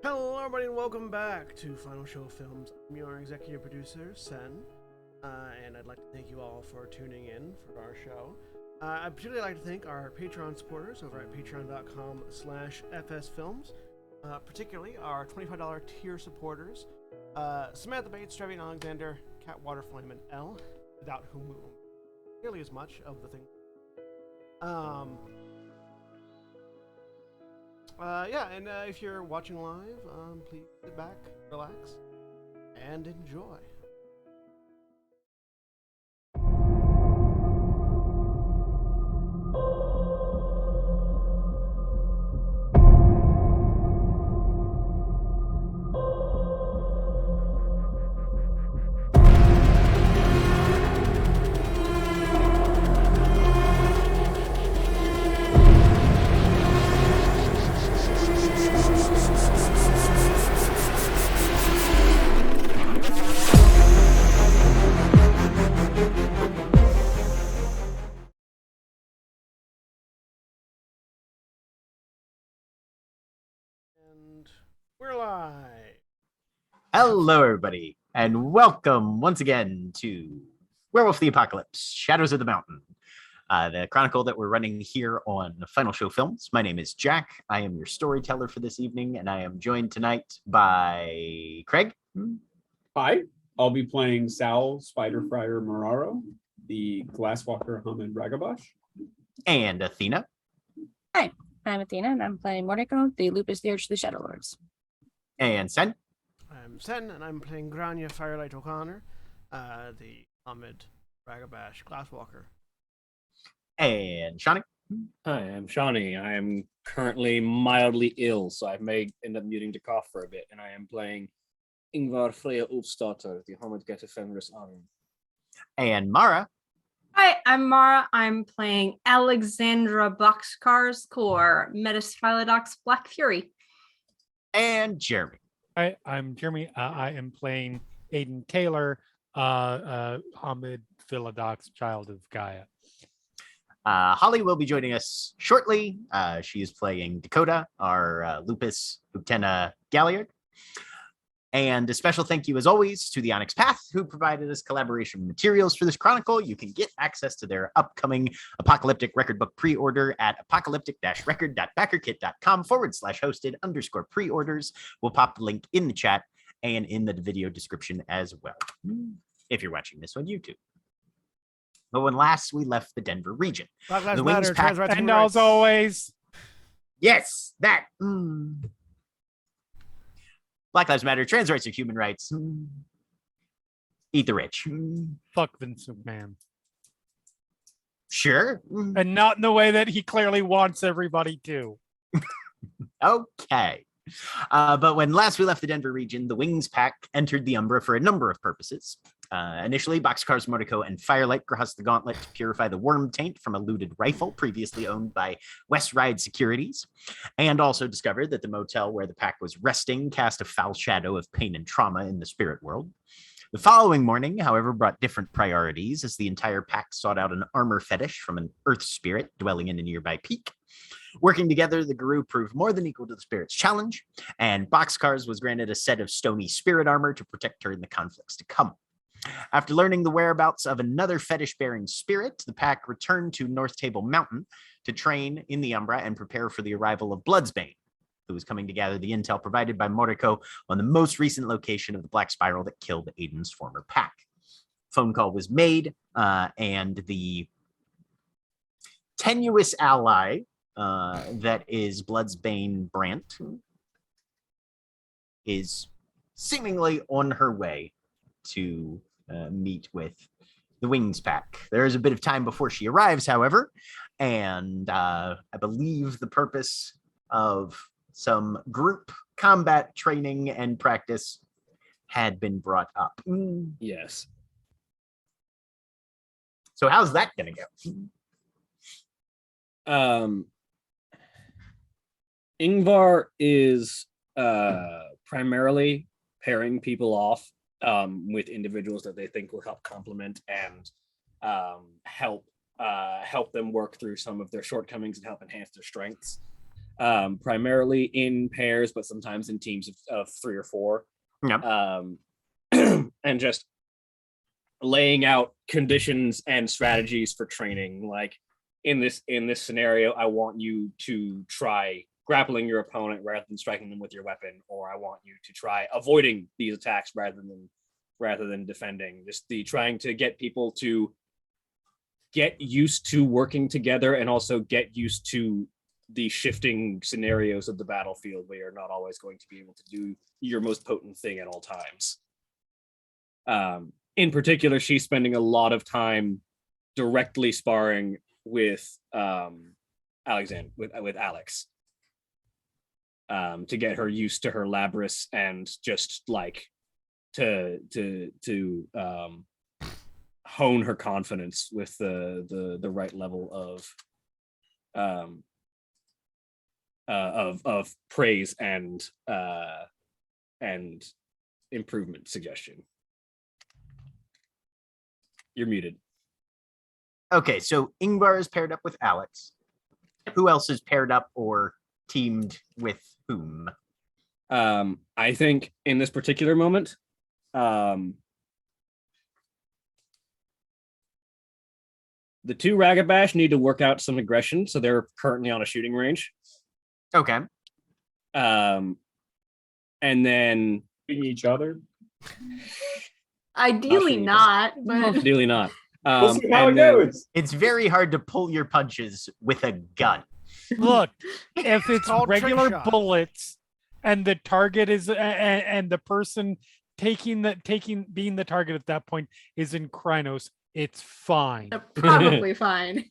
Hello, everybody, and welcome back to Final Show Films. I'm your executive producer, Sen, and I'd like to thank you all for tuning in for our show. I'd particularly like to thank our Patreon supporters over at patreon.com/fsfilms, particularly our $25 tier supporters, Samantha Bates, Trevian Alexander, Cat Waterflame, and L, without whom we will nearly as much of the thing. If you're watching live, please sit back, relax, and enjoy. And we're live. Hello, everybody, and welcome once again to Werewolf the Apocalypse, Shadows of the Mountain, the chronicle that we're running here on Final Show Films. My name is Jack. I am your storyteller for this evening, and I am joined tonight by Craig. Hi, I'll be playing Sal Spider Friar Moraro, the Glasswalker Hamid Ragabash. And Athena. Hi, I'm Athena, and I'm playing Mordecai, the Lupus the Urge of the Shadow Lords. And Sen. I'm Sen, and I'm playing Grania Firelight O'Connor, the Ahmed Ragabash Glasswalker. And Shawnee. Hi, I'm Shawnee. I am currently mildly ill, so I may end up muting to cough for a bit, and I am playing Ingvar Freya Ulfsdotter, the Hamid Getefemris Arm. And Mara. Hi, I'm Mara. I'm playing Alexandra Boxcar's core, Metis Philodox Black Fury. And Jeremy. Hi, I'm Jeremy. I am playing Aiden Taylor, Hamid Philodox, Child of Gaia. Holly will be joining us shortly. She is playing Dakota, our Lupus Lieutenant Galliard. And a special thank you, as always, to the Onyx Path, who provided us collaboration materials for this chronicle. You can get access to their upcoming Apocalyptic Record Book pre-order at apocalyptic-record.backerkit.com/hosted_pre-orders. We'll pop the link in the chat and in the video description as well, if you're watching this on YouTube. But when last we left the Denver region, Black Lives the Matter, Wings trans Pack, rights, And human rights. as always, yes, that. Black Lives Matter, trans rights are human rights. Eat the rich. fuck Vince McMahon. Sure. And not in the way that he clearly wants everybody to. Okay. But when last we left the Denver region, the Wings Pack entered the Umbra for a number of purposes. Initially, Boxcars Mordecai and Firelight crossed the gauntlet to purify the worm taint from a looted rifle previously owned by West Ride Securities, and also discovered that the motel where the pack was resting cast a foul shadow of pain and trauma in the spirit world. The following morning, however, brought different priorities as the entire pack sought out an armor fetish from an earth spirit dwelling in a nearby peak. Working together, the guru proved more than equal to the spirit's challenge, and Boxcars was granted a set of stony spirit armor to protect her in the conflicts to come. After learning the whereabouts of another fetish-bearing spirit, the pack returned to North Table Mountain to train in the Umbra and prepare for the arrival of Bloodsbane, who was coming to gather the intel provided by Mordecai on the most recent location of the Black Spiral that killed Aiden's former pack. Phone call was made, and the tenuous ally that is Bloodsbane Brant is seemingly on her way to meet with the Wings Pack. There is a bit of time before she arrives, however, and I believe the purpose of some group combat training and practice had been brought up. Yes. So how's that gonna go? Ingvar is primarily pairing people off with individuals that they think will help complement and help them work through some of their shortcomings and help enhance their strengths. primarily in pairs, but sometimes in teams of 3 or 4. Yep. And just laying out conditions and strategies for training. Like in this scenario, I want you to try grappling your opponent rather than striking them with your weapon, or I want you to try avoiding these attacks rather than defending. Just the trying to get people to get used to working together and also get used to the shifting scenarios of the battlefield where you're not always going to be able to do your most potent thing at all times. In particular, she's spending a lot of time directly sparring with Alexander, with Alex, to get her used to her Labrys and just like to hone her confidence with the right level of praise and improvement suggestion. You're muted. Okay, so Ingvar is paired up with Alex. Who else is paired up or teamed with whom? I think in this particular moment, the 2 Ragabash need to work out some aggression, so they're currently on a shooting range. Okay. And then Each other. Ideally not, but ideally not. We'll see how it and then- goes. It's very hard to pull your punches with a gun. Look, if it's Called trick regular shot. bullets and the target is and the person being the target at that point is in Krynos, it's fine. probably fine.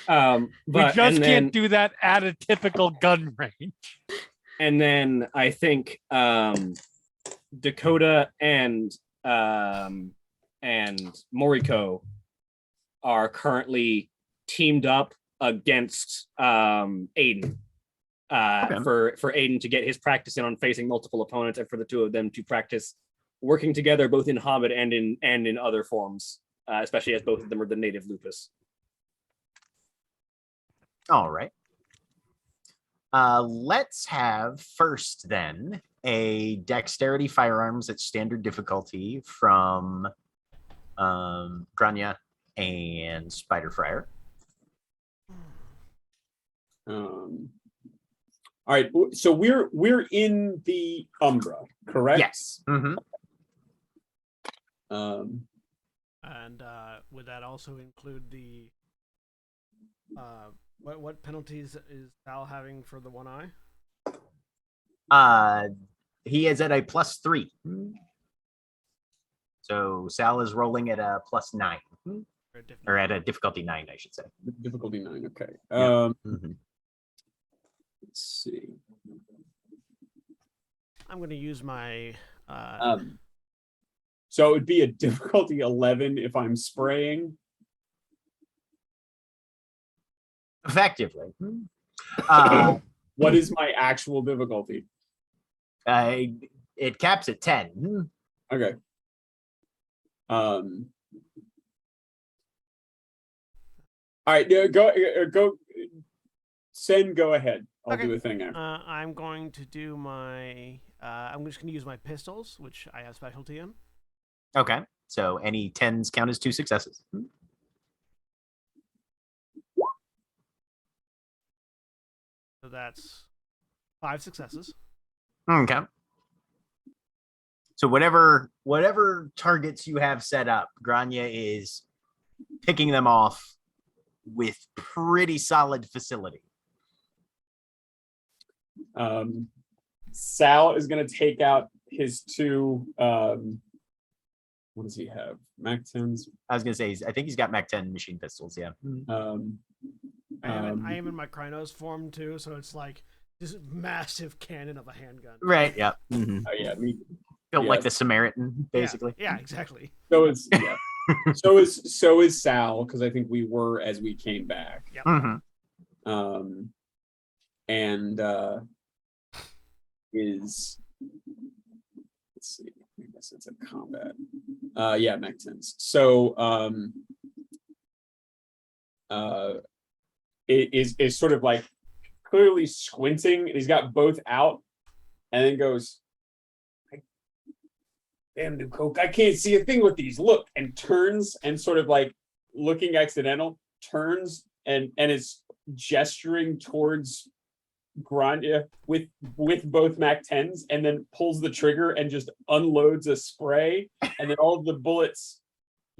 but, We just and then, can't do that at a typical gun range. And then I think Dakota and Moriko are currently teamed up against Aiden. For Aiden to get his practice in on facing multiple opponents, and for the 2 of them to practice working together both in Hobbit and in other forms, especially as both of them are the native lupus. All right. Let's have first then a dexterity firearms at standard difficulty from Grania and Spider Friar. All right, so we're in the Umbra, correct? Yes. Mm-hmm. And would that also include the what penalties is Sal having for the one eye? He is at a +3. So Sal is rolling at a +9. Or at a difficulty 9, I should say. Difficulty 9, okay. Yeah. Mm-hmm. Let's see. I'm going to use my. So it would be a difficulty 11 if I'm spraying. Effectively. What is my actual difficulty? It caps at 10. Okay. All right, go. Send. Go ahead. I'll Okay. do a thing after. I'm going to do my. I'm just going to use my pistols, which I have specialty in. Okay. So any 10s count as 2 successes. So that's 5 successes. Okay. So whatever targets you have set up, Grania is picking them off with pretty solid facility. Sal is going to take out his 2. What does he have? Mac 10s. I was gonna say I think he's got Mac 10 machine pistols. Yeah. I am in my Krynos form too, so it's like this massive cannon of a handgun. Right. Yeah. Mm-hmm. Oh yeah, me. Built Yeah. like the Samaritan, basically. Yeah, exactly. So is yeah. so is Sal, because I think we were as we came back. Yep. Mm-hmm. And is, let's see, I guess it's a combat. Yeah, Mac 10s. So it is sort of like clearly squinting, and he's got both out, and then goes, "Damn, new Coke, I can't see a thing with these. Look," and turns and sort of like looking accidental, turns and is gesturing towards Grania with both Mac 10s, and then pulls the trigger and just unloads a spray, and then all of the bullets,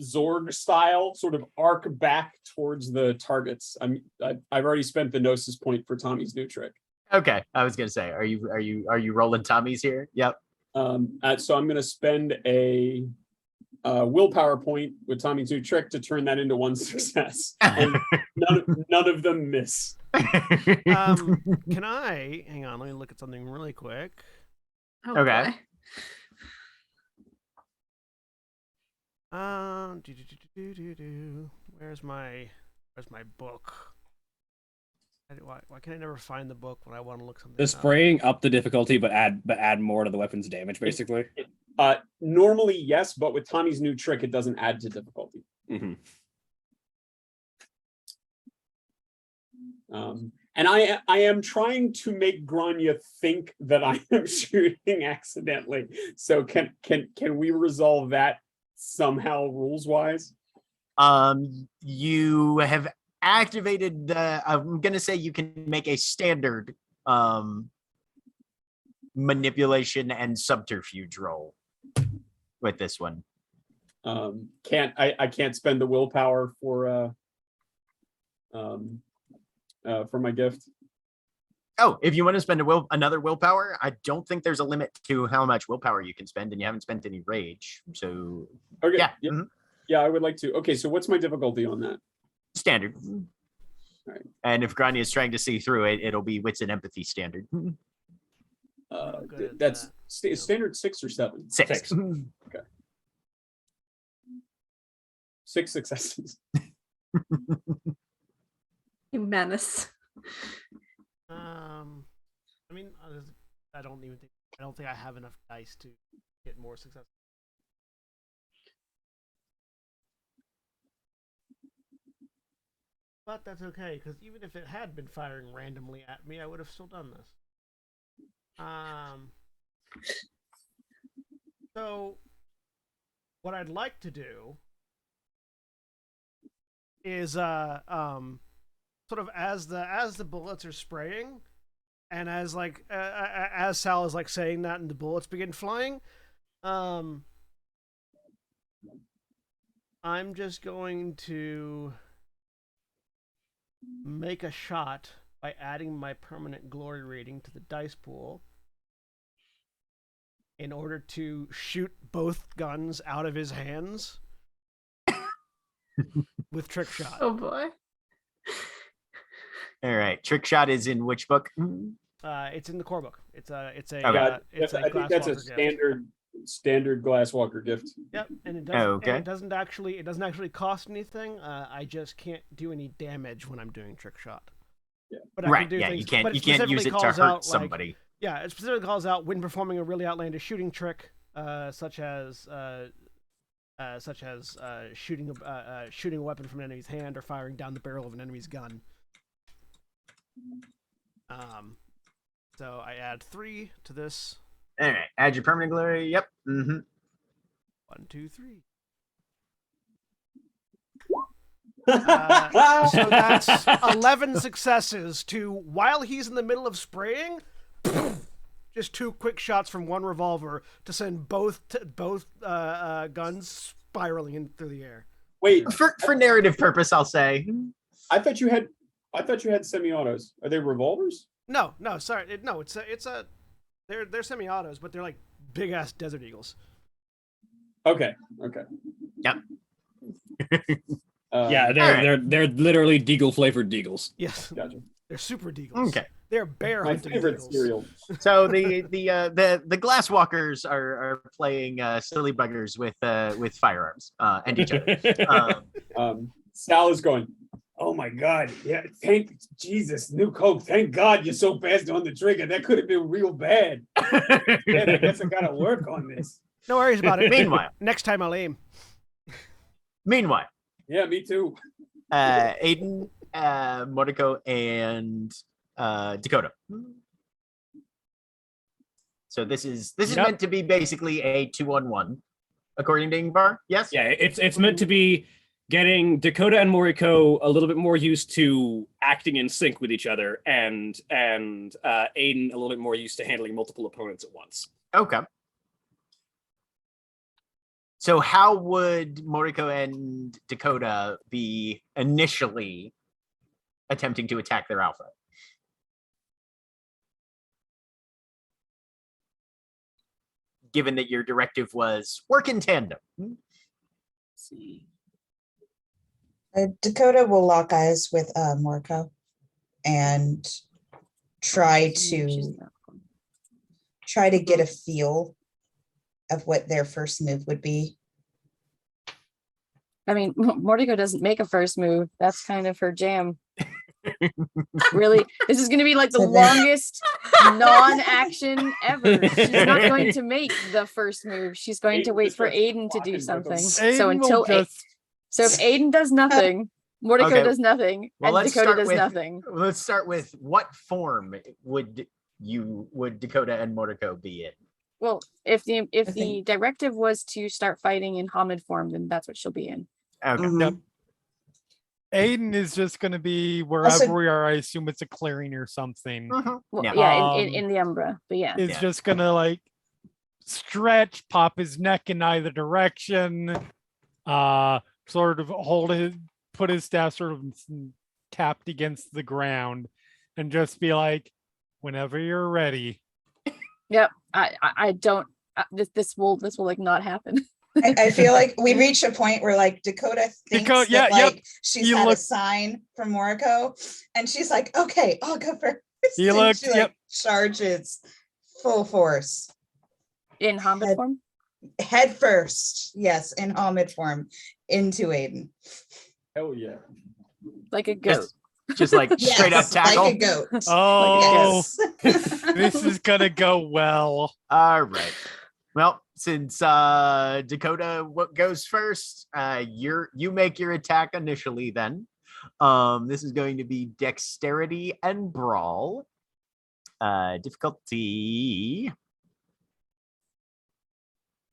Zorg style, sort of arc back towards the targets. I've already spent the gnosis point for Tommy's new trick. Okay, I was gonna say, are you rolling Tommy's here? Yep. So I'm gonna spend a willpower point with Tommy's new trick to turn that into one success, and none of them miss. Can I hang on? Let me look at something really quick. Oh, Okay. boy. Where's my book? Why can I never find the book when I want to look something The up? spraying up the difficulty, but add more to the weapon's damage, basically. Normally, yes, but with Tommy's new trick, it doesn't add to difficulty. Mm-hmm. And I am trying to make Grania think that I am shooting accidentally. So can we resolve that somehow rules wise? You have activated the. I'm gonna say you can make a standard manipulation and subterfuge roll with this one. I can't spend the willpower for my gift. Oh, if you want to spend another willpower, I don't think there's a limit to how much willpower you can spend, and you haven't spent any rage. So Okay. yeah, Yeah, I would like to. Okay, so what's my difficulty on that? standard. Right. And if Grania is trying to see through it, it'll be wits and empathy standard. good at That's that. standard 6 or 7. Six. Okay. 6 successes. You menace. I mean, I don't think I have enough dice to get more success. But that's okay, because even if it had been firing randomly at me, I would have still done this. So what I'd like to do is sort of as the bullets are spraying, and as like as Sal is like saying that, and the bullets begin flying, I'm just going to make a shot by adding my permanent glory rating to the dice pool in order to shoot both guns out of his hands with trick shot. Oh boy. All right. Trick shot is in which book? It's in the core book. It's a I Glasswalker think that's a gift. standard Glasswalker gift. Yep, and it doesn't actually cost anything. I just can't do any damage when I'm doing trick shot. Yeah. But I Right. can do Yeah. things, You can't. but You can't use specifically it to calls hurt out, like, somebody. yeah, it specifically calls out when performing a really outlandish shooting trick, such as shooting a weapon from an enemy's hand or firing down the barrel of an enemy's gun. So I add 3 to this. All right. Add your permanent glory. Yep. Mm-hmm. 1, 2, 3. So that's 11 successes to, while he's in the middle of spraying, just 2 quick shots from one revolver to send both guns spiraling in through the air. Wait, For narrative purpose, I'll say. I thought you had semi-autos. Are they revolvers? No, sorry, they're semi-autos, but they're like big ass Desert Eagles. Okay. Yep. Yeah, they're literally deagle flavored deagles. Yes, Gotcha. they're super Deagles. Okay. They're bear My hunting favorite Deagles. cereal. So the Glasswalkers are playing silly buggers with firearms and each other. Sal is going, "Oh my God. Yeah. Thank Jesus. New Coke. Thank God you're so fast on the trigger. That could have been real bad. Man, I guess I got to work on this." No worries about it. Meanwhile, Next time I'll aim. Yeah, me too. Aiden, Mordecai, and Dakota. So this is Yep. meant to be basically a 2-on-1, according to Ingvar. Yes. Yeah, it's meant to be getting Dakota and Moriko a little bit more used to acting in sync with each other, and Aiden a little bit more used to handling multiple opponents at once. Okay. So how would Moriko and Dakota be initially attempting to attack their alpha? Given that your directive was work in tandem. See. Dakota will lock eyes with Morco and try to get a feel of what their first move would be. I mean, Mordecai doesn't make a first move. That's kind of her jam. Really, this is going to be like the So then- longest non-action ever. She's not going to make the first move. She's going to Aiden wait just for starts Aiden to do walking something. rhythm. So Aiden until will just so if Aiden does nothing, Mordecai Okay. does nothing, Well, and let's Dakota start does with- nothing. Let's start with what form would Dakota and Moriko be in? Well, if the I the think- directive was to start fighting in Hamid form, then that's what she'll be in. Okay. Mhm. Yep. Aiden is just going to be wherever Also- we are. I assume it's a clearing or something. Well, Yeah. yeah, Um, in the Umbra, but yeah. Is Yeah. just going to like stretch, pop his neck in either direction, sort of put his staff sort of tapped against the ground, and just be like, whenever you're ready. I don't. This will like not happen. I feel like we reach a point where like Dakota thinks Dakota- yeah, that yep. like she's You had look- a sign from Morco, and she's like, okay, I'll go first. You And look- she like yep. charges full force. In Hamid Head- form. Head first, yes, in Hamid form into Aiden. Hell yeah. Like a goat. Just like straight up Yes, tackle. like a goat. Oh, Yes. this is going to go well. All right. Well, since Dakota what goes first, you make your attack initially then. This is going to be dexterity and brawl. Difficulty.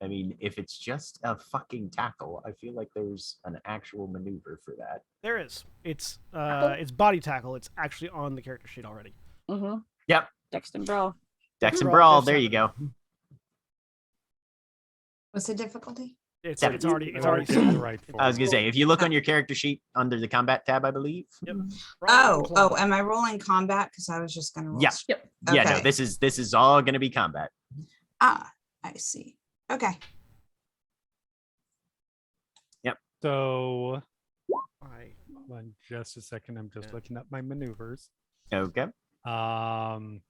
I mean, if it's just a fucking tackle, I feel like there's an actual maneuver for that. There is. It's body tackle. It's actually on the character sheet already. Mm-hmm. Yep. Dex and Brawl. Dex and Brawl, brawl, Dex there you seven. go. What's the difficulty? It's Seven. already Already get the right I was form. gonna say, if you look on your character sheet under the combat tab, I believe. Yep. Oh, am I rolling combat? Because I was just gonna roll. Yeah. straight. Yeah, no, Okay. this is all gonna be combat. Ah, I see. Okay. So, I- hold on just a second. I'm just looking up my maneuvers. Okay. Um,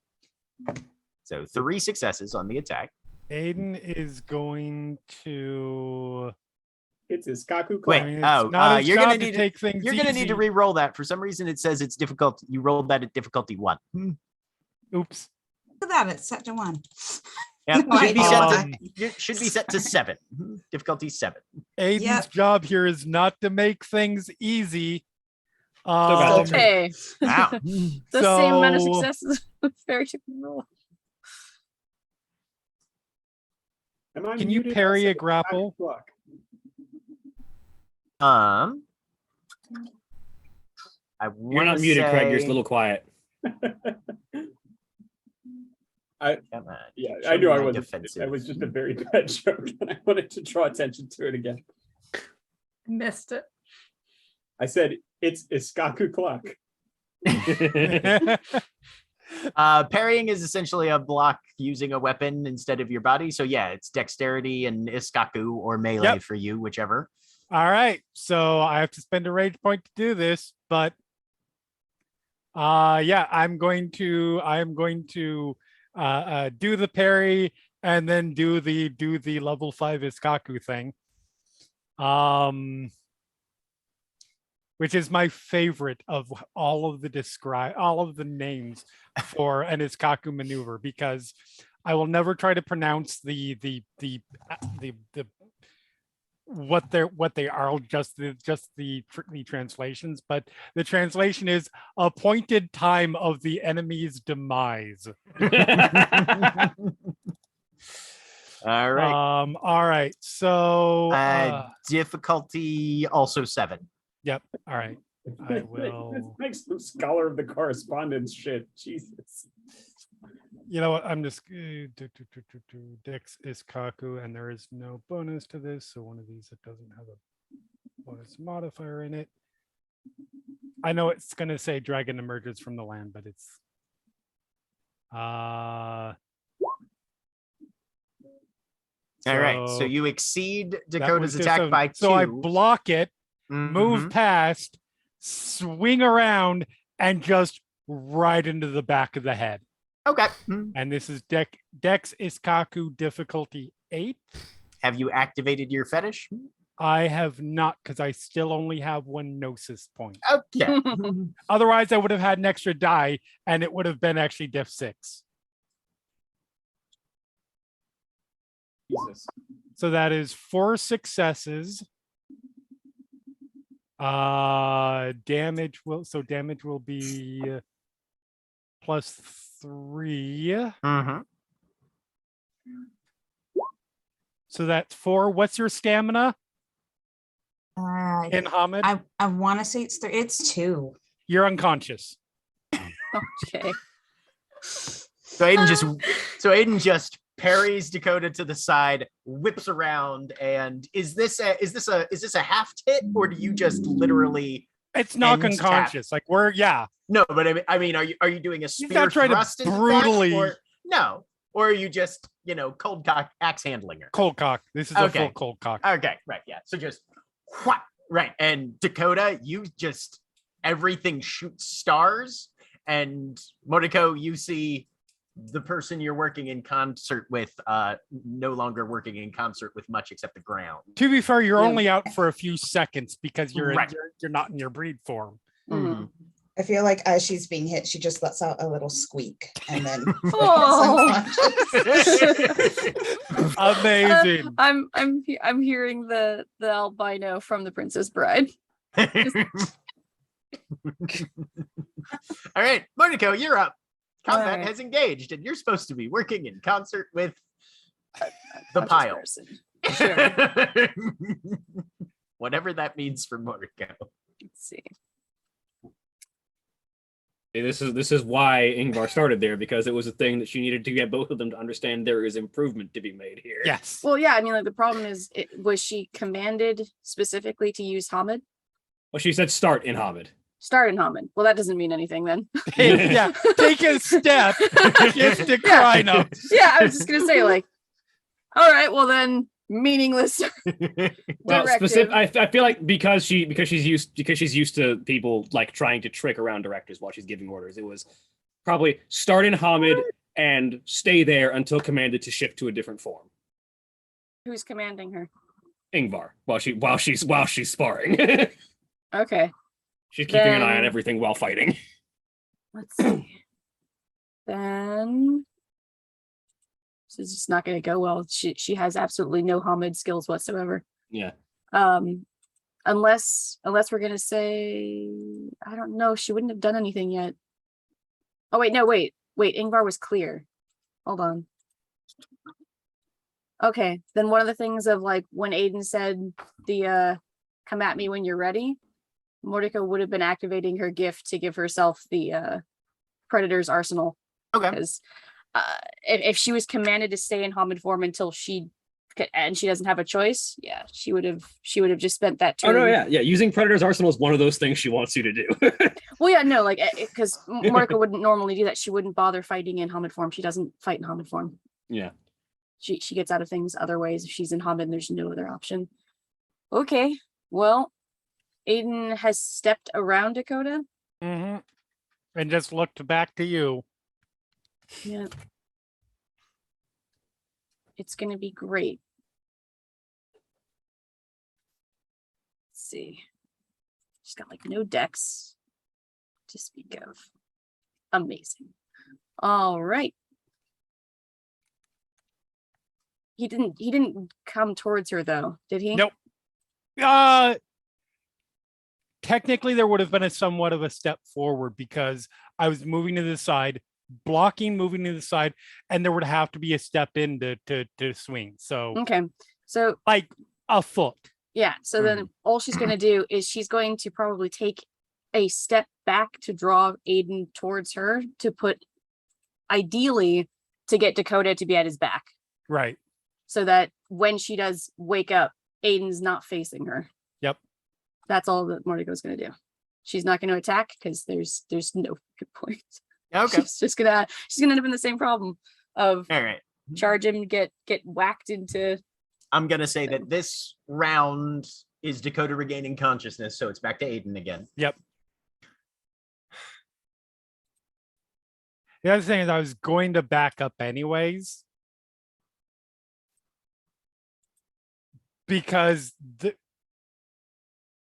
So 3 successes on the attack. Aiden is going to. It's his Kaku I Wait, clock. mean, it's oh, not his you're gonna job to need to- take things. You're gonna need to easy. re-roll that. For some reason, it says it's difficult. You rolled that at difficulty 1. Oops. Look at that. It's set to 1. Yep. No, should be I set know. to should be set to 7. Difficulty 7. Aiden's Yep. job here is not to make things easy. got Um, it. Okay. Wow. The same amount of So- successes with very different roll. Am I Can you muted? parry I a said grapple? Kaku clock. I You're wanna not muted, Craig. You're just say- a little quiet. Come on. Yeah, Show I knew me I my was. defensive. That was just a very bad joke, and I wanted to draw attention to it again. Missed it. I said it's Iskaku clock. Parrying is essentially a block using a weapon instead of your body. So yeah, it's dexterity and iskaku or melee Yep. for you, whichever. All right. So I have to spend a rage point to do this, but yeah, I'm going to do the parry and then do the level 5 Iskaku thing. Which is my favorite of all of the names for an Iskaku maneuver, because I will never try to pronounce the what they are, just the translations, but the translation is appointed time of the enemy's demise. All right. All right. So Difficulty also 7. yep. All right. I This will. makes some Scholar of the Correspondence shit. Jesus. You know what? I'm just Dex is Kaku, and there is no bonus to this. So one of these that doesn't have a bonus modifier in it. I know it's gonna say dragon emerges from the land, but it's All right. So you exceed Dakota's attack by 2. So I block it, move Mhm. past, swing around, and just right into the back of the head. Okay. And this is Dex Iskaku difficulty 8. Have you activated your fetish? I have not, because I still only have 1 gnosis point. Okay. Otherwise, I would have had an extra die, and it would have been actually diff 6. Jesus. So that is 4 successes. Damage will be plus 3. Mhm. So that's 4. What's your stamina in Hamid? I want to say it's 2. You're unconscious. Okay. So Aiden just parries Dakota to the side, whips around, and is this a half hit, or do you just literally? It's knock End unconscious. Like yeah. No, but I mean, are you doing a He's spear not trying to thrust into that, brutally- or no, or are you just cold cock axe handling her? Cold cock. This is a Okay. full cold cock. Okay, right, yeah. So just whack, right, and Dakota, you just everything shoots stars, and Moriko, you see the person you're working in concert with no longer working in concert with much except the ground. To be fair, you're Yeah. only out for a few seconds because you're Right. you're not in your breed form. Mhm. I feel like as she's being hit, she just lets out a little squeak and then Oh. Amazing. I'm hearing the albino from the Princess Bride. All right, Moriko, you're up. Combat All right. has engaged, and you're supposed to be working in concert with the Conscious pile. person. Sure. Whatever that means for Moriko. Let's see. This is why Ingvar started there, because it was a thing that she needed to get both of them to understand there is improvement to be made here. Yes. Well, yeah, I mean, like the problem is, was she commanded specifically to use Hamid? Well, she said start in Hamid. Start in Hamid. Well, that doesn't mean anything then. Yeah. Take a step. Just to cry note. Yeah, I was just gonna say, like, all right, well then, meaningless. Well, Directive. I feel like because she's used to people like trying to trick around directors while she's giving orders. It was probably start in Hamid and stay there until commanded to shift to a different form. Who's commanding her? Ingvar, while she's sparring. Okay, She's keeping an eye on Then- everything while fighting. let's see. Then this is just not gonna go well. She has absolutely no Hamid skills whatsoever. Yeah. Unless we're gonna say, I don't know, she wouldn't have done anything yet. Oh wait, no, wait, Ingvar was clear. Hold on. Okay, then one of the things of like when Aiden said the come at me when you're ready, Mordecai would have been activating her gift to give herself the Predator's Arsenal. Okay. Because if she was commanded to stay in Hamid form until she doesn't have a choice, yeah, she would have just spent that turn. Oh no, yeah. Using Predator's Arsenal is one of those things she wants you to do. Well, yeah, no, like because Mordecai wouldn't normally do that. She wouldn't bother fighting in Hamid form. She doesn't fight in Hamid form. Yeah. She gets out of things other ways if she's in Hamid and there's no other option. Okay, well, Aiden has stepped around Dakota. Mm-hmm. And just looked back to you. Yeah. It's gonna be great. Let's see. She's got like no dex to speak of. Amazing. All right. He didn't come towards her though, did he? Nope. Technically, there would have been a somewhat of a step forward because I was moving to the side, blocking, moving to the side, and there would have to be a step in to swing. So Okay. So like a foot. yeah. So then all she's going to do is she's going to probably take a step back to draw Aiden towards her to put, ideally, to get Dakota to be at his back. Right. So that when she does wake up, Aiden's not facing her. Yep. That's all that Mordecai's going to do. She's not going to attack because there's no good point. Okay. She's gonna end up in the same problem of All right. charge him, get whacked into. I'm gonna say that this round is Dakota regaining consciousness, so it's back to Aiden again. Yep. The other thing is I was going to back up anyways. Because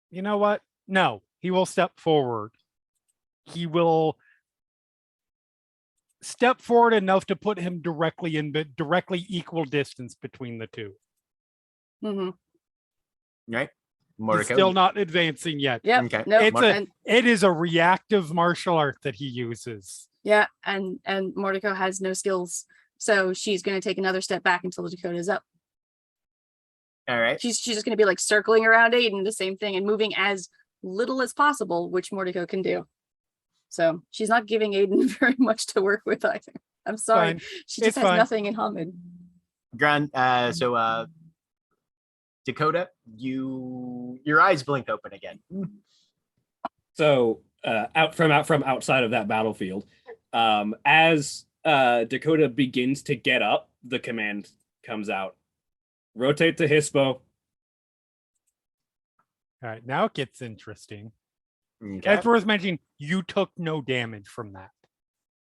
you know what? No, he will step forward. He will step forward enough to put him directly equal distance between the two. Mm-hmm. Right? He's Mordecai. still not advancing yet. Yep. Okay. No. It is a reactive martial art that he uses. Yeah, and Mordecai has no skills, so she's going to take another step back until Dakota's up. All right. She's just going to be like circling around Aiden, the same thing, and moving as little as possible, which Mordecai can do. So she's not giving Aiden very much to work with either. I'm sorry, Fine. she just It's has fine. nothing in common. So Dakota, your eyes blink open again. So out from outside of that battlefield, as Dakota begins to get up, the command comes out: rotate to Hispo. All right, now it gets interesting. Okay. It's worth mentioning you took no damage from that.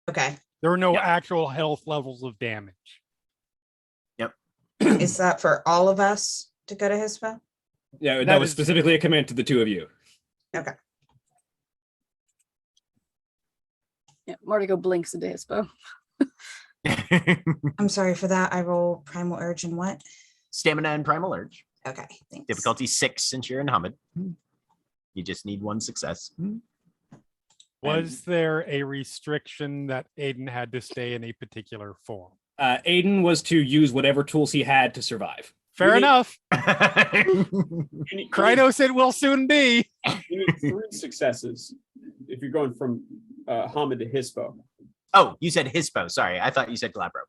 Okay. There were no Yeah. actual health levels of damage. Is that for all of us to go to Hispo? Yeah, that That was is- specifically a command to the two of you. Yeah, Mordecai blinks into Hispo. I'm sorry for that. I roll Primal Urge and what? Stamina and Primal Urge. Okay, thanks. Difficulty 6 since you're in Hamid. You just need one success. Was there a restriction that Aiden had to stay in a particular form? Aiden was to use whatever tools he had to survive. Fair need- enough. You need, Krynos it will soon be. you need 3 successes if you're going from Hamid to Hispo. Oh, you said Hispo. Sorry, I thought you said Glabro.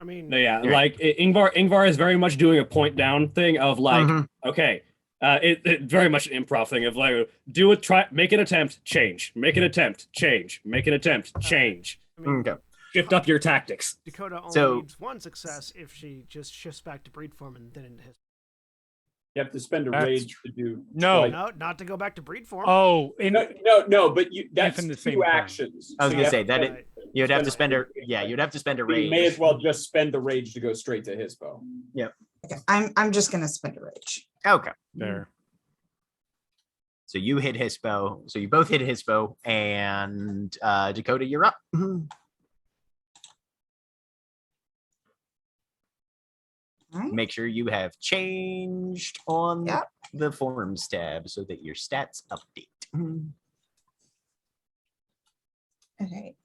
I mean, No, yeah, Right. like Ingvar is very much doing a point down thing of like, Mhm. okay, it very much an improv thing of like, make an attempt, change, make an attempt, change, make an attempt, change, I mean, Okay. shift up your tactics. Dakota only So- needs 1 success if she just shifts back to breed form and then into his. You have to spend a That's rage to do. No. like- No, not to go back to breed form. Oh, no, but that's in the 2 same turn. actions. I was So gonna you say have- that Right. you'd have to Spend spend a a you'd have to spend a you rage. may as well just spend the rage to go straight to Hispo. Okay, I'm just gonna spend a rage. Okay. there. So you hit Hispo. So you both hit Hispo, and Dakota, you're up. Alright. Make sure you have changed on Yep. the forms tab so that your stats update. Okay.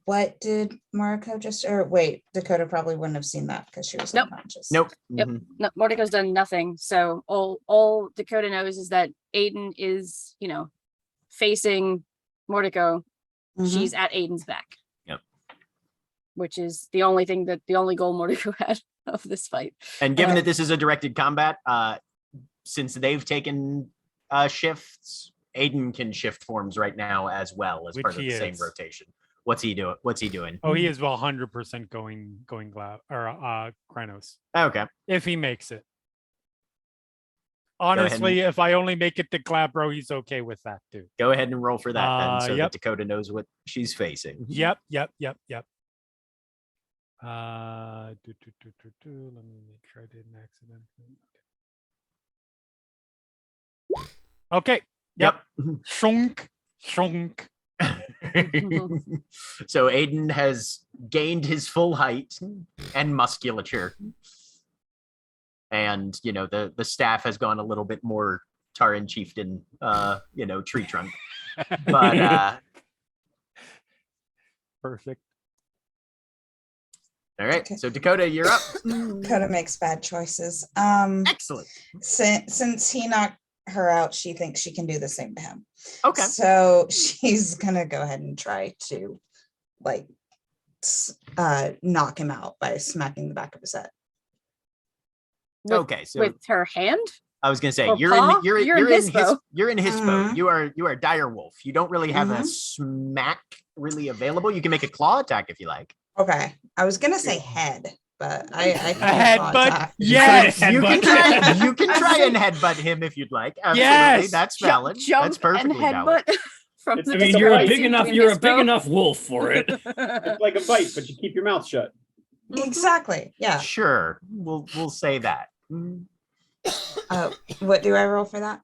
What did Mariko just, or wait, Dakota probably wouldn't have seen that because she was Nope. unconscious. Nope. Yep. Mhm. No, Mordecai's done nothing. So all Dakota knows is that Aiden is, facing Mordecai. Mhm. She's at Aiden's back. Yep. Which is the only goal Mordecai had of this fight. And given Okay. that this is a directed combat, since they've taken shifts, Aiden can shift forms right now as well as Which part of he the same is. rotation. What's he doing? Oh, he is 100% going Krynos Okay. if he makes it. Honestly, if I only make it to Glabro, he's okay with that too. Go ahead and roll for that then, so Yep. that Dakota knows what she's facing. Yep. Let me make sure I didn't accidentally. Okay. Yep. Shunk. So Aiden has gained his full height and musculature. and the staff has gone a little bit more Taran chieftain, tree trunk. But Perfect. all right, Okay. so Dakota, you're up. Dakota makes bad choices. Excellent. Since he knocked her out, she thinks she can do the same to him. Okay. So she's gonna go ahead and try to knock him out by smacking the back of his head. Okay, so With her hand? I was gonna say Or you're paw? in you're You're in in Hispo. you're in Hispo. Mhm. You are dire wolf. You don't really have a Mhm. smack really available. You can make a claw attack if you like. Okay, I was gonna say head, but I A can claw headbutt? attack. Yes. You can Headbutt. try you can try and headbutt him if you'd like. Absolutely. Yes. That's Jump- valid. Jump That's perfectly and valid. headbutt from It's- the I I mean, It's a you're a bite. big enough. between You're a his big bow. enough wolf for it. It's like a bite, but you keep your mouth shut. Exactly. Yeah. Sure. We'll say that. What do I roll for that?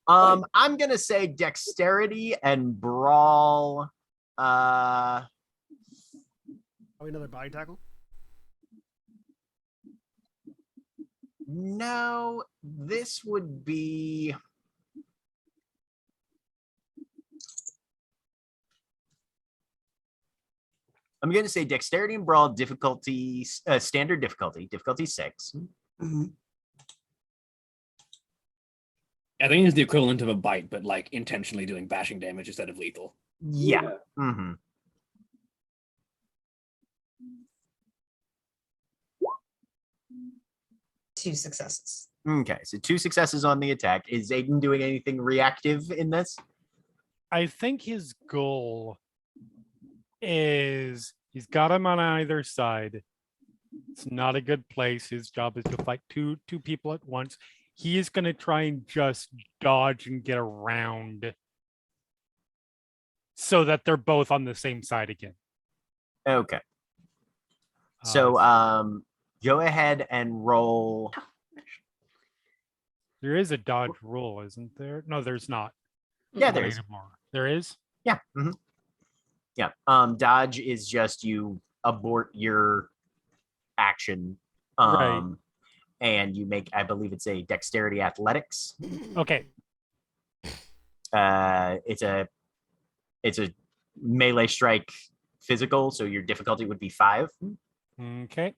I'm gonna say dexterity and brawl. Are we another body tackle? No, this would be. I'm going to say dexterity and brawl difficulty, standard difficulty 6. Mhm. I think it's the equivalent of a bite, but like intentionally doing bashing damage instead of lethal. Yeah. Mm-hmm. Two successes. Okay, so 2 successes on the attack. Is Aiden doing anything reactive in this? I think his goal is he's got him on either side. It's not a good place. His job is to fight two people at once. He is going to try and just dodge and get around so that they're both on the same side again. Okay. So go ahead and roll. There is a dodge rule, isn't there? No, there's not. Yeah, there is. More. There is? Yeah. Mhm. Yeah. Dodge is just you abort your action. Right. And you make, I believe it's a dexterity athletics. Okay. It's a melee strike physical, so your difficulty would be 5. Okay.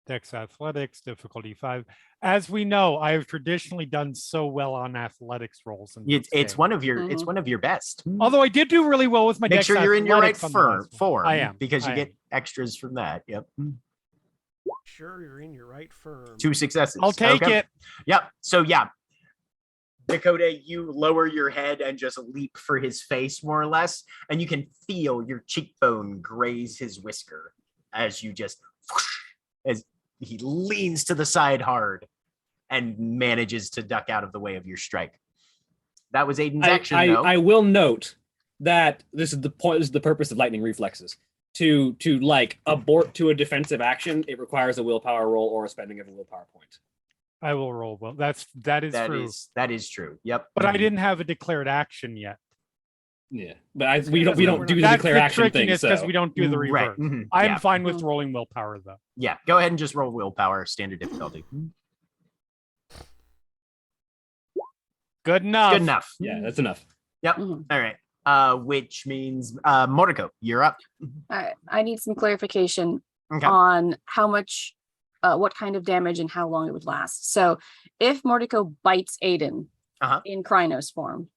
Dex athletics, difficulty 5. As we know, I have traditionally done so well on athletics rolls. In It's this game. one of your Mhm. it's one of your best. Although I did do really well with my Make Dex sure you're in your right athletics on the last one. form. I am. Because you I get am. extras from that. Yep. Sure, you're in your right firm. 2 successes. I'll take Okay. it. Yep. So yeah. Dakota, you lower your head and just leap for his face, more or less, and you can feel your cheekbone graze his whisker as you just as he leans to the side hard and manages to duck out of the way of your strike. That was Aiden's action, though. I will note that this is the point. This is the purpose of lightning reflexes. To like abort to a defensive action, it requires a willpower roll or a spending of a willpower point. I will roll well. That is true. That is true. Yep. But I Mhm. didn't have a declared action yet. Yeah, but we don't do the That's declare the action thing. trickiness because we don't do the Right. reverse. Mhm. I'm Yeah. fine with rolling willpower though. Yeah. Go ahead and just roll willpower, standard difficulty. Good enough. Good enough. Yeah, that's enough. Yep. Mhm. All right. Which means Mordico, you're up. I need some clarification Okay. on how much, what kind of damage and how long it would last. So if Mordico bites Aiden Uh-huh. in Krynos form,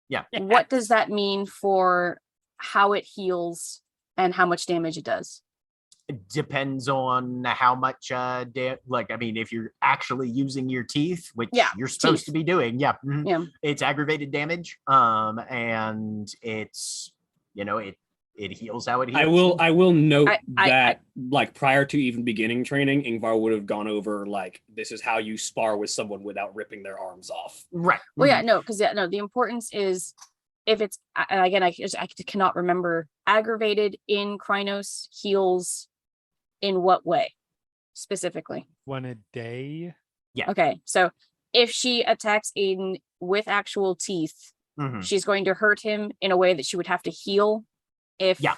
Yeah. what does that mean for how it heals and how much damage it does? It depends on how much like, I mean, if you're actually using your teeth, which Yeah, you're supposed teeth. to be doing, yeah. Mhm. Yeah. It's aggravated damage. And it's it heals how it heals. I will note I- that like prior to even beginning training, Ingvar would have gone over like this is how you spar with someone without ripping their arms off. Right. Well, Mhm. yeah, no, because the importance is if it's and again, I cannot remember aggravated in Krynos heals in what way specifically. 1 a day. Okay, so if she attacks Aiden with actual teeth, Mhm. she's going to hurt him in a way that she would have to heal if Yeah.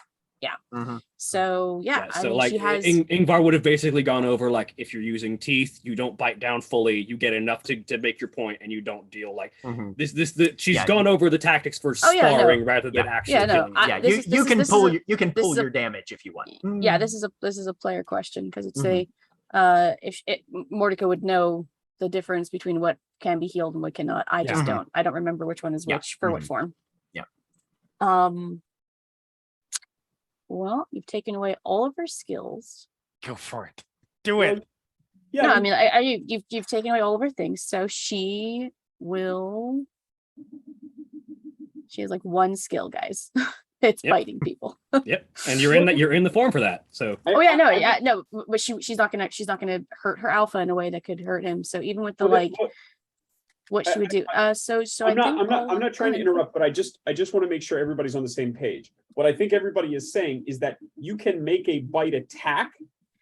Mhm. So yeah, I so mean, like she has. Ingvar would have basically gone over like if you're using teeth, you don't bite down fully, you get enough to make your point, and you don't deal like Mhm. she's Yeah, gone over the tactics for Oh, yeah, no. sparring rather than Yeah. actually Yeah, no, killing. Yeah, this you is can this pull is a- you can this pull is a- your damage if you want. Yeah, this is a player question because it's Mhm. Mordecai would know the difference between what can be healed and what cannot. I just Mhm. don't. I don't remember which one is Yeah. which for what Mhm. form. Yeah. Well, you've taken away all of her skills. Go for it. Do it. Yeah, No, I mean, you've taken away all of her things, so she will. She has like one skill, guys. It's Yep. biting people. Yep, and you're in the form for that. So Oh yeah, no, but she's not gonna hurt her alpha in a way that could hurt him. So even with the what she would do. So I'm I think I'm not trying to interrupt, but I just want to make sure everybody's on the same page. What I think everybody is saying is that you can make a bite attack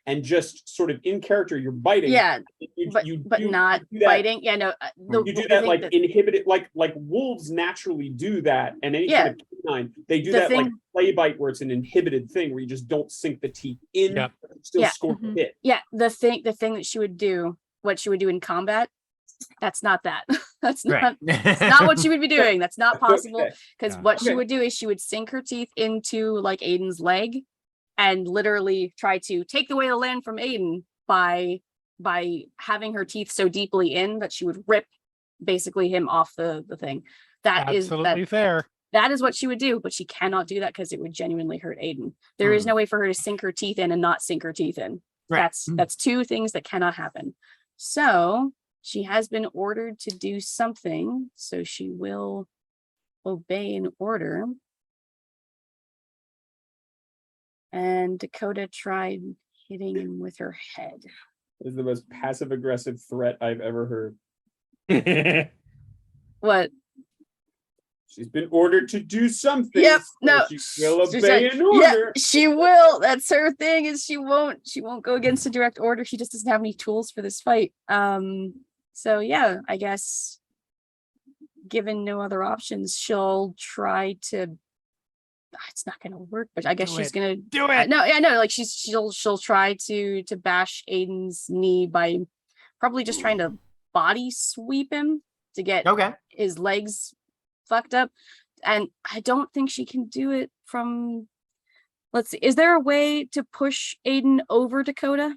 and just sort of in character you're biting. Yeah, You but do- not you do that- biting. Yeah, no. You do that like inhibited, like wolves naturally do that, and any kind of canine, they do The that like thing- play bite where it's an inhibited thing where you just don't sink the teeth in, Yep. but you still Yeah. score Mhm. the hit. Yeah, the thing that she would do, what she would do in combat, that's not that. That's not. Right. It's not what she would be doing. That's not possible. Okay. Because Yeah. what she Okay. would do is she would sink her teeth into like Aiden's leg and literally try to take the way of the land from Aiden by having her teeth so deeply in that she would rip basically him off the thing. Absolutely fair. That is what she would do, but she cannot do that because it would genuinely hurt Aiden. There is no way for her to sink her teeth in and not sink her teeth in. Right. That's two things that cannot happen. So she has been ordered to do something, so she will obey an order. And Dakota tried hitting him with her head. This is the most passive aggressive threat I've ever heard. What? She's been ordered to do something. Yep. so No. she will She's obey like, an order. Yeah, she will. That's her thing. Is she won't go against a direct order. She just doesn't have any tools for this fight. So yeah, I guess given no other options, she'll try to. It's not gonna work, but I guess Do she's it. gonna Do it. no, like she'll try to bash Aiden's knee by probably just trying to body sweep him to get Okay. his legs fucked up. And I don't think she can do it from. Let's see. Is there a way to push Aiden over Dakota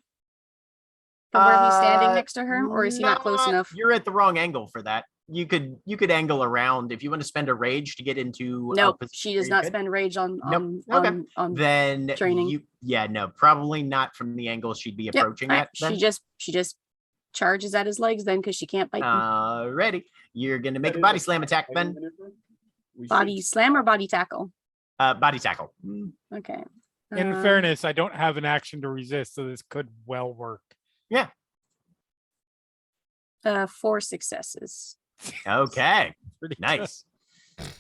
from where he's standing next to her, or is he not close No, enough? You're at the wrong angle for that. You could angle around if you want to spend a rage to get into. a Nope, position she where does you not could. spend rage on Nope. Okay. on Then training. probably not from the angle she'd be Yep, approaching alright, at. Then. She just charges at his legs then because she can't bite them. Ready. You're gonna make That a is body slam attack, fighting Ben. maneuver. We Body should- slam or body tackle? Body tackle. Okay. In fairness, I don't have an action to resist, so this could well work. 4 successes. Okay. Pretty good. Nice.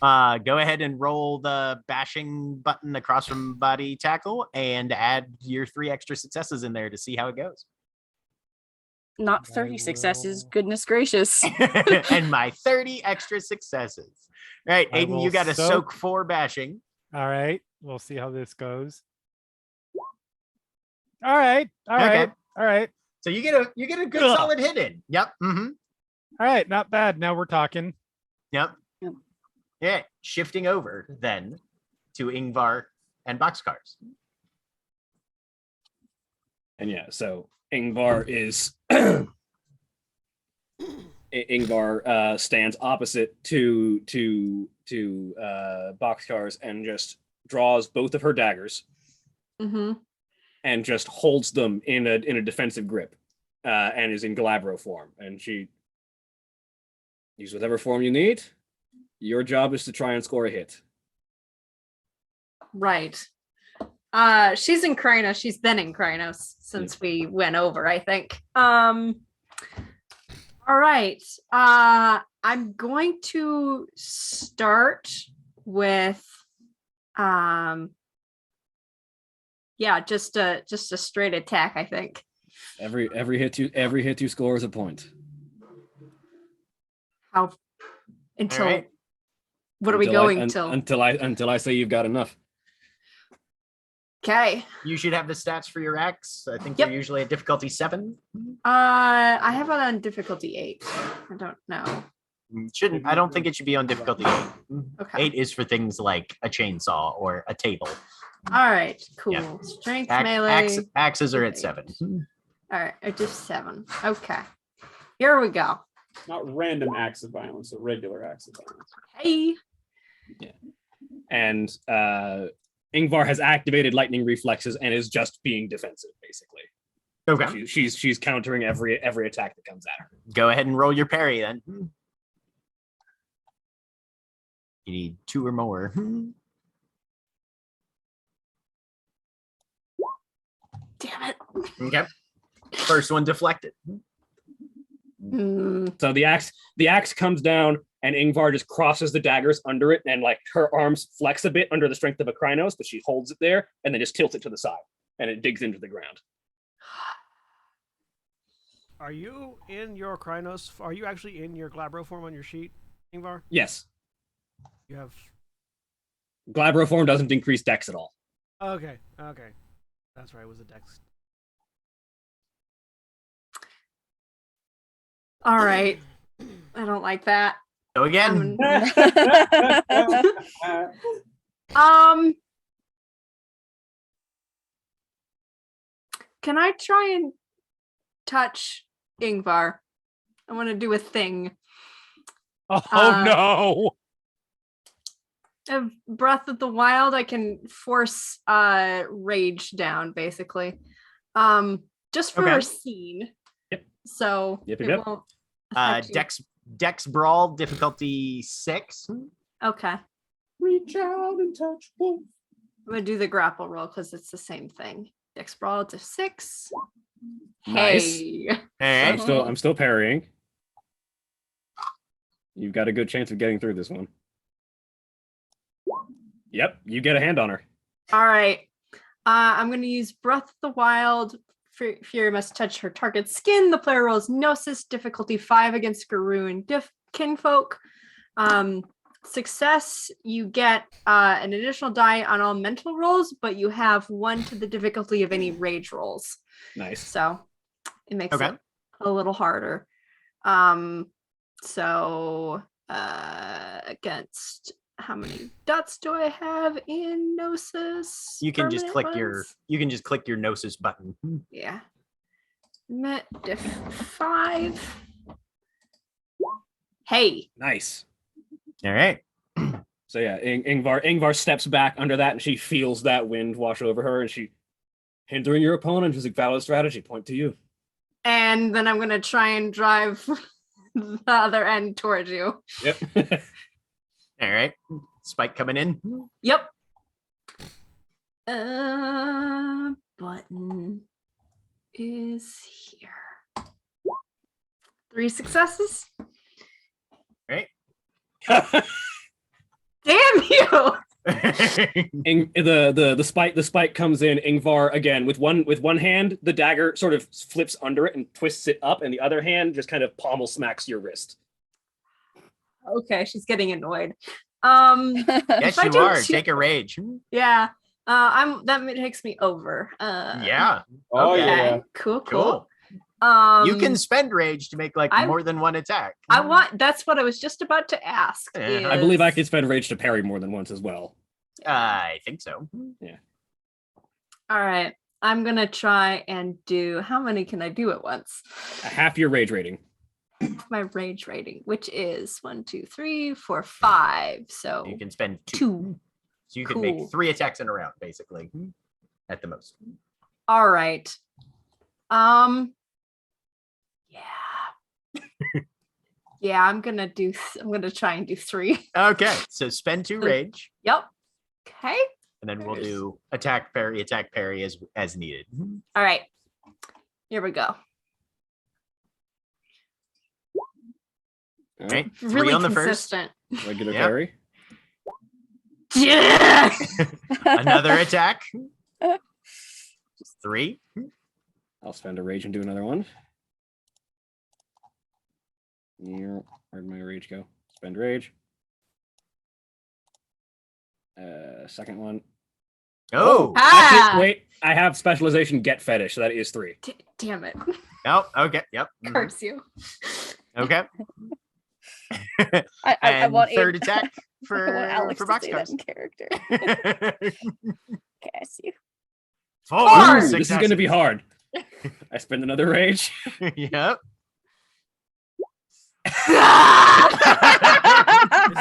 Go ahead and roll the bashing button across from body tackle and add your 3 extra successes in there to see how it goes. Not I 30 successes. will- Goodness gracious. And my 30 extra successes. Right, I Aiden, you will got a soak. soak 4 bashing. All right. We'll see how this goes. All right. All Okay. right. All right. So you get a good Ugh. solid hit in. Yep. Mm-hmm. All right. Not bad. Now we're talking. Yep. Yep. Yeah. Shifting over then to Ingvar and boxcars. And yeah, so Ingvar is Ingvar stands opposite to boxcars and just draws both of her daggers Mm-hmm. and just holds them in a defensive grip, and is in Galabro form. And she use whatever form you need. Your job is to try and score a hit. Right. She's in Krynos. She's been in Krynos since we went over, I think. All right. I'm going to start with just a straight attack, I think. Every hit you score is a point. How until right. what are we Until going till? Until I say you've got enough. Okay. You should have the stats for your axe. I think Yep. you're usually at difficulty 7. I have it on difficulty 8. I don't know. Shouldn't. I don't think it should be on difficulty 8. Okay. 8 is for things like a chainsaw or a table. All right. Cool. Yeah. Strength melee. Axes are at is 7. 8. All right. Or just 7. Okay. Here we go. Not random acts of violence, a regular acts of violence. Hey. And Ingvar has activated lightning reflexes and is just being defensive, basically. Okay. She's countering every attack that comes at her. Go ahead and roll your parry then. You need 2 or more. Damn it. Okay. First one deflected. So the axe comes down and Ingvar just crosses the daggers under it, and like her arms flex a bit under the strength of a Krynos, but she holds it there and then just tilts it to the side and it digs into the ground. Are you in your Krynos? Are you actually in your Glabro form on your sheet, Ingvar? Yes. You have. Glabro form doesn't increase dex at all. Okay. That's right. It was a dex. All right. I don't like that. Go again. Can I try and touch Ingvar? I want to do a thing. Oh no. Of Breath of the Wild, I can force rage down, basically. Just for Okay. a scene. Yep. So Yep. it won't affect you. Dex brawl difficulty 6. Okay. Reach out and touch wolf. I'm gonna do the grapple roll because it's the same thing. Dex brawl to 6. Nice. Hey. All right. I'm still parrying. You've got a good chance of getting through this one. Yep, you get a hand on her. All right. I'm going to use Breath of the Wild. Fury must touch her target's skin. The player rolls Gnosis, difficulty 5 against Guru and Kinfolk. Success, you get an additional die on all mental rolls, but you have 1 to the difficulty of any rage rolls. Nice. So it makes Okay. it a little harder. So against how many dots do I have in Gnosis? You can just Permanent click your Gnosis button. Yeah. Met diff 5. Hey. Nice. All right. So yeah, Ingvar steps back under that and she feels that wind wash over her and she hindering your opponent is a valid strategy. Point to you. And then I'm gonna try and drive the other end towards you. Yep. All right. Spike coming in. Yep. Button is here. 3 successes. Right. Damn you! The spike comes in. Ingvar again with one hand, the dagger sort of flips under it and twists it up, and the other hand just kind of pommel smacks your wrist. Okay, she's getting annoyed. Yes, if I you do are. two- Take a rage. Yeah. That takes me over. Yeah. Oh okay. yeah. Cool. Cool. You can spend rage to make like I- more than one attack. That's what I was just about to ask. Yeah. I believe I is- can spend rage to parry more than once as well. I think so. All right. I'm gonna try and do. How many can I do at once? Half your rage rating. My rage rating, which is 1, 2, 3, 4, 5. So You can spend 2. 2. So you can Cool. make 3 attacks in a round, basically, at the most. All right. Yeah. Yeah, I'm gonna try and do 3. Okay, so spend 2 rage, Yep. Okay. and then we'll do attack parry as needed. All right. Here we go. All Okay, right. 3 Really on the first, consistent. Regular Yeah. parry. Yeah. another attack. Just 3. I'll spend a rage and do another one. Where'd my rage go? Spend rage. Second one. Oh, Ah! Actually, wait. I have specialization get fetish, so that is 3. Damn it. oh, okay, yep. Mhm. Curse you. Okay. I And want third Aiden- attack I want Alex for to say that boxcars. in character. Okay, I see you. Four Four! Ooh, this is going to be successes. hard. I spend another rage. Yep. This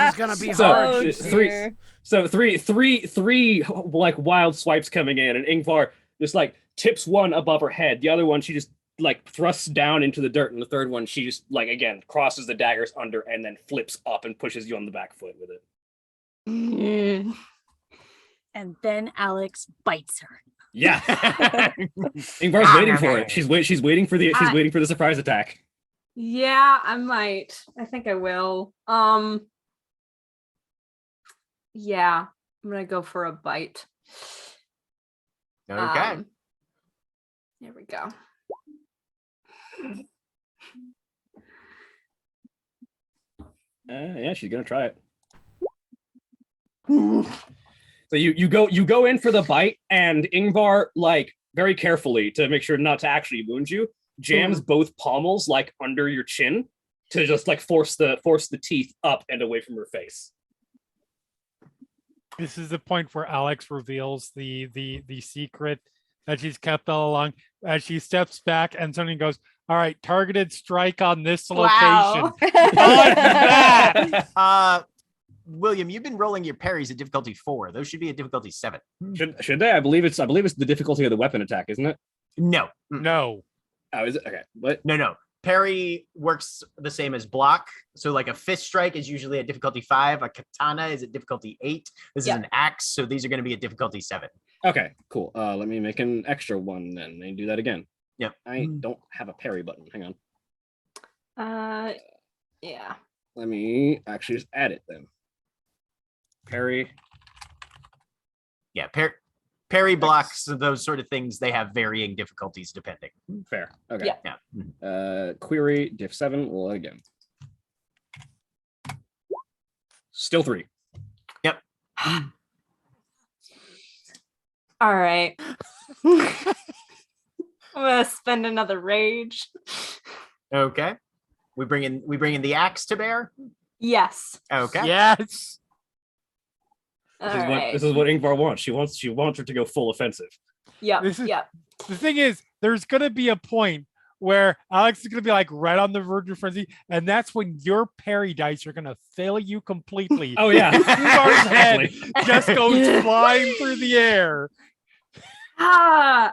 is gonna be So, hard. Oh, Jesus. dear. So three like wild swipes coming in, and Ingvar just like tips one above her head. The other one she just like thrusts down into the dirt, and the third one she just like again crosses the daggers under and then flips up and pushes you on the back foot with it. And then Alex bites her. Yeah. Ingvar's waiting for it. She's waiting for the surprise attack. Yeah, I might. I think I will. Yeah, I'm gonna go for a bite. Okay. There we go. Yeah, she's gonna try it. So you go in for the bite, and Ingvar, like very carefully to make sure not to actually wound you, jams both pommels like under your chin to just like force the teeth up and away from her face. This is the point where Alex reveals the secret that she's kept all along. As she steps back and something goes, "All right, targeted strike on this location." Wow. William, you've been rolling your parries at difficulty 4. Those should be at difficulty 7. Should they? I believe it's the difficulty of the weapon attack, isn't it? No. No. Oh, is it? Okay. What? No. Parry works the same as block. So like a fist strike is usually at difficulty 5. A katana is at difficulty 8. This is an axe, so these are going to be at difficulty 7. Okay, cool. Let me make an extra one then and do that again. Yep. I don't have a parry button. Hang on. Yeah. Let me actually just add it then. Parry. Yeah, parry blocks, those sort of things, they have varying difficulties depending. Fair. Okay. Yeah. Yeah. Query diff 7. Roll it again. Still 3. Yep. All right. I'm gonna spend another rage. Okay. We bring in the axe to bear. Yes. Okay. Yes. This is what Ingvar wants. She wants her to go full offensive. Yep. This is- Yep. The thing is, there's gonna be a point where Alex is gonna be like right on the verge of frenzy, and that's when your parry dice are gonna fail you completely. Oh yeah. Ingvar's head Exactly. just goes flying through the air. I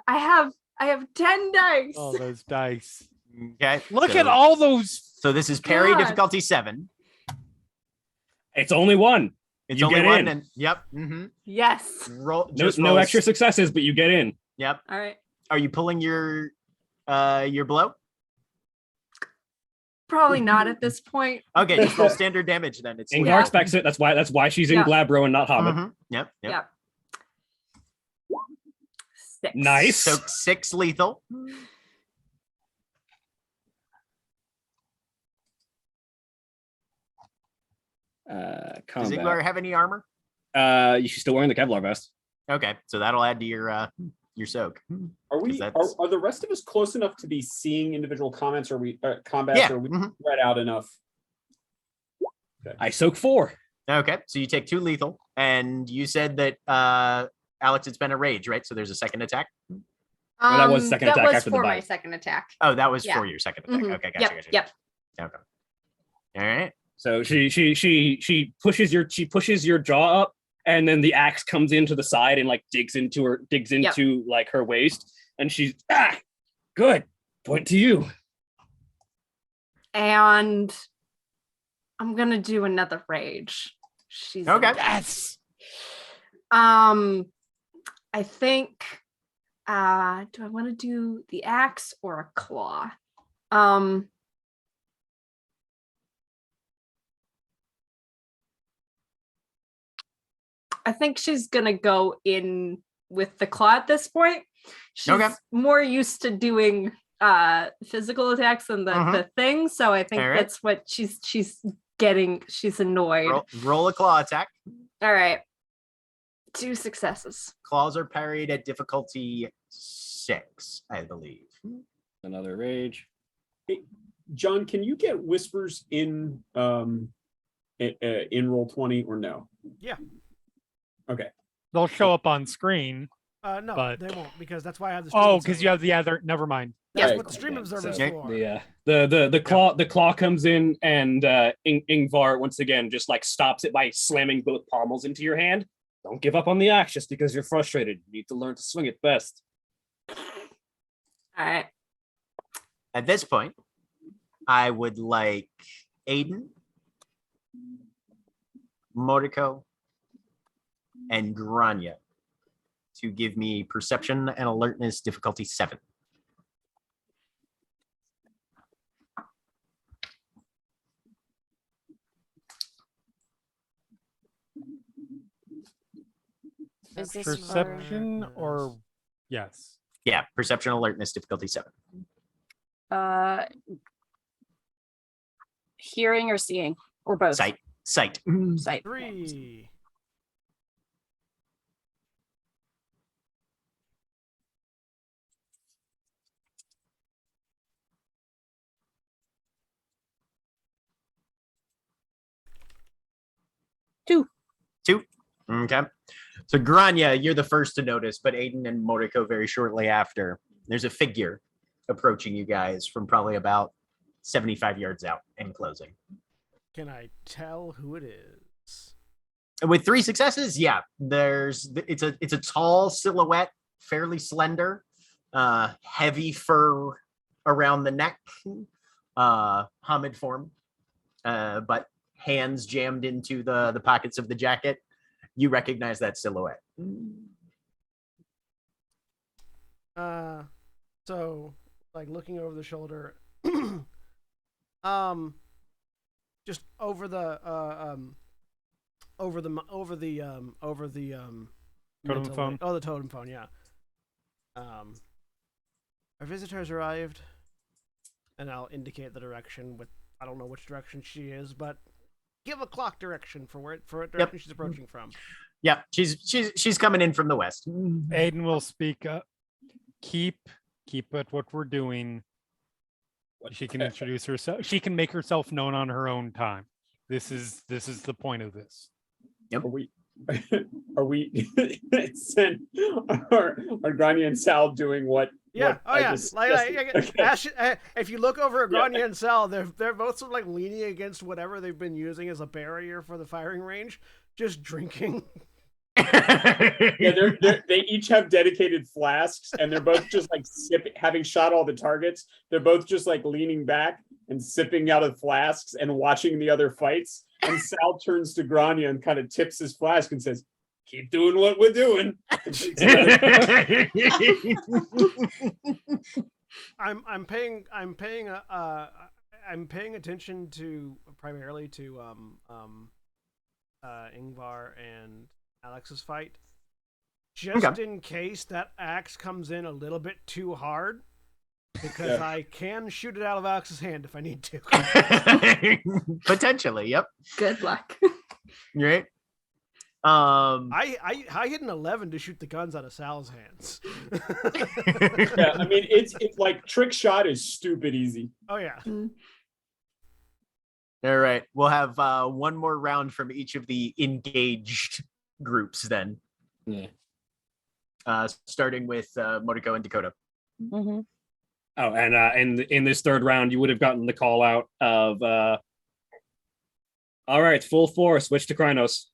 have 10 dice. Oh, those dice. Okay. Look so, at all those. So this is parry God. difficulty 7. It's only one. It's You only get one. in. And, yep. Mm-hmm. Yes. Roll. No, Just no roll. extra successes, but you get in. Yep. All right. Are you pulling your blow? Probably not at this point. Okay, just roll standard damage then. It's Ingvar expects it. That's why she's in Yeah. Glabro and not Hobbit. Mhm. Yep. Yep. 6. Nice. So 6 lethal. Does Combat. Iglar have any armor? She's still wearing the Kevlar vest. Okay, so that'll add to your soak. Are we? 'Cause that's- Are the rest of us close enough to be seeing individual comments? Or we combats? Yeah, Or are we mhm. spread out enough? I soak 4. Okay, so you take 2 lethal, and you said that Alex, it's been a rage, right? So there's a second attack. Well, that was second that attack was after the for my bite. second attack. Oh, that was Yeah. for your second attack. Mhm. Okay, Yep. gotcha. Yep. Okay. All right. So she pushes your jaw up, and then the axe comes into the side and like digs into like her waist, and she's good. Point to you. And I'm gonna do another rage. She's Okay. Yes. I think do I want to do the axe or a claw? I think she's gonna go in with the claw at this point. She's Okay. more used to doing physical attacks than the thing, so I think All right. that's what she's getting. She's annoyed. Roll a claw attack. All right. 2 successes. Claws are parried at difficulty 6, I believe. Another rage. Hey, John, can you get whispers in Roll20 or no? Yeah. Okay. They'll show up on screen. No, But- they won't because that's why I have the. Stream Oh, because you Observer. have the other. Never mind. That's Yeah, what the stream yeah, observer's so for. The claw comes in and Ingvar once again just like stops it by slamming both pommels into your hand. Don't give up on the axe just because you're frustrated. You need to learn to swing it best. All right. At this point, I would like Aiden, Moriko, and Grania to give me perception and alertness difficulty 7. Is this for- Perception or yes. Yeah, perception alertness difficulty 7. Hearing or seeing or both? Sight. Sight. 3. Okay. So Grania, you're the first to notice, but Aiden and Moriko very shortly after. There's a figure approaching you guys from probably about 75 yards out and closing. Can I tell who it is? With 3 successes, yeah. It's a tall silhouette, fairly slender, heavy fur around the neck, Hamid form, but hands jammed into the pockets of the jacket. You recognize that silhouette. So like looking over the shoulder, just over the Totem mental- phone? Oh, the totem phone, yeah. Our visitors arrived, and I'll indicate the direction with, I don't know which direction she is, but give a clock direction for what direction she's approaching from. Yeah, she's coming in from the west. Aiden will speak up. Keep at what we're doing. She can introduce herself. She can make herself known on her own time. This is the point of this. Yep. Are we are Grania and Sal doing what? Yeah. what Oh I yeah. just Like, suggested? Okay. if you look over at Grania and Sal, they're both sort of like leaning against whatever they've been using as a barrier for the firing range, just drinking. Yeah, they each have dedicated flasks, and they're both just like sipping, having shot all the targets. They're both just like leaning back and sipping out of flasks and watching the other fights. And Sal turns to Grania and kind of tips his flask and says, "Keep doing what we're doing." I'm paying attention to primarily to Ingvar and Alex's fight, just in case that axe comes in a little bit too hard, because I can shoot it out of Alex's hand if I need to. Potentially, yep. Good luck. Right. I hit an 11 to shoot the guns out of Sal's hands. Yeah, I mean it's like trick shot is stupid easy. Oh yeah. All right, we'll have one more round from each of the engaged groups then. Yeah. Starting with Moriko and Dakota. Mm-hmm. Oh, and in this third round, you would have gotten the call out of all right, full force, switch to Krynos.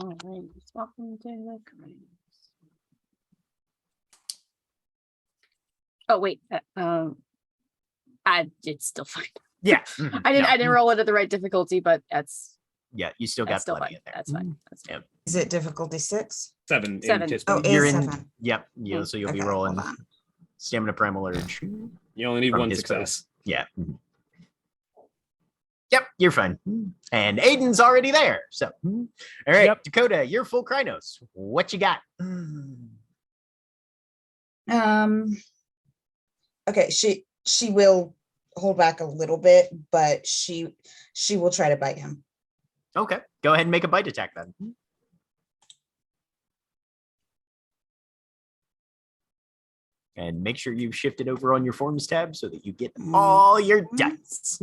All right, welcome to the Krynos. Oh wait, it's still fine. Yeah. I didn't roll it at the right difficulty, but that's You still got still plenty fine. in there. That's fine. That's fine. Is it difficulty 6? 7. Seven. Oh, it You're is in. 7. Yep. Yeah. So you'll be Okay, rolling hold on. stamina primal urge. You only need from one his success. foes. Yeah. Yep, you're fine. And Aiden's already there. So, all right, Yep. Dakota, you're full Krynos. What you got? Okay, she will hold back a little bit, but she will try to bite him. Okay, go ahead and make a bite attack then. And make sure you shift it over on your forms tab so that you get all your dice.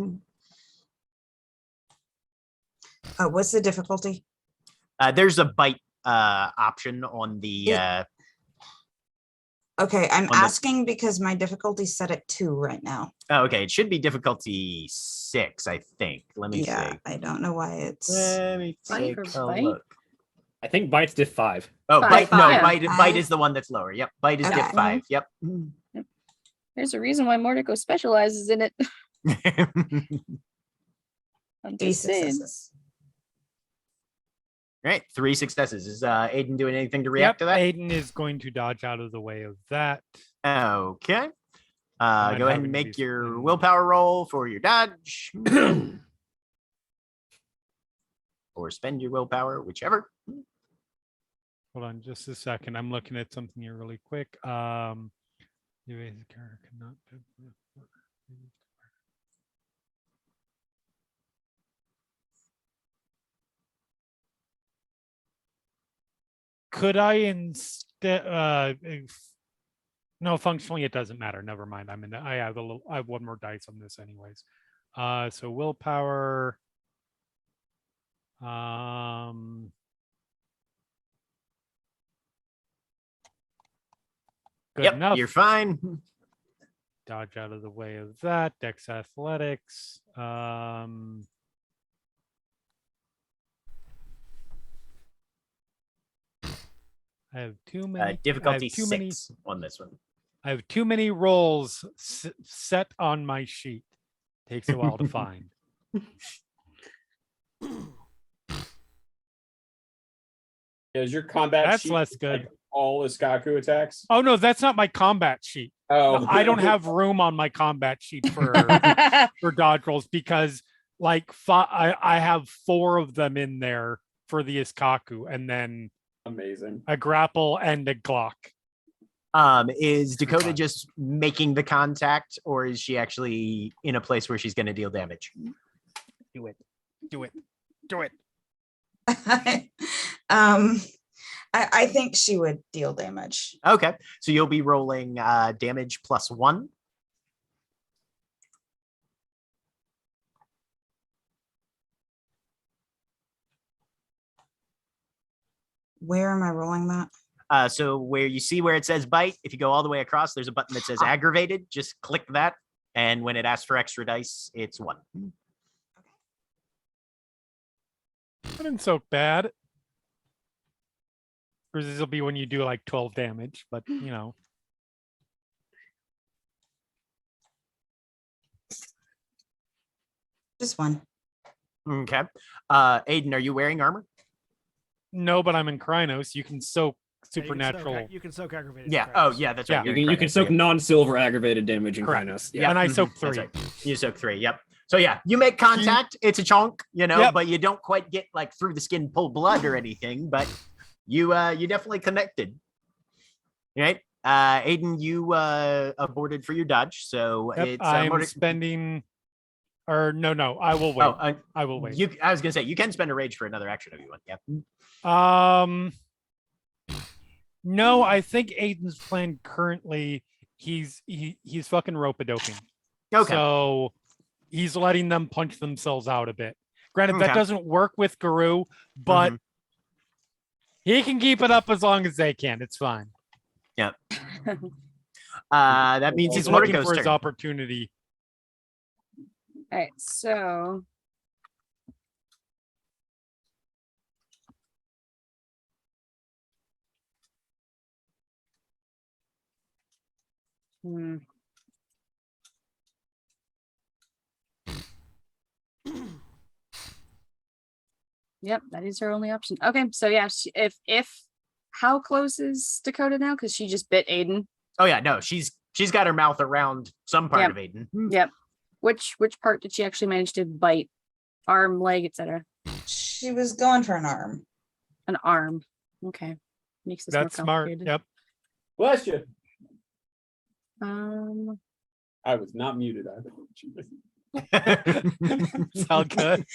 What's the difficulty? There's a bite option on the. Okay, I'm the- asking because my difficulty's set at 2 right now. Oh, okay, it should be difficulty 6, I think. Let me Yeah, see. I don't know why it's. Let me Bite take or a bite? look. I think bites diff 5. Oh, Five. bite! No, Yeah. bite. Bite Five? is the one that's lower. Yep, bite is Okay. diff 5. Yep. There's a reason why Mordecai specializes in it. I'm 3 just saying. successes. Right, 3 successes. Is Aiden doing anything to react to that? Aiden is going to dodge out of the way of that. Okay. Not Go ahead having and to make be your spending- willpower roll for your dodge. Or spend your willpower, whichever. Hold on just a second. I'm looking at something here really quick. You as a character cannot. Could I instead no, functionally it doesn't matter. Never mind. I have I have one more dice on this anyways. So willpower. Good Yep, enough. you're fine. Dodge out of the way of that. Dex athletics. I have too many. Difficulty too 6 many. on this one. I have too many rolls set on my sheet. Takes a while to find. Is your combat That's sheet less like good. all Iskaku attacks? Oh no, that's not my combat sheet. Oh, I don't have room on my combat sheet for dodge rolls because like I have 4 of them in there for the Iskaku and then amazing. a grapple and a Glock. Is Dakota fine. just making the contact, or is she actually in a place where she's going to deal damage? Do it. Do it. Do it. I think she would deal damage. Okay, so you'll be rolling damage +1. Where am I rolling that? So where you see where it says bite, if you go all the way across, there's a button that says aggravated. Just click that, and when it asks for extra dice, it's 1. That didn't soak bad. Or this will be when you do like 12 damage, but you know. Just 1. Okay. Aiden, are you wearing armor? No, but I'm in Krynos. You can soak Yeah, supernatural. You can soak aggravated. Yeah. crits. Oh, yeah, that's right. Yeah. you're You in can Krynos, soak yeah. non-silver aggravated damage in Correct. Krynos. Yeah. And I mhm, soak that's 3. right. You soak 3. Yep. So yeah, you make contact. It's a chunk, Yep. but you don't quite get like through the skin, pull blood or anything. But you definitely connected. Right. Aiden, you aborted for your dodge, so Yep, it's I'm spending. Or no, I will wait. Oh, I will wait. I was gonna say you can spend a rage for another action if you want. Yeah. No, I think Aiden's plan currently he's fucking rope-a-doping. Okay. So he's letting them punch themselves out a bit. Granted, that Okay. doesn't work with Guru, but Mhm. he can keep it up as long as they can. It's fine. That means He's it's looking Mordecai's for his turn. opportunity. All right, so hmm. Yep, that is her only option. Okay, so yeah, if how close is Dakota now? Because she just bit Aiden. Oh yeah, no, she's got her mouth around some part Yep. of Aiden. Yep. Which part did she actually manage to bite? Arm, leg, etc. She was going for an arm. An arm. Okay, makes this That's more smart. complicated. Yep. Bless you. Um, I was not muted either. It's all good.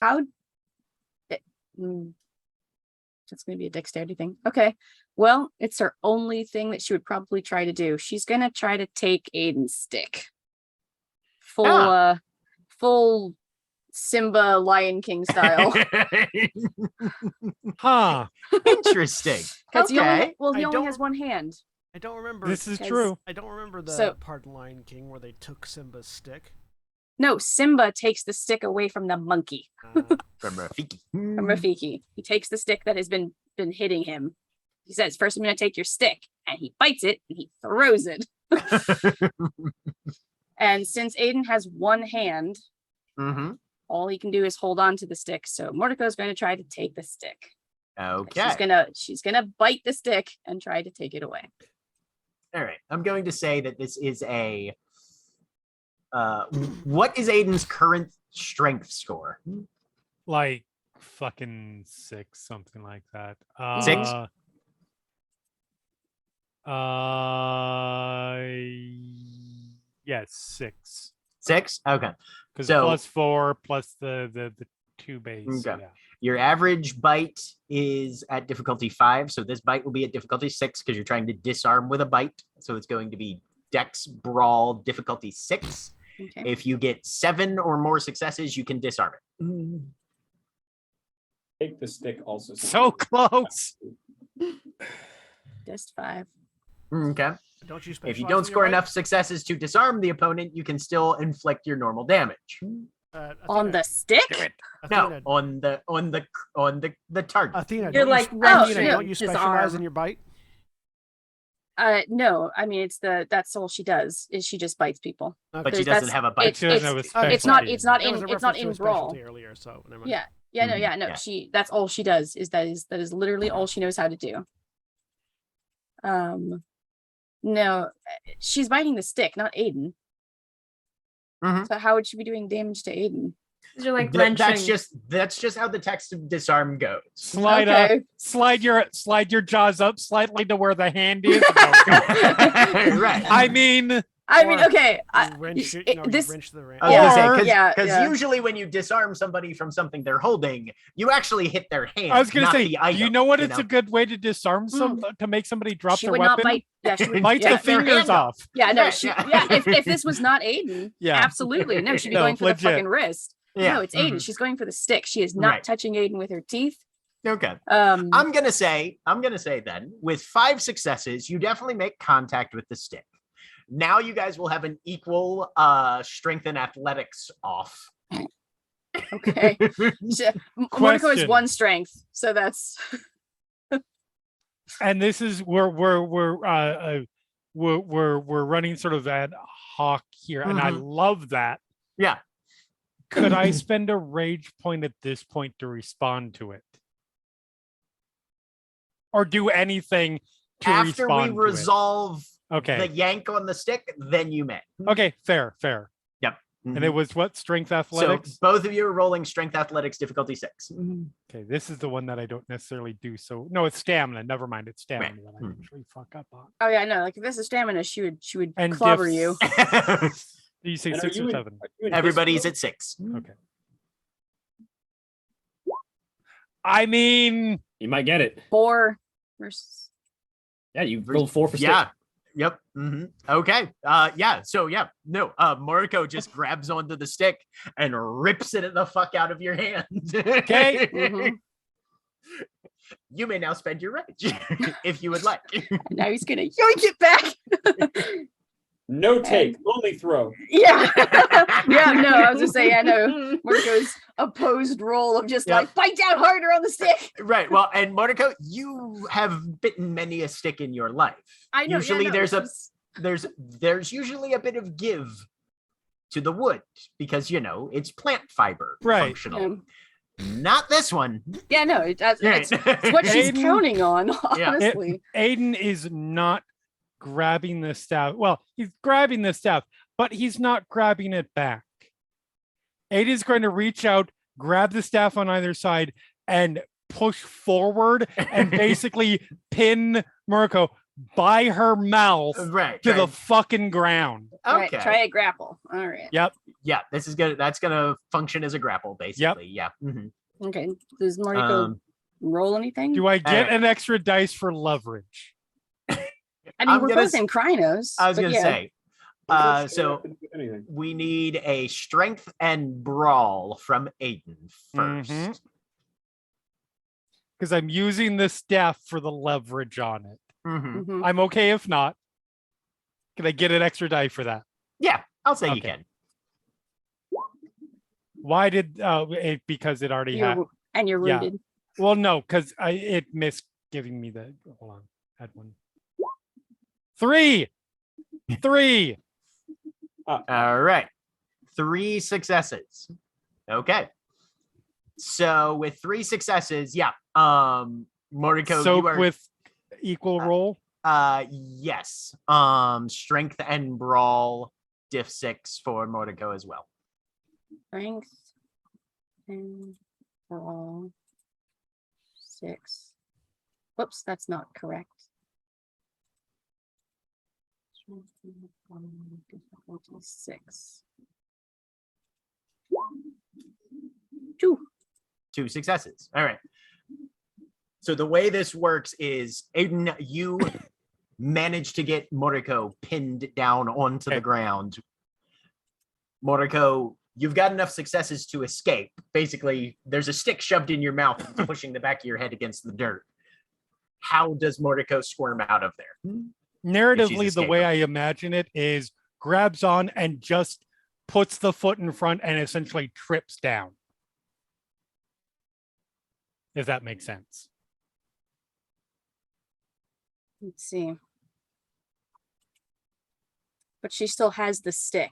how? mm, That's going to be a dexterity thing. Okay. Well, it's her only thing that she would probably try to do. She's going to try to take Aiden's stick. Full Simba Lion King style. Huh. Interesting. Because he Okay. only I don't- has one hand. I don't remember. This is Because- true. I don't remember the So- part in Lion King where they took Simba's stick. No, Simba takes the stick away from the monkey, From Rafiki. from Rafiki. He takes the stick that has been hitting him. He says, "First, I'm going to take your stick," and he bites it and he throws it. And since Aiden has one hand, Mm-hmm. all he can do is hold on to the stick. So Mordecai is going to try to take the stick. Okay. She's gonna bite the stick and try to take it away. All right. I'm going to say that this is a. What is Aiden's current strength score? Like fucking 6, something like that. 6? Yes, 6. 6? Okay. Because So- plus 4 plus the 2 base. Okay. Yeah. Your average bite is at difficulty 5. So this bite will be at difficulty 6 because you're trying to disarm with a bite. So it's going to be Dex Brawl difficulty 6. Okay. If you get 7 or more successes, you can disarm it. Take the stick also. So close. Just 5. Okay. Don't you If specialize you in don't your score bite? enough successes to disarm the opponent, you can still inflict your normal damage. On Athena, the stick? No, Athena, on the target. Athena, You're don't like you, wrenching Athena, don't you his specialize arm. in your bite? No. I mean, that's all she does. Is she just bites people? But she There's- doesn't that's- have a bite. She doesn't have a it's It's not. specialty. It's not There was in. a It's not reference to in a brawl. specialty earlier, so never mind. Yeah. Yeah. No. Mhm, Yeah. No. yeah. That's all she does. That is literally all she knows how to do. No, she's biting the stick, not Aiden. Mhm. So how would she be doing damage to Aiden? You're like Th- wrenching. that's just how the text of disarm goes. Slide Okay. slide your jaws up slightly to where the hand is. Right. I mean, I mean, Or okay. You wrench it, no, you this wrench the ram. I was gonna say, Or- because Yeah. usually when you disarm somebody from something they're holding, you actually hit their hand. I was gonna not say, the item, you know what? It's a good way to disarm some to make somebody drop she their would weapon. not bite. Yeah, she would, Bite yeah, the fingers off. yeah, no, Right, she, yeah. yeah. If this was not Aiden, Yeah. absolutely, no, she'd be No, going for legit. the fucking wrist. Yeah. No, it's Aiden. mhm. She's going for the stick. She is not Right. touching Aiden with her teeth. Okay. Um, I'm gonna say then, with 5 successes, you definitely make contact with the stick. Now you guys will have an equal strength and athletics off. okay. Monaco has Question. 1 strength, so that's And this is we're running sort of ad hoc here, and I Mhm. love that. Yeah. Could I spend a rage point at this point to respond to it, or do anything to After we respond to it? resolve Okay. the yank on the stick, then you may. Okay. Fair. And it was what strength athletics. So both of you are rolling strength athletics difficulty 6. Okay, this is the one that I don't necessarily do. So no, it's stamina. Never mind, it's stamina Right. that I Hmm. usually fuck up on. oh yeah, no. Like if this is stamina, she would And clobber gifts. you. Do you say And are 6 you or in- 7? are you in Everybody's disco? at 6. Okay. I mean, You might get it. 4 versus. Yeah, you rolled 4 for stick. Yeah. Yep. Okay. Yeah. So yeah. No. Moriko just grabs onto the stick and rips it the fuck out of your hand. Okay. Mhm. You may now spend your rage if you would like. Now he's gonna yoink it back. No take, only throw. Yeah. Yeah, no, I was just saying, I know Marco's opposed role of just Yeah. like bite down harder on the stick. Right. Well, and Moriko, you have bitten many a stick in your life. I know. Usually yeah, no, there's this a was- there's usually a bit of give to the wood because it's plant fiber Right. functional. Not this one. yeah, no, it's Right. what she's Aiden- counting on, Yeah. honestly. Aiden is not grabbing the staff. Well, he's grabbing the staff, but he's not grabbing it back. Aiden's going to reach out, grab the staff on either side, and push forward and basically pin Murko by her mouth Right. to the right. fucking ground. Right, Okay. try a grapple. All right. Yep. Yeah, this is gonna. That's gonna function as a grapple, basically. Yeah. Mhm. Okay. Does Mariko roll anything? Do I get right. an extra dice for leverage? I mean, I'm we're gonna both s- in Krynos. I was but gonna yeah. say. I'm not sure So I can do anything. we need a strength and brawl from Aiden 1st. Mhm. Because I'm using the staff for the leverage on it. Mhm. Mhm. I'm okay if not. Can I get an extra die for that? Yeah, I'll say you Okay. can. Why did because it already had You're yeah. wounded. well no, because it missed giving me the hold on. Had one. 3. All right. 3 successes. Okay. So with 3 successes, yeah. Mordecai, Soak you are with equal roll. yes. Strength and brawl diff 6 for Mordecai as well. Strength and roll 6. Whoops, that's not correct. Strength and brawl, difficulty 6. 2. 2 successes. All right. So the way this works is Aiden, you manage to get Moriko pinned down onto the Okay. ground. Moriko, you've got enough successes to escape. Basically, there's a stick shoved in your mouth, it's pushing the back of your head against the dirt. How does Moriko squirm out of there? Narratively, the way escaping. I imagine it is grabs on and just puts the foot in front and essentially trips down. If that makes sense. Let's see. But she still has the stick.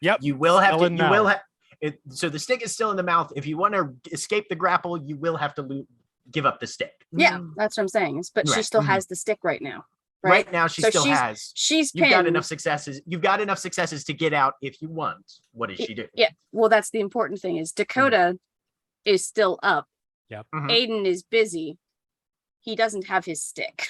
Yep. You will have Still to. in You will mouth. have. So the stick is still in the mouth. If you want to escape the grapple, you will have to give up the stick. Yeah, that's what I'm saying. But she Right. still Mhm. has the stick right now. Right now, she So still has. She's You've got pinned. enough successes. You've got enough successes to get out if you want. What does she do? Yeah. Well, that's the important thing is Dakota is still up. Yep. Mhm. Aiden is busy. He doesn't have his stick.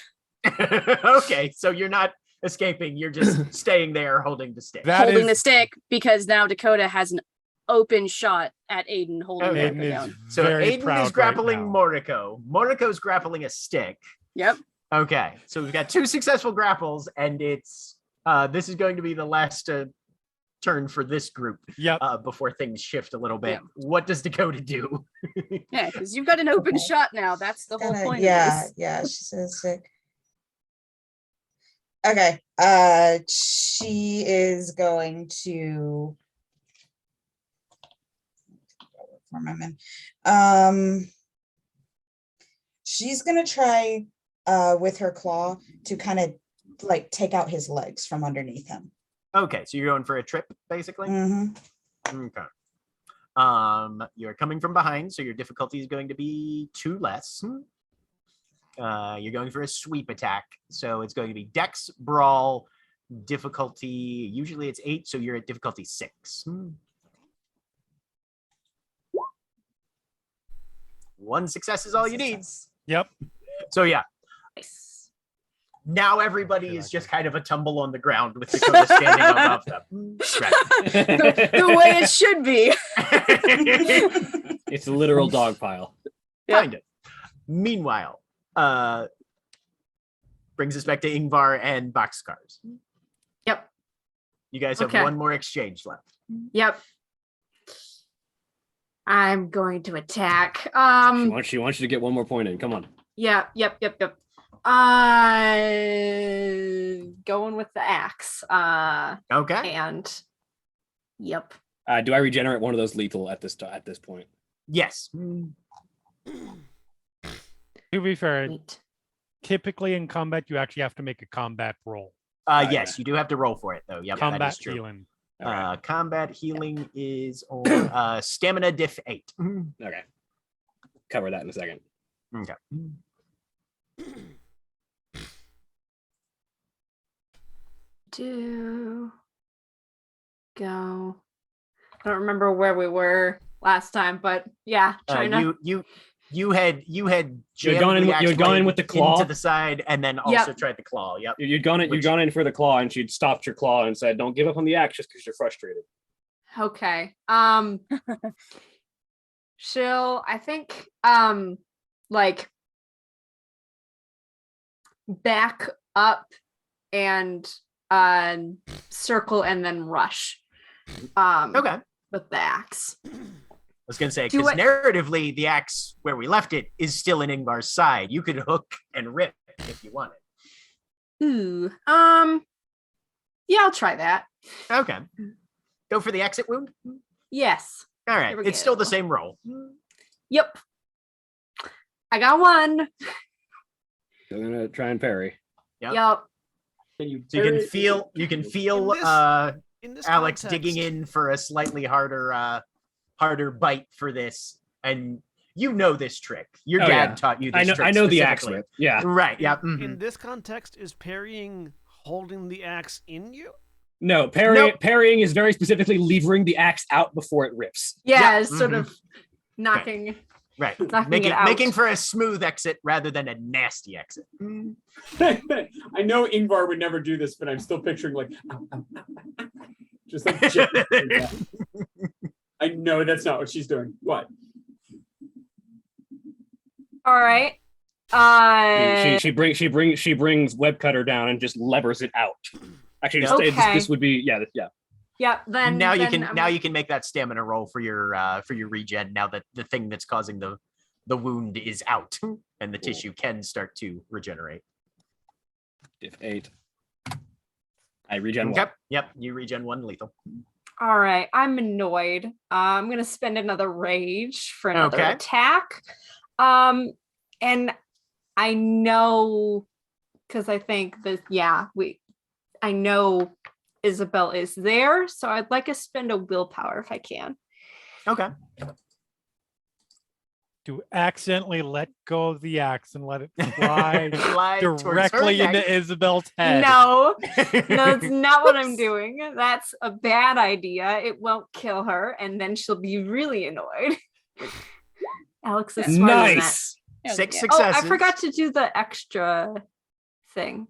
Okay, so you're not escaping. You're just staying there holding the stick. That holding is- the stick because now Dakota has an open shot at Aiden holding Okay. Aiden Moriko is down. So very Aiden proud is grappling right now. Moriko. Moriko's grappling a stick. Yep. Okay, so we've got 2 successful grapples, and it's this is going to be the last turn for this group Yep. before things shift a little bit. Yeah. What does Dakota do? Yeah, because you've got an open Okay. shot now. That's the whole point of this. Yeah, she says sick. Okay. She is going to for a moment. She's gonna try with her claw to kind of like take out his legs from underneath him. Okay, so you're going for a trip, basically. Mhm. Okay. You're coming from behind, so your difficulty is going to be 2 less. You're going for a sweep attack, so it's going to be Dex Brawl difficulty. Usually it's 8, so you're at difficulty 6. 1 success is all you need. Success. Yep. So yeah, Nice. now everybody Okay, is like just that. kind of a tumble on the ground with Dakota standing above them. The way it should be. It's a literal dog pile. Kind of. Meanwhile, brings us back to Ingvar and Boxcars. Yep. You guys have Okay. 1 more exchange left. Yep. I'm going to attack. She wants you to get 1 more point in. Come on. Yep. Going with the axe. Okay. And yep. Do I regenerate one of those lethal at this point? Yes. To be fair, Neat. typically in combat, you actually have to make a combat roll. Yes, you do have to roll for it though. Yep, that Combat is true. healing. All right. Combat healing is on stamina diff 8. Okay. Cover that in a second. Okay. To go. I don't remember where we were last time, but yeah, China. You had jammed gone in the with- you had axe gone in blade with the claw? into the side and then also tried the claw. Yep. You'd gone Which- in for the claw, and she'd stopped your claw and said, "Don't give up on the axe just because you're frustrated." Okay. She'll, I think, like back up and circle and then rush. Okay. With the axe. I was gonna say, Do because I- narratively, the axe where we left it is still in Ingvar's side. You could hook and rip if you wanted. Ooh. Yeah, I'll try that. Okay. Go for the exit wound. Yes. All right. Here we It's still the go. same roll. Yep. I got one. Still gonna try and parry. Yep. Yep. Can you So you can parry- feel In this Alex context, digging in for a slightly harder bite for this, and you know this trick. Your Oh, dad yeah. taught you this trick. I know the axe specifically. whip. Yeah. Right. Yeah. In mhm. this context, is parrying holding the axe in you? No, parrying is very specifically levering the axe out before it rips. Yeah, Yep, it's sort mhm. of knocking. Right. Knocking it out. Making for a smooth exit rather than a nasty exit. I know Ingvar would never do this, but I'm still picturing like just like gently doing that. I know that's not what she's doing. What? All right. She brings web cutter down and just levers it out. Actually, Yeah. Okay. this would be yeah. Yep. Then now you then can I'm- you can make that stamina roll for your regen now that the thing that's causing the wound is out and the Cool. tissue can start to regenerate. Diff 8. I regen one. Yep. Yep. You regen 1 lethal. All right. I'm annoyed. I'm gonna spend another rage for another Okay. attack. And I know because I think that I know Isabel is there, so I'd like to spend a willpower if I can. Okay. To accidentally let go of the axe and let it fly Fly towards her directly neck. into Isabel's head. No, that's not what I'm doing. That's a bad idea. It won't kill her, and then she'll be really annoyed. Alex is smarter than that. Nice. Yeah, 6 yeah. Oh, successes. I forgot to do the extra thing.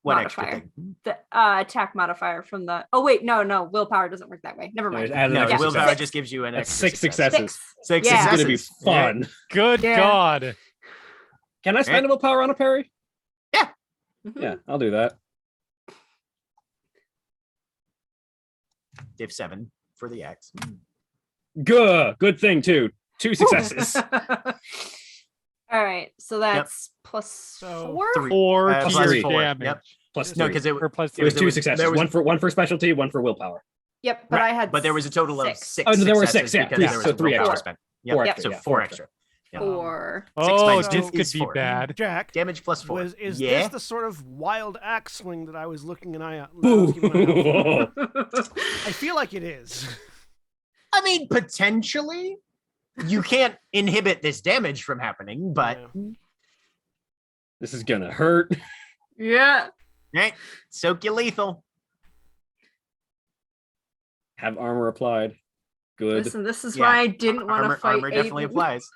What modifier. extra thing? The attack modifier from the. Oh wait, no, willpower doesn't work that way. Never No, mind. just add an No, extra willpower success. just gives you an That's extra 6 success. successes. 6 Yeah. This is successes. gonna be fun. Good Yeah. God. Can I spend a willpower on a parry? Mhm. Yeah, I'll do that. Div 7 for the axe. Good thing too. 2 successes. All right, so that's plus So 4. 3. 4 Uh, to plus your 4, damage. yep. Plus No, 3. because Or plus It was 'cause 2 there successes. there was- one for specialty, one for willpower. Yep, but right, I had. but there was a total of 6. 6. Oh, no, there were 6, successes yeah. because Three, there was so a 3 willpower extra. spent. Yep. 4 Yep. extra. So yeah, 4 extra. Yeah. 4. Oh, minus this two could is be 4. bad. Jack, Damage plus 4. is yeah. this the sort of wild axe swing that I was looking an eye out? I was keeping an eye out for? I feel like it is. I mean, potentially. You can't inhibit this damage from happening, but Yeah. This is gonna hurt. Yeah. right, soak you lethal. Have armor applied. Good. Listen, this is Yeah. why I didn't want to Armor, fight. armor definitely Aiden. applies.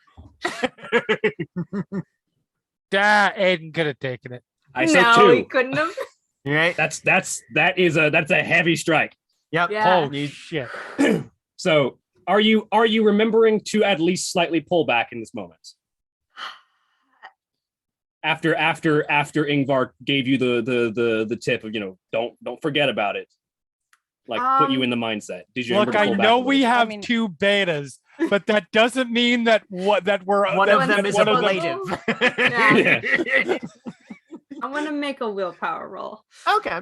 Aiden could have taken it. I said No, he 2. couldn't have. Right? That's a heavy strike. Yep. Yeah. Oh, shit. So are you remembering to at least slightly pull back in this moment? After Ingvar gave you the tip of, don't forget about it. Like put you in the mindset. Did you Look, remember to I pull back know a we little? have mean- 2 betas, but that doesn't mean that we're One of One's them is one of them- ablative. Yeah. I'm gonna make a willpower roll. Okay.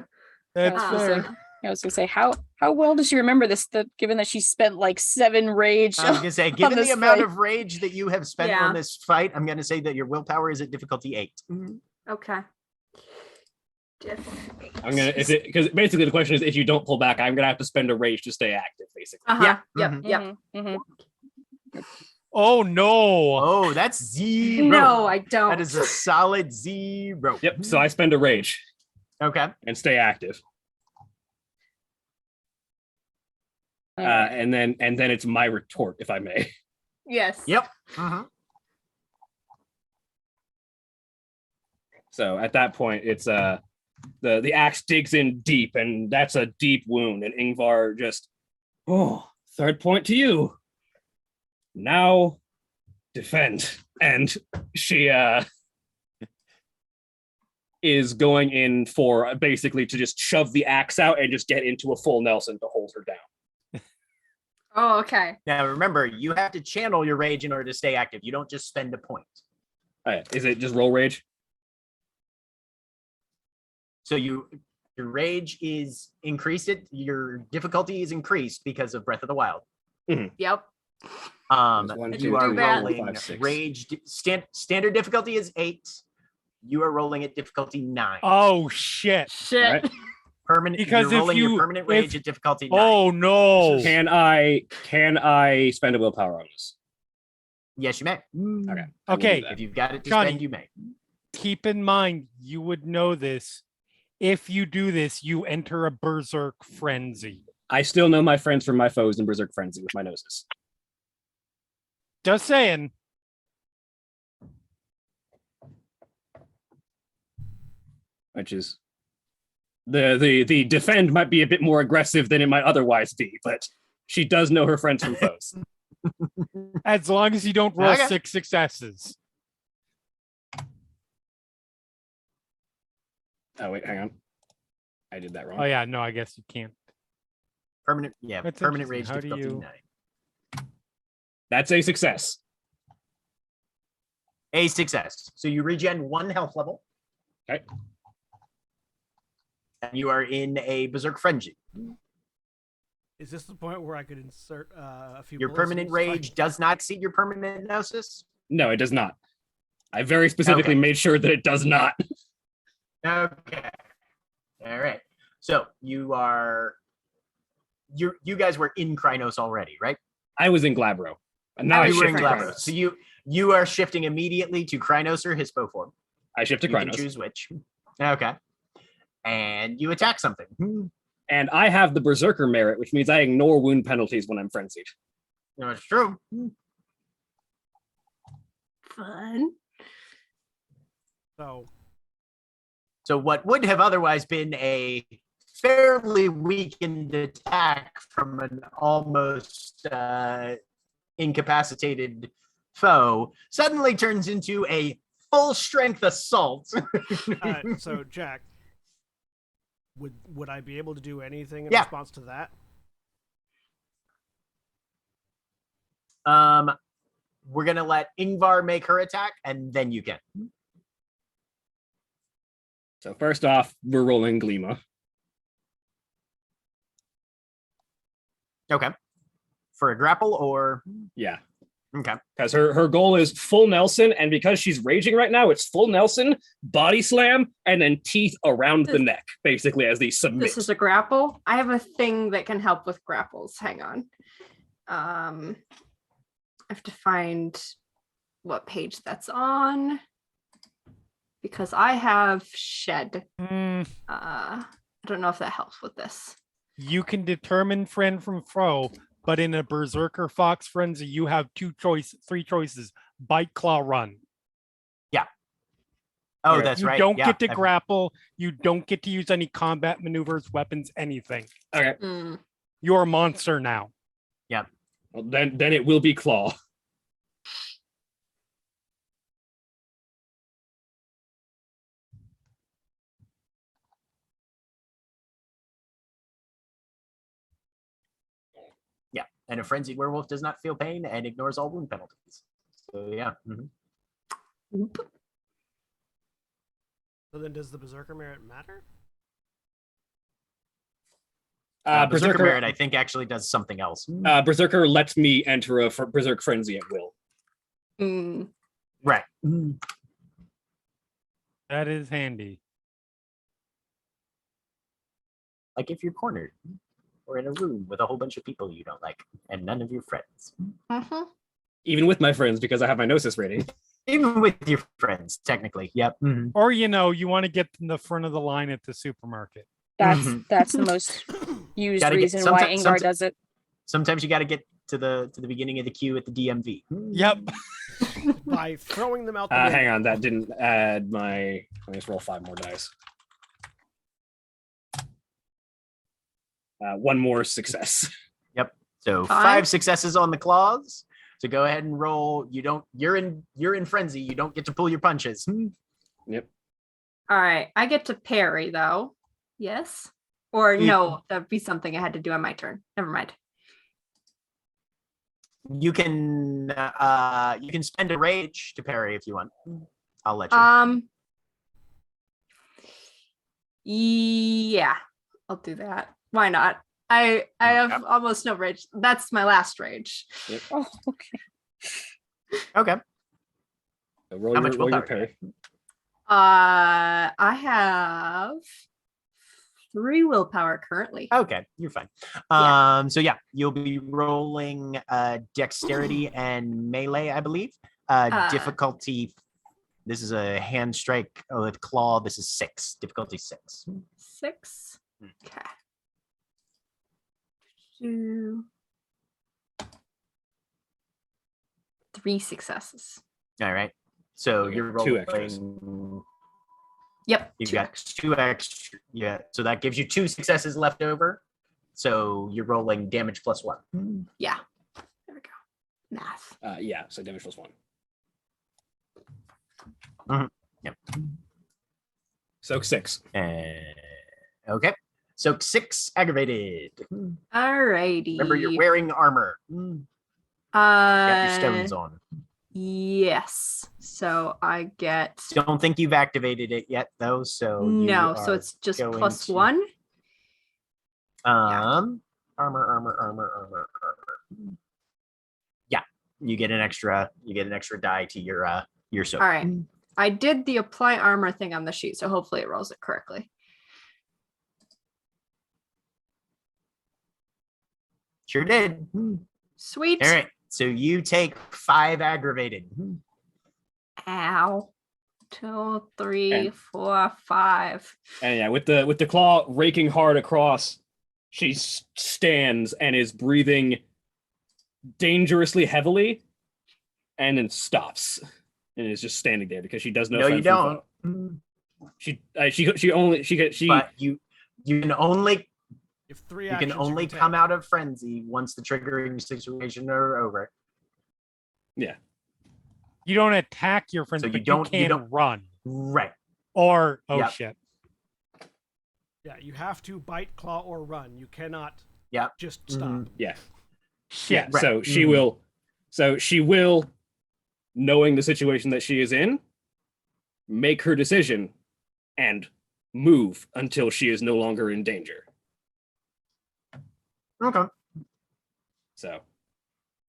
That's Ah. fair. I was gonna say, how well does she remember this? Given that she spent like 7 rage. I was gonna say, given this the amount fight. of rage that you have spent Yeah. on this fight, I'm gonna say that your willpower is at difficulty 8. Okay. I'm gonna because basically the question is if you don't pull back, I'm gonna have to spend a rage to stay active, basically. Uh-huh. Yeah. Yep. Yep. Mhm. Oh, no. Oh, that's 0. No, I don't. That is a solid 0. Yep. So I spend a rage Okay. and stay active. Alright. And then it's my retort, if I may. Yes. Yep. Mhm. So at that point, it's the axe digs in deep, and that's a deep wound. And Ingvar just, 3rd point to you. Now defend. And she is going in for basically to just shove the axe out and just get into a full Nelson to hold her down. Oh, okay. Now remember, you have to channel your rage in order to stay active. You don't just spend a point. Is it just roll rage? So your rage is increased. Your difficulty is increased because of Breath of the Wild. Yep. One, Did You you are do that? rolling 5, 6. rage. Standard difficulty is 8. You are rolling at difficulty 9. Oh shit. Shit. Right. Permanent. Because you're if rolling you- your permanent if- rage at difficulty 9. Oh no. Can I spend a willpower on this? Yes, you may. Okay. I will do Okay. that. If you've got it to Johnny. spend, you may. Keep in mind, you would know this. If you do this, you enter a berserk frenzy. I still know my friends from my foes in Berserk Frenzy with my noses. Just saying. Which is the defend might be a bit more aggressive than it might otherwise be, but she does know her friends from foes. As long as you don't roll Okay. 6 successes. Oh wait, hang on. I did that wrong. Oh yeah, no, I guess you can't. Permanent. Yeah, That's permanent rage interesting. How do difficulty you- 9. That's a success. A success. So you regen 1 health level. Okay. And you are in a berserk frenzy. Is this the point where I could insert a few? Your bullets in permanent this fight? rage does not exceed your permanent gnosis. No, it does not. I very specifically Okay. made sure that it does not. Okay. All right. So you guys were in Krynos already, right? I was in Glabro. And now I You were shift in to Glabros. Krynos. So you are shifting immediately to Krynos or Hispo form. I shift to You can Krynos. choose which. Okay. And you attack something. And I have the Berserker merit, which means I ignore wound penalties when I'm frenzied. No, it's true. Fun. So what would have otherwise been a fairly weakened attack from an almost incapacitated foe suddenly turns into a full strength assault. So Jack, would I be able to do anything in Yeah. response to that? We're gonna let Ingvar make her attack, and then you can. So first off, we're rolling Glima. Okay. For a grapple or Yeah. okay. Because her goal is full Nelson, and because she's raging right now, it's full Nelson, body slam, and then teeth around the neck, basically, as they submit. This is a grapple. I have a thing that can help with grapples. Hang on. I have to find what page that's on because I have shed. I don't know if that helps with this. You can determine friend from foe, but in a berserker fox frenzy, you have 3 choices: bite, claw, run. Oh, Okay. that's You right. don't Yeah, get to I've- grapple. You don't get to use any combat maneuvers, weapons, anything. Okay. Mm. You're a monster now. Well, then it will be Claw. Yeah, and a frenzied werewolf does not feel pain and ignores all wound penalties. So yeah. Mhm. So then, does the berserker merit matter? Berserker merit, I think, actually does something else. Berserker lets me enter a Berserk Frenzy at will. Mm. Right. That is handy. Like if you're cornered or in a room with a whole bunch of people you don't like and none of your friends. Mhm. Even with my friends, because I have my Gnosis rating. Even with your friends, technically. Yep. Mhm. Or you want to get in the front of the line at the supermarket. That's the most used Gotta get- reason why someti- Ingvar someti- does it. Sometimes you got to get to the beginning of the queue at the DMV. Yep. By throwing them out the Hang on, that didn't add my. Let me just roll 5 more dice. One more success. So Five? 5 successes on the claws. So go ahead and roll. You're in frenzy. You don't get to pull your punches. Yep. All right. I get to parry though. Yes. Or You- no, that'd be something I had to do on my turn. Never mind. You can spend a rage to parry if you want. I'll let you. Yeah, I'll do that. Why not? I have almost no rage. That's my last rage. Oh, okay. Okay. So roll How your, much roll your willpower? parry. I have 3 willpower currently. Okay, you're fine. Yeah. So yeah, you'll be rolling dexterity and melee, I believe. Difficulty. This is a hand strike with claw. This is 6. Difficulty 6. 6. Okay. 2. 3 successes. All right. So Okay, you're 2 rolling. extras. Yep. You've 2 got extras. 2 extra. Yeah. So that gives you 2 successes left over. So you're rolling damage plus 1. Yeah. There we go. Math. Yeah, so damage plus 1. Yep. So 6. Okay. So 6 aggravated. Alrighty. Remember, you're wearing armor. Got your stones on. Yes. So I get Don't think you've activated it yet, though. So you no. So are it's just going plus to- 1. Armor. Yeah, you get an extra die to your soak. All right. I did the apply armor thing on the sheet, so hopefully it rolls it correctly. Sure did. Sweet. All right. So you take 5 aggravated. Ow. 2, 3, And- 4, 5. And yeah, with the claw raking hard across, she stands and is breathing dangerously heavily, and then stops and is just standing there because she does know. No, you don't. She But you can only If 3 you can actions only take. come out of frenzy once the triggering situation are over. You don't attack your friends, So you but don't- you you can don't- run. Right. Or Yep. shit. Yeah, you have to bite, claw, or run. You cannot Yep. just stop. Mhm. yeah. Shit. Right. So she Mhm. will. So she will, knowing the situation that she is in, make her decision and move until she is no longer in danger. Okay. So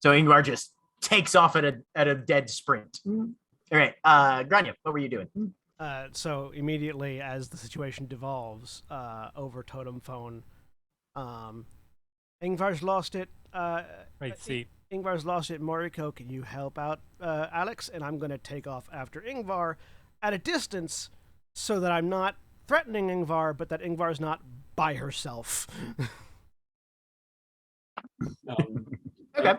So Ingvar just takes off at a dead sprint. All right. Grania, what were you doing? So immediately as the situation devolves over totem phone, Ingvar's lost it. Right, see. Ingvar's lost it. Moriko, can you help out Alex? And I'm going to take off after Ingvar at a distance so that I'm not threatening Ingvar, but that Ingvar's not by herself. Okay.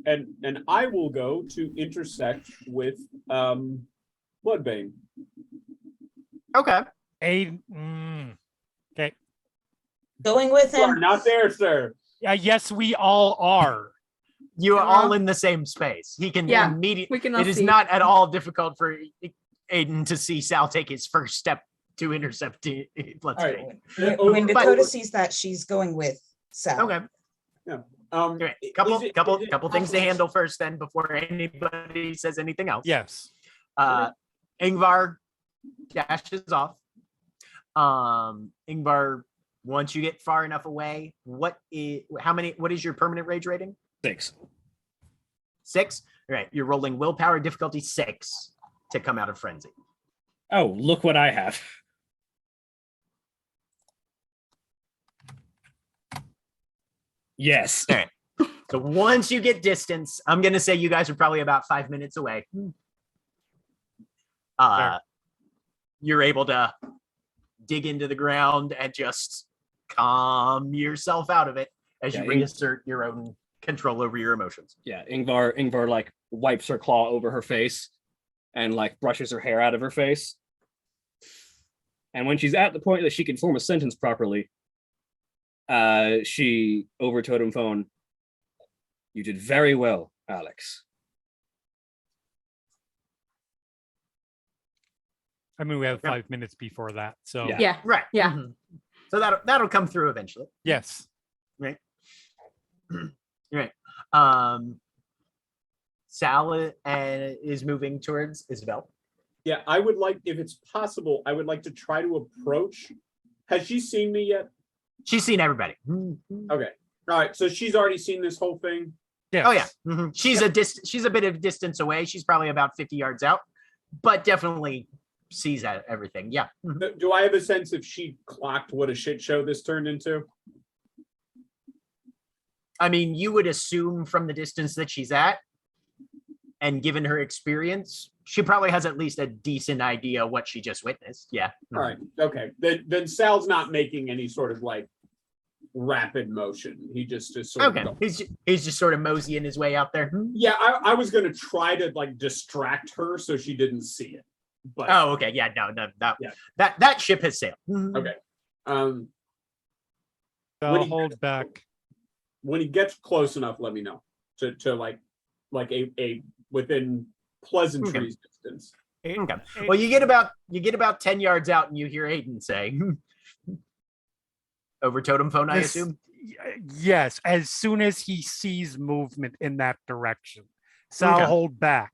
And I will go to intersect with Bloodbane. Okay. Okay. Going with You are him. not there, sir. Yes, we all are. You are Yeah. all in the same space. He can Yeah, immediately. we can all It is see. not at all difficult for Aiden to see Sal take his first step to intercept Bloodstream. When But- Dakota sees that, she's going with Sal. Okay. All right. Is Couple it things to possible- handle first, then before anybody says anything else. Yes. Ingvar dashes off. Ingvar, once you get far enough away, what is your permanent rage rating? 6. 6. All right. You're rolling willpower difficulty 6 to come out of frenzy. Oh, look what I have. Yes. All right. So once you get distance, I'm gonna say you guys are probably about 5 minutes away. You're able to dig into the ground and just calm yourself out of it as you Yeah, reassert your own control over your emotions. Yeah, Ingvar like wipes her claw over her face and like brushes her hair out of her face. And when she's at the point that she can form a sentence properly, she over totem phone, you did very well. Alex. I mean, we have Yeah. 5 minutes before that. So Yeah. Yeah. Right. Yeah. Mhm. So that'll come through eventually. yes. Right. Right. Sal is moving towards Isabel. Yeah, I would like, if it's possible, I would like to try to approach. Has she seen me yet? She's seen everybody. Okay. All right. So she's already seen this whole thing. Yes. Oh yeah. Mhm. She's a bit of distance away. She's probably about 50 yards out, but definitely sees everything. Yeah. Mhm. Do I have a sense if she clocked what a shit show this turned into? I mean, you would assume from the distance that she's at, and given her experience, she probably has at least a decent idea what she just witnessed. Yeah. All right. Okay. Then Sal's not making any sort of like rapid motion. He just sort Okay. of. He's just sort of moseying his way out there. Yeah, I was gonna try to like distract her so she didn't see it. But Oh, okay. Yeah. No. Yeah. That ship has sailed. okay. Um, So What do you- hold back. when he gets close enough, let me know to like a within pleasantries distance. Okay. Well, you get about 10 yards out, and you hear Aiden say, over totem phone, I This- assume. Yes, as soon as he sees movement in that direction. Sal, Okay. hold back.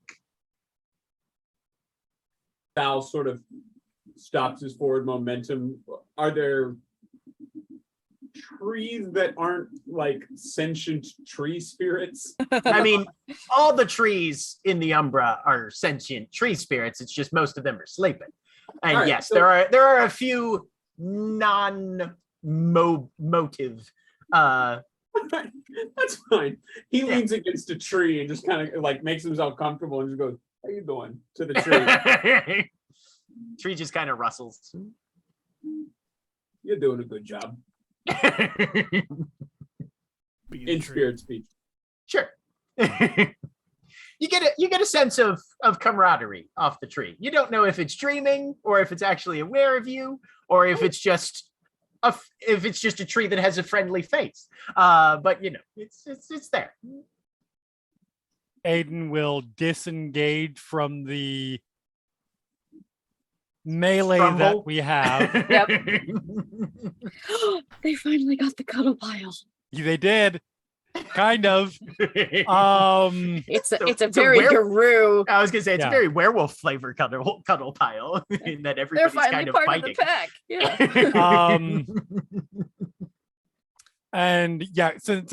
Sal sort of stops his forward momentum. Are there trees that aren't like sentient tree spirits? I mean, all the trees in the Umbra are sentient tree spirits. It's just most of them are sleeping. And All right, yes, so- there are a few non-motive. That's fine. He Yeah. leans against a tree and just kind of like makes himself comfortable and just goes, "How you doing?" to the tree. Tree just kind of rustles. You're doing a good job. Being In true. spirit speech. Sure. You get a sense of camaraderie off the tree. You don't know if it's dreaming or if it's actually aware of you or if it's just a tree that has a friendly face. But you know, it's there. Aiden will disengage from the melee that Stronghold? we have. Yep. They finally got the cuddle pile. They did. Kind of. It's a it's a very Guru. I was gonna say it's Yeah. a very werewolf flavor cuddle pile in that They're everybody's finally kind of part fighting. of the pack. Yeah. And yeah, since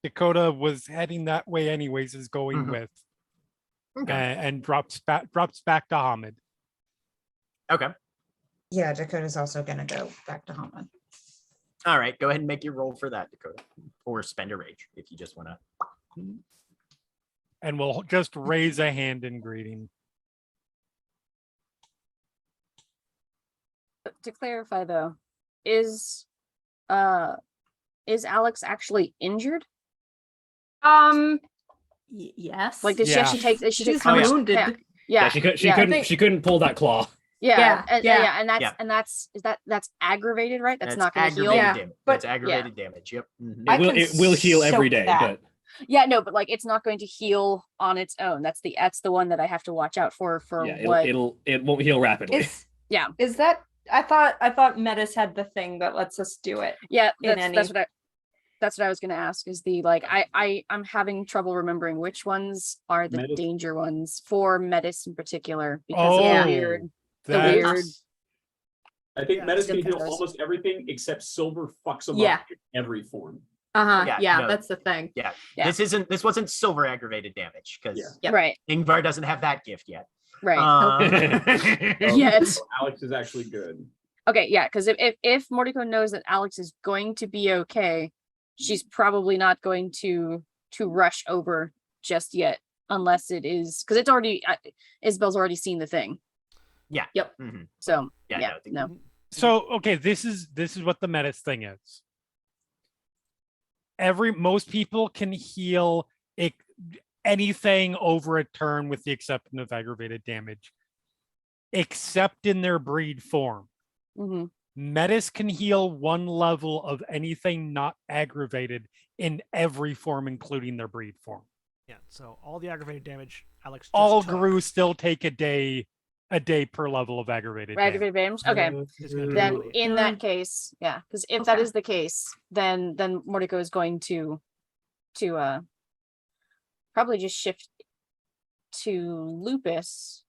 Dakota was heading that way anyways, is going Mhm. with Okay. and drops back to Hamid. Okay. Yeah, Dakota's also gonna go back to Hamid. All right. Go ahead and make your roll for that, Dakota, or spend a rage if you just want to. And we'll just raise a hand in greeting. To clarify though, is Alex actually injured? Yes. Like, did she Yeah. actually take? Did she take She's how much- wounded. Yeah, Yeah, yeah, she could. She yeah. couldn't. think- She couldn't pull that claw. Yeah, Yeah, and, yeah. yeah, and that's Yeah. and that's that's aggravated, right? That's not going to aggravated heal. Yeah, damage. but- That's aggravated damage. Yep. Mhm. I It will. can It will heal every soak day, that. but Yeah, no, but like it's not going to heal on its own. That's the one that I have to watch out for yeah, what. it won't heal rapidly. Is Yeah. Is that? I thought Metis had the thing that lets us do it. Yeah, in that's what I was going to ask. Is the like I'm having trouble remembering which ones are the Metis? danger ones for Metis in particular because of Yeah. the weird. That's- weird- I think Yeah, medicine can heal symptoms. almost everything except silver fucks them Yeah. up in every form. Uh-huh. Yeah, Yeah, no. that's the thing. Yeah. Yeah. This wasn't silver aggravated damage because Yeah. Yep. Right, Ingvar doesn't have that gift yet. right. Oh, Yet. so Alex is actually good. Okay, yeah, because if Mordecai knows that Alex is going to be okay, she's probably not going to rush over just yet, unless it is because it's already Isabel's already seen the thing. Yeah. Yep. Mhm. So Yeah. yeah, no. So okay, this is what the Metis thing is. Most people can heal anything over a turn with the exception of aggravated damage, except in their breed form. Hmm. Metis can heal 1 level of anything not aggravated in every form, including their breed form. Yeah, so all the aggravated damage Alex just All took Gru still take a day per level of aggravated damage. Aggravated damage. Okay. is going to Then do in that case, yeah, because if that Okay. is the case, then Mordecai is going to probably just shift to Lupus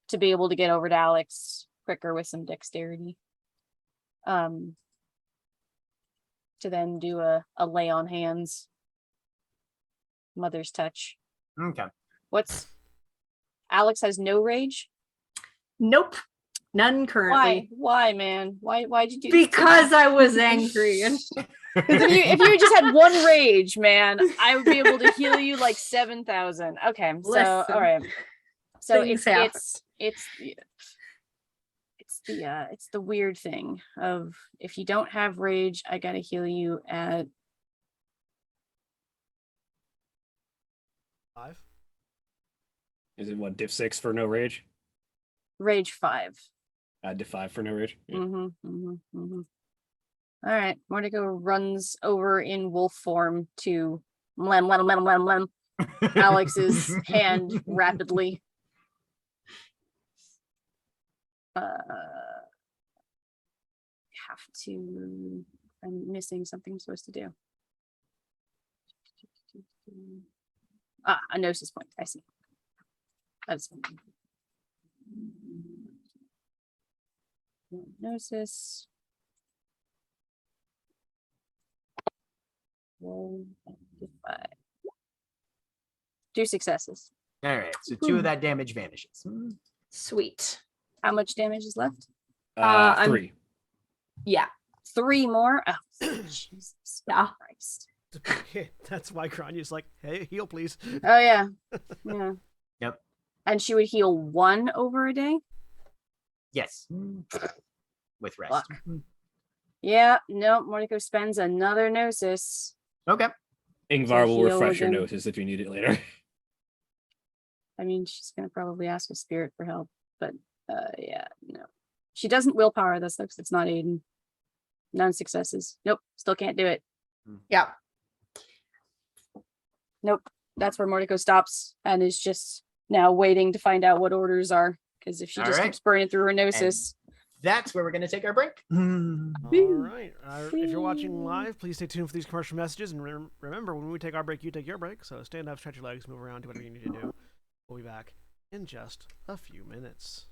to be able to get over to Alex quicker with some dexterity. To then do a lay on hands. Mother's touch. Okay. What's Alex has no rage? Nope. None currently. Why, man? Why'd you do Because I was angry and if you just had 1 rage, man, I would be able to heal you like 7,000. Okay, so Listen, all right. So things it's the weird thing of if you don't have rage, I gotta heal you at 5. Is it what, diff 6 for no rage? rage 5. Diff 5 for no rage? Yeah. All right, Mordecai runs over in wolf form to lem Alex's hand rapidly. Have to. I'm missing something I'm supposed to do. A gnosis point. I see. That's gnosis. Roll 5. 2 successes. All right. So 2 of that damage vanishes. sweet. How much damage is left? I'm- 3. Yeah. 3 more. Oh, Jesus Yeah. Christ. It's a big hit. That's why Granya's like, hey, heal, please. Oh yeah, yeah. Yep. And she would heal 1 over a day. Yes. With rest. Fuck. Yeah. No, Mordecai spends another gnosis. Okay. Ingvar will heal refresh your again. notice if you need it later. I mean, she's gonna probably ask a spirit for help, but yeah, no. She doesn't willpower this because it's not Aiden. None successes. Nope, still can't do it. Yeah. Nope. That's where Mordecai stops and is just now waiting to find out what orders are. Because if she All just right. keeps burning through her gnosis. That's where we're going to take our break. All right. If you're watching live, please stay tuned for these commercial messages. And remember, when we take our break, you take your break. So stand up, stretch your legs, move around, do whatever you need to do. We'll be back in just a few minutes.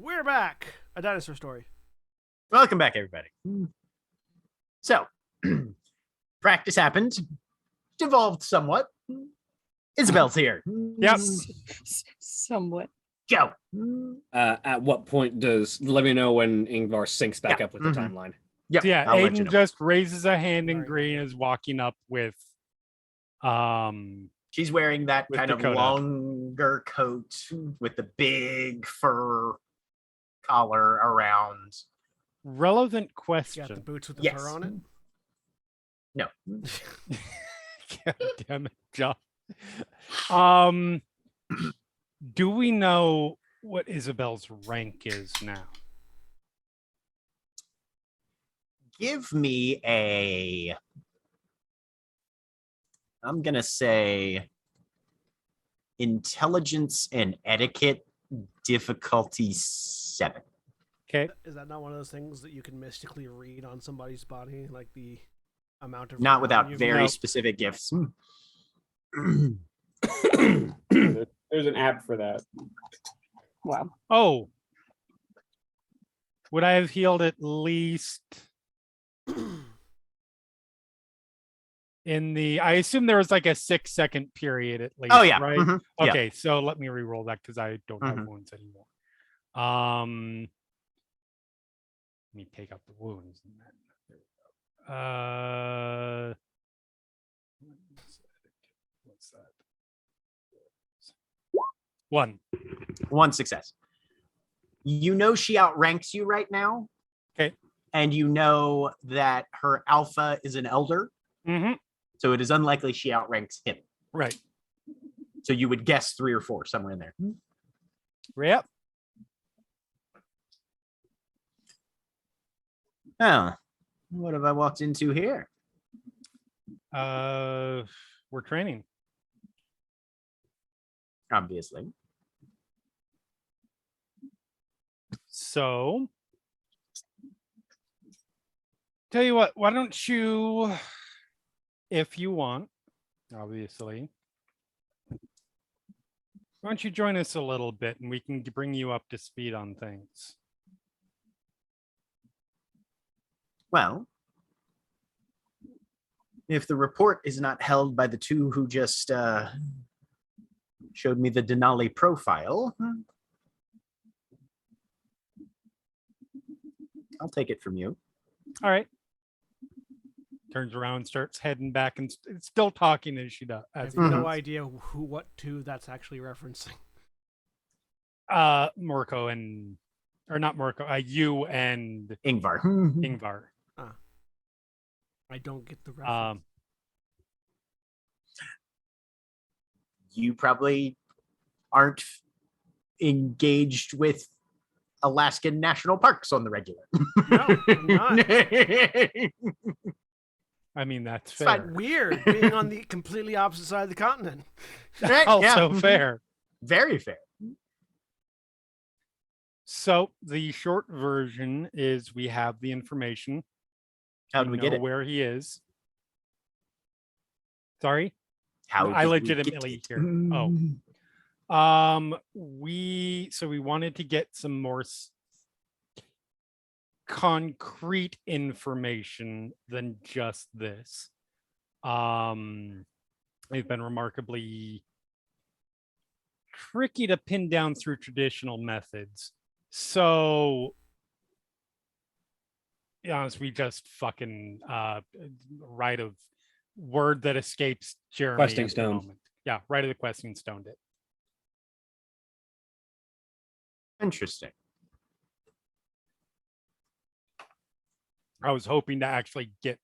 We're back. A dinosaur story. Welcome back, everybody. So, practice happened, devolved somewhat. Isabel's here. Yep. Somewhat. Go. At what point let me know when Ingvar syncs back Yeah, up with the mhm. timeline? Yep. So yeah, I'll let you Aiden know. just raises a hand and Very Green is walking up with She's wearing that With kind Dakota. of longer coat with the big fur collar around. relevant You question. got the boots with the Yes. fur on it. No. God damn it, John. Do we know what Isabel's rank is now? Give me I'm going to say intelligence and etiquette difficulty 7. Okay. Is that not one of those things that you can mystically read on somebody's body, like the amount of Not renown without you've very Nope. specific gifts. There's an app for that. Wow. Oh. Would I have healed at least in the I assume there was like a 6-second period at least, Oh, yeah. right? Mhm. Yeah. Okay, so let me re-roll that because I don't have Mhm. wounds anymore. Let me take out the wounds. And then, there we go. What's that? 1. 1 success. You know she outranks you right now. Okay. And you know that her alpha is an elder. Mm-hmm. So it is unlikely she outranks him. Right. So you would guess 3 or 4 somewhere in there. Yep. Oh, what have I walked into here? We're training. Obviously. So tell you what, why don't you, if you want, obviously, why don't you join us a little bit and we can bring you up to speed on things. Well, if the report is not held by the 2 who just showed me the Denali profile, I'll take it from you. All right. Turns around, starts heading back, and still talking as she does. I As have he no does. idea what two that's actually referencing. Morco and, or not Morco, you and Ingvar. Ingvar. I don't get the reference. You probably aren't engaged with Alaskan national parks on the regular. No, I'm not. I mean, that's It's fine. fair. Weird being on the completely opposite side of the continent. Right, Also yeah. fair. Very fair. So the short version is we have the information. How do we get know it? where he is. Sorry? How I did we get legitimately it? hear. Oh. We wanted to get some more concrete information than just this. They've been remarkably tricky to pin down through traditional methods. So, to be honest, we just fucking right of word that escapes Jeremy. Questing at the stone. moment. Yeah, right of the questing stoned it. Interesting. I was hoping to actually get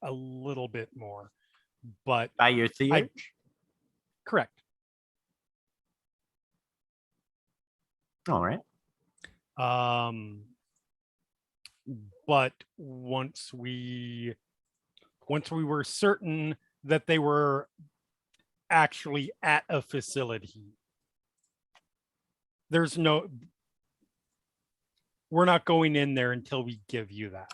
a little bit more, but By your theory? correct. All right. But once we were certain that they were actually at a facility, we're not going in there until we give you that,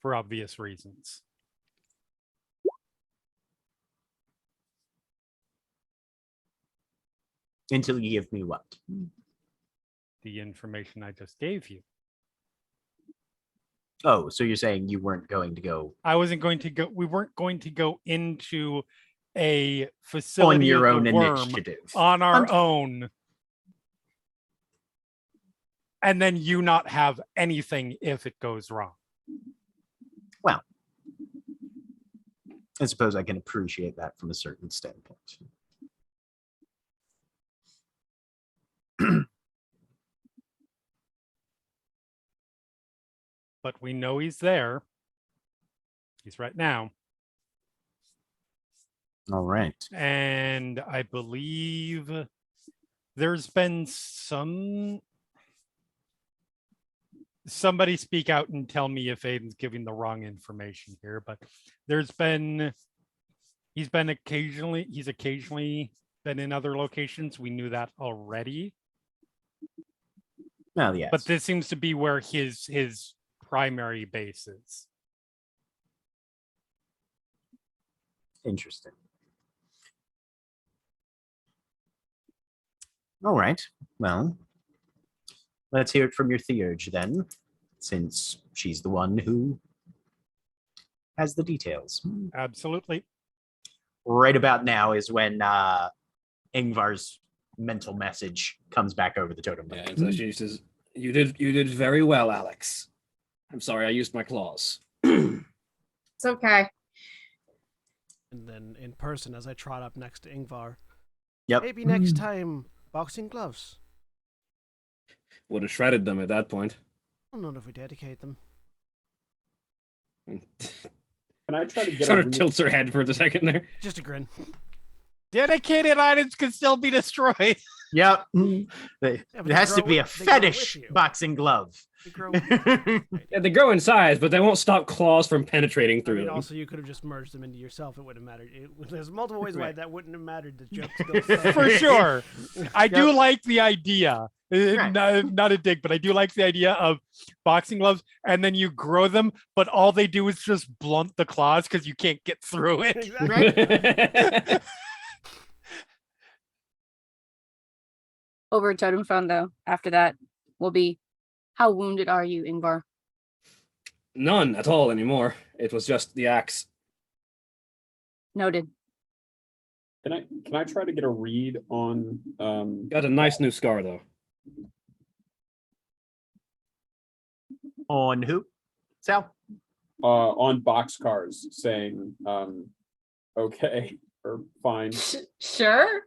for obvious reasons. Until you give me what? the information I just gave you. Oh, so you're saying you weren't going to go I wasn't going to go. We weren't going to go into a facility on your of own the worm initiative? on our own, and then you not have anything if it goes wrong. Well, I suppose I can appreciate that from a certain standpoint. But we know he's there. He's right now. All right. And I believe there's been somebody speak out and tell me if Aiden's giving the wrong information here, but he's occasionally been in other locations. We knew that already. Well, yes. But this seems to be where his primary base is. Interesting. All right. Well, let's hear it from your theurge then, since she's the one who has the details. Absolutely. Right about now is when Ingvar's mental message comes back over the totem. Yeah, and so she says, "You did very well, Alex. I'm sorry I used my claws." It's okay. And then in person, as I trot up next to Ingvar, Yep. maybe next time, boxing gloves. Would have shredded them at that point. Well, not if we dedicate them. Can I try to get Sort a of read- tilts her head for the second there. Just a grin. Dedicated items can still be destroyed. Yep. but It they has to grow be a with- they grow with fetish you. boxing glove. They grow. Yeah, they grow in size, but they won't stop claws from penetrating I through mean, them. also, you could have just merged them into yourself. It wouldn't have mattered. There's multiple ways why Right. that wouldn't have mattered. The joke still stands. For sure. I do Yep. like the idea. Right. Not a dig, but I do like the idea of boxing gloves, and then you grow them, but all they do is just blunt the claws because you can't get through it. Exactly. Over at Totem Phone, though, after that will be, how wounded are you, Ingvar? None at all anymore. It was just the axe. Noted. Can I try to get a read on Got a nice new scar though. On who? Sal? on boxcars saying okay or fine? Sure.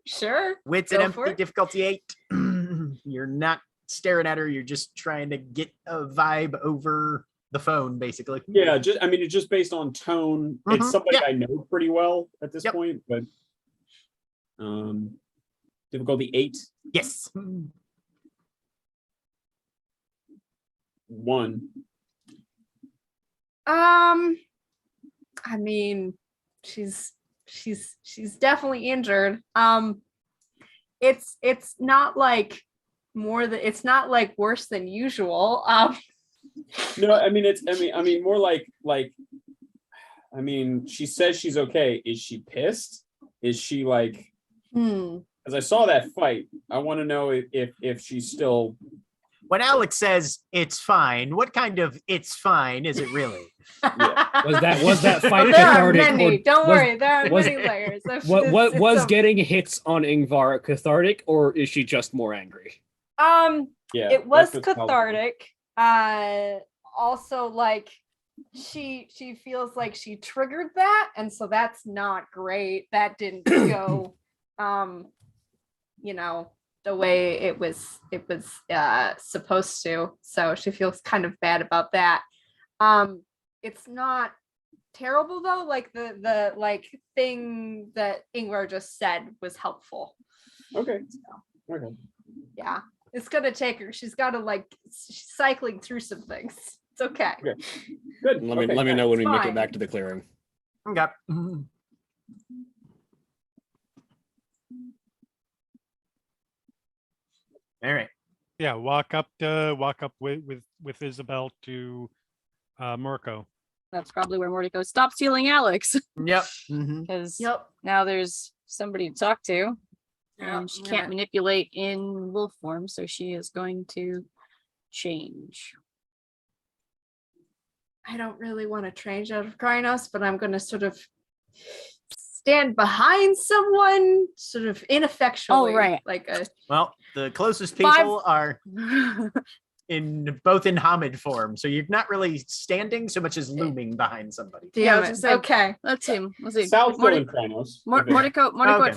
Wits Go and for empty, it. difficulty 8. You're not staring at her. You're just trying to get a vibe over the phone, basically. Yeah, it's just based on tone. It's Mhm, somebody yeah. I know pretty well at this Yep. point, but difficulty 8, Yes. 1. I mean, she's definitely injured. It's not like it's not like worse than usual. No, more like she says she's okay. Is she pissed? Is she like, as I saw that fight, I want to know if she's still. When Alex says it's fine, what kind of it's fine is it really? Was that fight There are cathartic? many. or Don't was- worry, there are was- many layers. What It's was a- getting hits on Ingvar cathartic, or is she just more angry? Yeah, It was that's what's cathartic. Also, like she feels like she triggered that, and so that's not great. That didn't go, the way it was supposed to. So she feels kind of bad about that. It's not terrible though. Like the like thing that Ingvar just said was helpful. Okay. Okay. Yeah, it's gonna take her. She's got to she's cycling through some things. It's okay. Okay. Good. Let me Okay. let me know when we make fine. it back to the clearing. Okay. All right. Yeah, walk up with Isabel to Murko. That's probably where Morty goes, stop stealing Alex. Yep. Mhm. Because Yep. now there's somebody to talk to. And she can't manipulate in wolf form, so she is going to change. I don't really want to change out of Krynos, but I'm going to sort of stand behind someone, sort of ineffectually. Oh, right. Like a. Well, the closest Five- people are both in homid form, so you're not really standing so much as looming behind somebody. Yeah, I was Damn it. just saying- Okay. Let's see. Let's see. Sal's still Morty- in Krynos. Mordecai Okay. at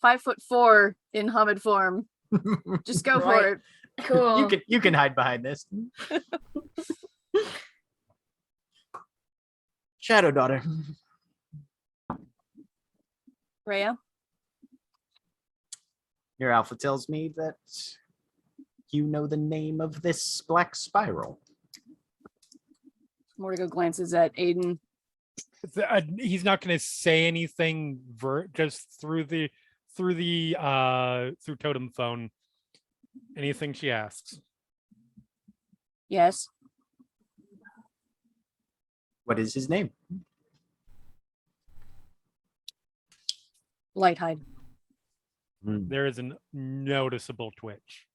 5'4" in Hamid form. Just go Right. for it. Cool. You can hide behind this. Shadow Daughter. Rhea. Your alpha tells me that you know the name of this black spiral. Mordecai glances at Aiden. He's not going to say anything just through totem phone. Anything she asks. Yes. What is his name? Lighthide. There is a noticeable twitch.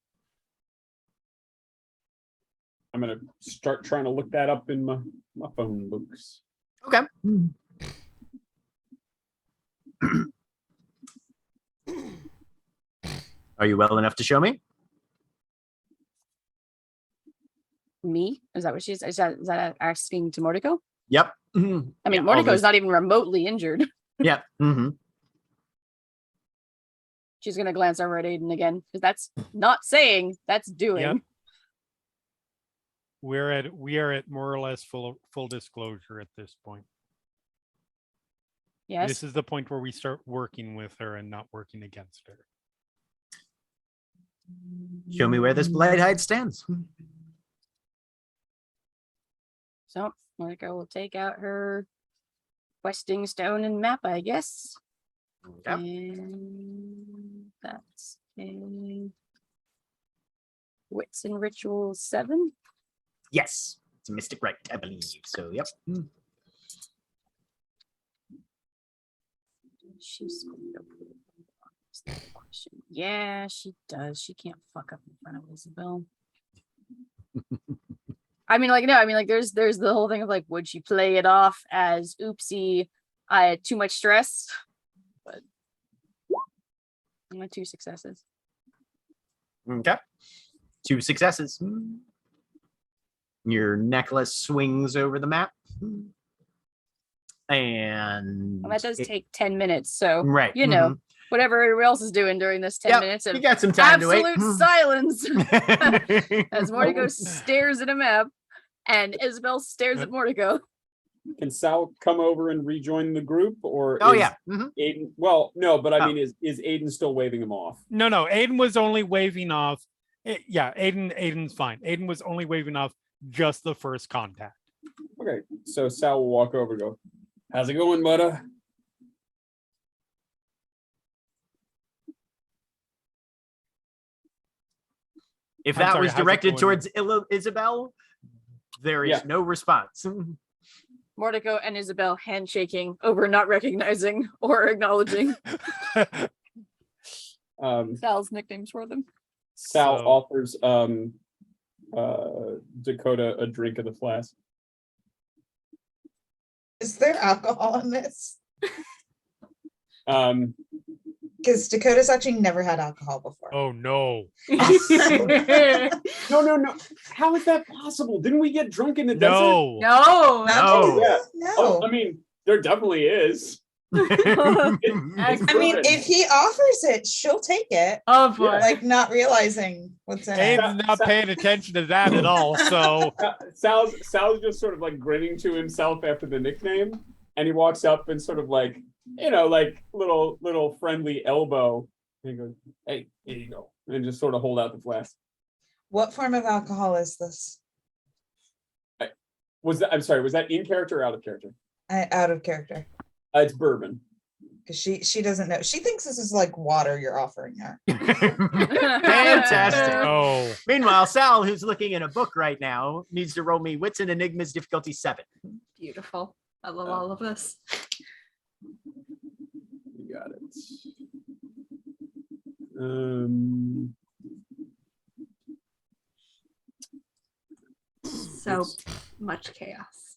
I'm gonna start trying to look that up in my phone books. Okay. Are you well enough to show me? Me? Is that what she's? Is that asking to Mordecai? Yep. I mean, Yeah, Mordecai's always. not even remotely injured. Yep. She's gonna glance over at Aiden again because that's not saying, that's doing. Yep. We are at more or less full disclosure at this point. Yes. This is the point where we start working with her and not working against her. Show me where this Blightehide stands. So Mordecai will take out her questing stone and map, I guess. Yep. And that's a wits and rituals 7. Yes. It's a mystic right, I believe. So, yep. She's going to put it on this question. Yeah, she does. She can't fuck up in front of Isabel. I mean, there's the whole thing of like, would she play it off as oopsie, I had too much stress? But I'm at 2 successes. Okay. 2 successes. Your necklace swings over the map. And Well, that does take 10 minutes, so right. you know, whatever everyone else is doing during this 10 Yep, minutes of you got some time to wait. absolute silence Mhm. as Mordecai stares at a map and Isabel stares at Mordecai. Can Sal come over and rejoin the group, or Oh is yeah. Mhm. Aiden? Well, no, but I Oh. mean, is Aiden still waving him off? No, Aiden was only waving off. Yeah, Aiden's fine. Aiden was only waving off just the first contact. Okay, so Sal will walk over and go, "How's it going, budda?" If I'm that sorry, was how's it directed going? towards Isabel, there is Yeah. no response. Mordecai and Isabel handshaking over not recognizing or acknowledging Sal's nicknames for them. Sal So- offers Dakota a drink of the flask. Is there alcohol in this? Um, Because Dakota's actually never had alcohol before. Oh no. no. How is that possible? Didn't we get drunk in the desert? No. No. No. Yeah. No. Oh, I mean, there definitely is. I mean, if he offers it, she'll take it. Oh boy. Like not realizing what's in it. Aiden's not paying attention to that at all. So Sal's just sort of like grinning to himself after the nickname, and he walks up and sort of like, you know, like little friendly elbow, and he goes, "Hey, here you go," and just sort of hold out the flask. What form of alcohol is this? I'm sorry, was that in character or out of character? Out of character. It's bourbon. Because she doesn't know. She thinks this is like water you're offering her. Fantastic. oh, Meanwhile, Sal, who's looking in a book right now, needs to roll me Wits and Enigmas difficulty 7. Beautiful. I love all of this. You got it. So much chaos.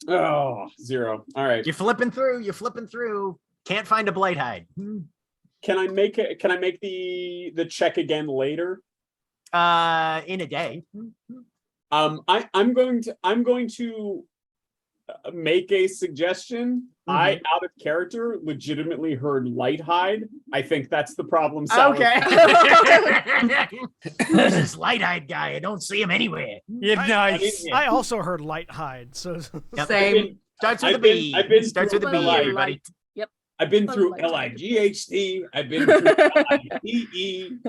Oh, 0. All right. You're flipping through. Can't find a blight hide. Can I make it? Can I make the check again later? In a day. I'm going to make a suggestion. I, out of character, legitimately heard light hide. I think that's the problem. Okay. Who's this light-eyed guy? I don't see him anywhere. Yeah, nice. I also heard light hide. So Yep. Same. Starts with I've a B. been- I've been Starts with a through B, light. everybody. I've been Well, through light hide. LIGHT. I've been through LIDE.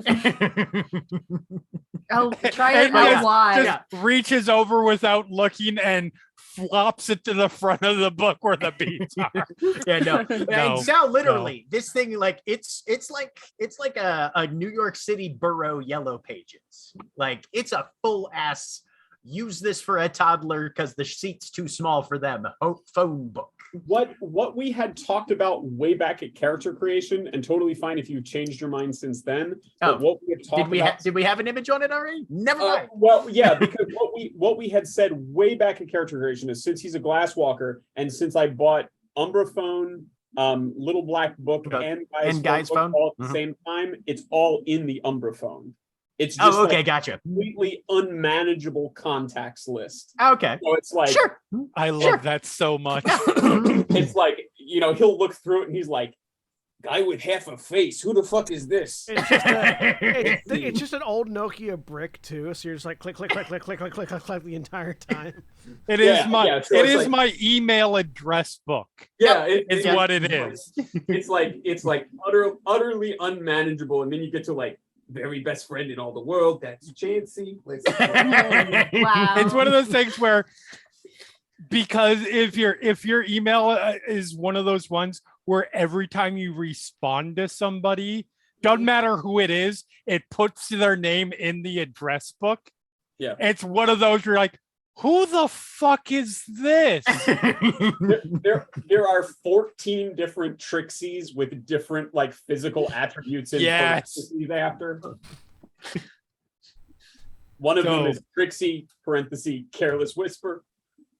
Oh, try it And out just- live. just reaches over without looking and flops it to the front of the book where the beats are. Yeah, no. No, And Sal, literally, this thing, like, it's like a New York City borough yellow pages. Like, it's a full ass. Use this for a toddler because the seat's too small for them. Phone book. What we had talked about way back at character creation, and totally fine if you've changed your mind since then. Oh, But what we had talked about. Did we have an image on it already? Never mind. Well, yeah, because what we had said way back at character creation is since he's a glasswalker, and since I bought Umbra phone, Little Black Book, Okay. and Guy's book phone? all at the Mhm. same time, it's all in the Umbra phone. It's just Oh, okay, like gotcha. completely unmanageable contacts list. Okay, So it's like sure. I love Sure. that so much. it's like, he'll look through it and he's like, guy with half a face. Who the fuck is this? it's just it's just an old Nokia brick too. So you're just like click, click, click, click, click, click, click, click, click the entire time. It is Yeah, my yeah, so it it's is like- my email address book. Yeah, Is what it is. It's like utterly unmanageable, and then you get to like very best friend in all the world. That's Chansey. Wow. It's one of those things where because if your email is one of those ones where every time you respond to somebody, doesn't matter who it is, it puts their name in the address book. Yeah. It's one of those where you're like, who the fuck is this? there are 14 different Trixies with different like physical attributes in Yes. parentheses after. One of them So- is Trixie (parenthesis careless whisper).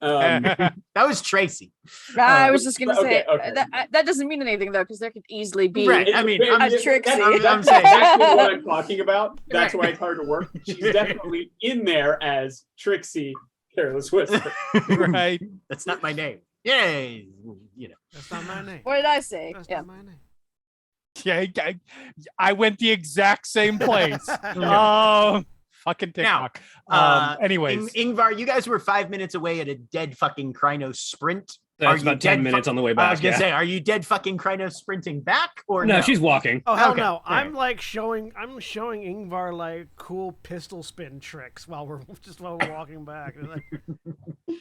That was Tracy. I was just gonna say okay. that doesn't mean anything though, because there could easily be Right. I mean, I'm- Trixie. I'm saying- exactly what I'm talking about. That's Right. why it's hard to work. She's definitely in there as Trixie careless whisper. Right. That's not my name. Yay. You know. That's not my name. What did I say? That's Yeah. not my name. Yeah, I went the exact same place. Fucking Now, TikTok. Ing- Anyways, Ingvar, you guys were 5 minutes away at a dead fucking Krynos sprint. Are That's you about 10 dead minutes on the way I back. was gonna Yeah. say, are you dead fucking Krynos sprinting back or No, no? she's walking. Oh hell Okay, no! I'm alright. like showing Ingvar like cool pistol spin tricks while we're walking back. It's like,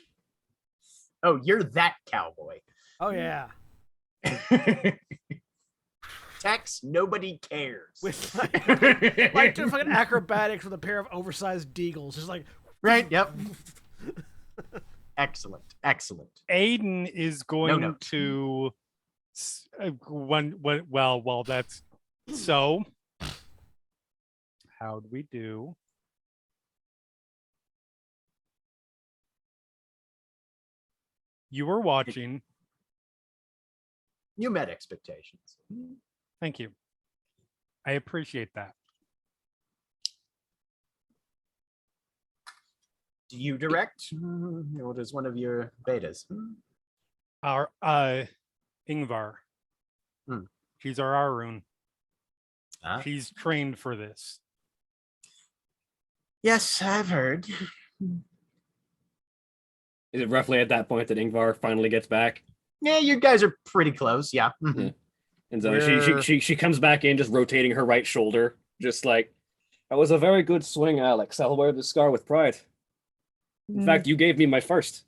Oh, you're that cowboy. oh yeah, Tex, nobody cares. with like doing fucking acrobatics with a pair of oversized deagles, just like Right? Yep. Excellent. Aiden is going no. to well that's so how'd we do? You were watching. You met expectations. Thank you. I appreciate that. Do you direct? Or does one of your betas? Our Ingvar. Hmm. She's our Arun. Ah. She's trained for this. Yes, I've heard. Is it roughly at that point that Ingvar finally gets back? Yeah, you guys are pretty close. Yeah. Mhm. Yeah. And so We're- she comes back in, just rotating her right shoulder, just like, that was a very good swing, Alex. I'll wear the scar with pride. In fact, you gave me my first.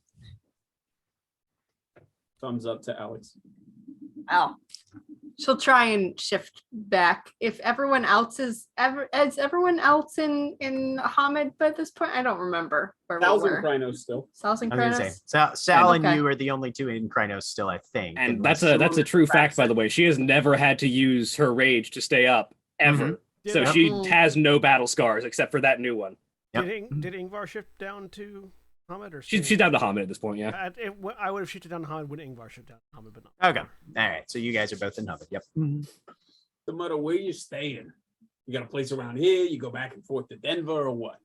Thumbs up to Alex. Oh. She'll try and shift back. If everyone else is everyone else in Hamid by this point? I don't remember where we Thousand were. Krynos still. Sals and I was gonna Kratos. say Sal and Okay. you are the only two in Krynos still, I think. And unless- that's a true fact, by the way. She has never had to use her rage to stay up ever. So Did, she Mm. has no battle scars except for that new one. Yep. did Ingvar shift down to Hamid or She's stay- down to Hamid at this point, yeah. I would have shifted down to Hamid when Ingvar shifted down to Hamid, but not. Okay. All right. So you guys are both in Hubbard. Yep. No matter where you're staying, you got a place around here. You go back and forth to Denver or what?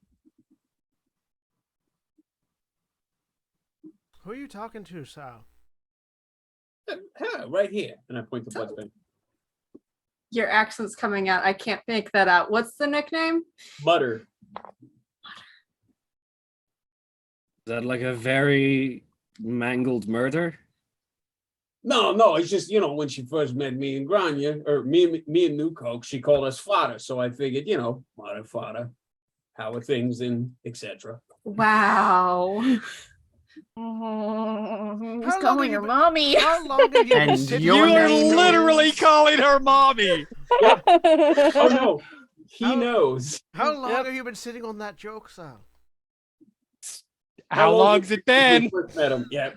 Who are you talking to, Sal? Right here. And I point to Bloodstain. Your accent's coming out. I can't make that out. What's the nickname? Mutter. Is that like a very mangled murder? No, it's just, when she first met me and Grania, or me and New Coke, she called us fodder. So I figured, Mutter, fodder, how are things, and etc. Wow. Who's How long calling have her you mommy? How long have you been And sitting your You on are name that literally joke? calling her mommy. Oh no, he How- knows. How long Yep. have you been sitting on that joke, Sal? How long's it been? We first met him. Yeah.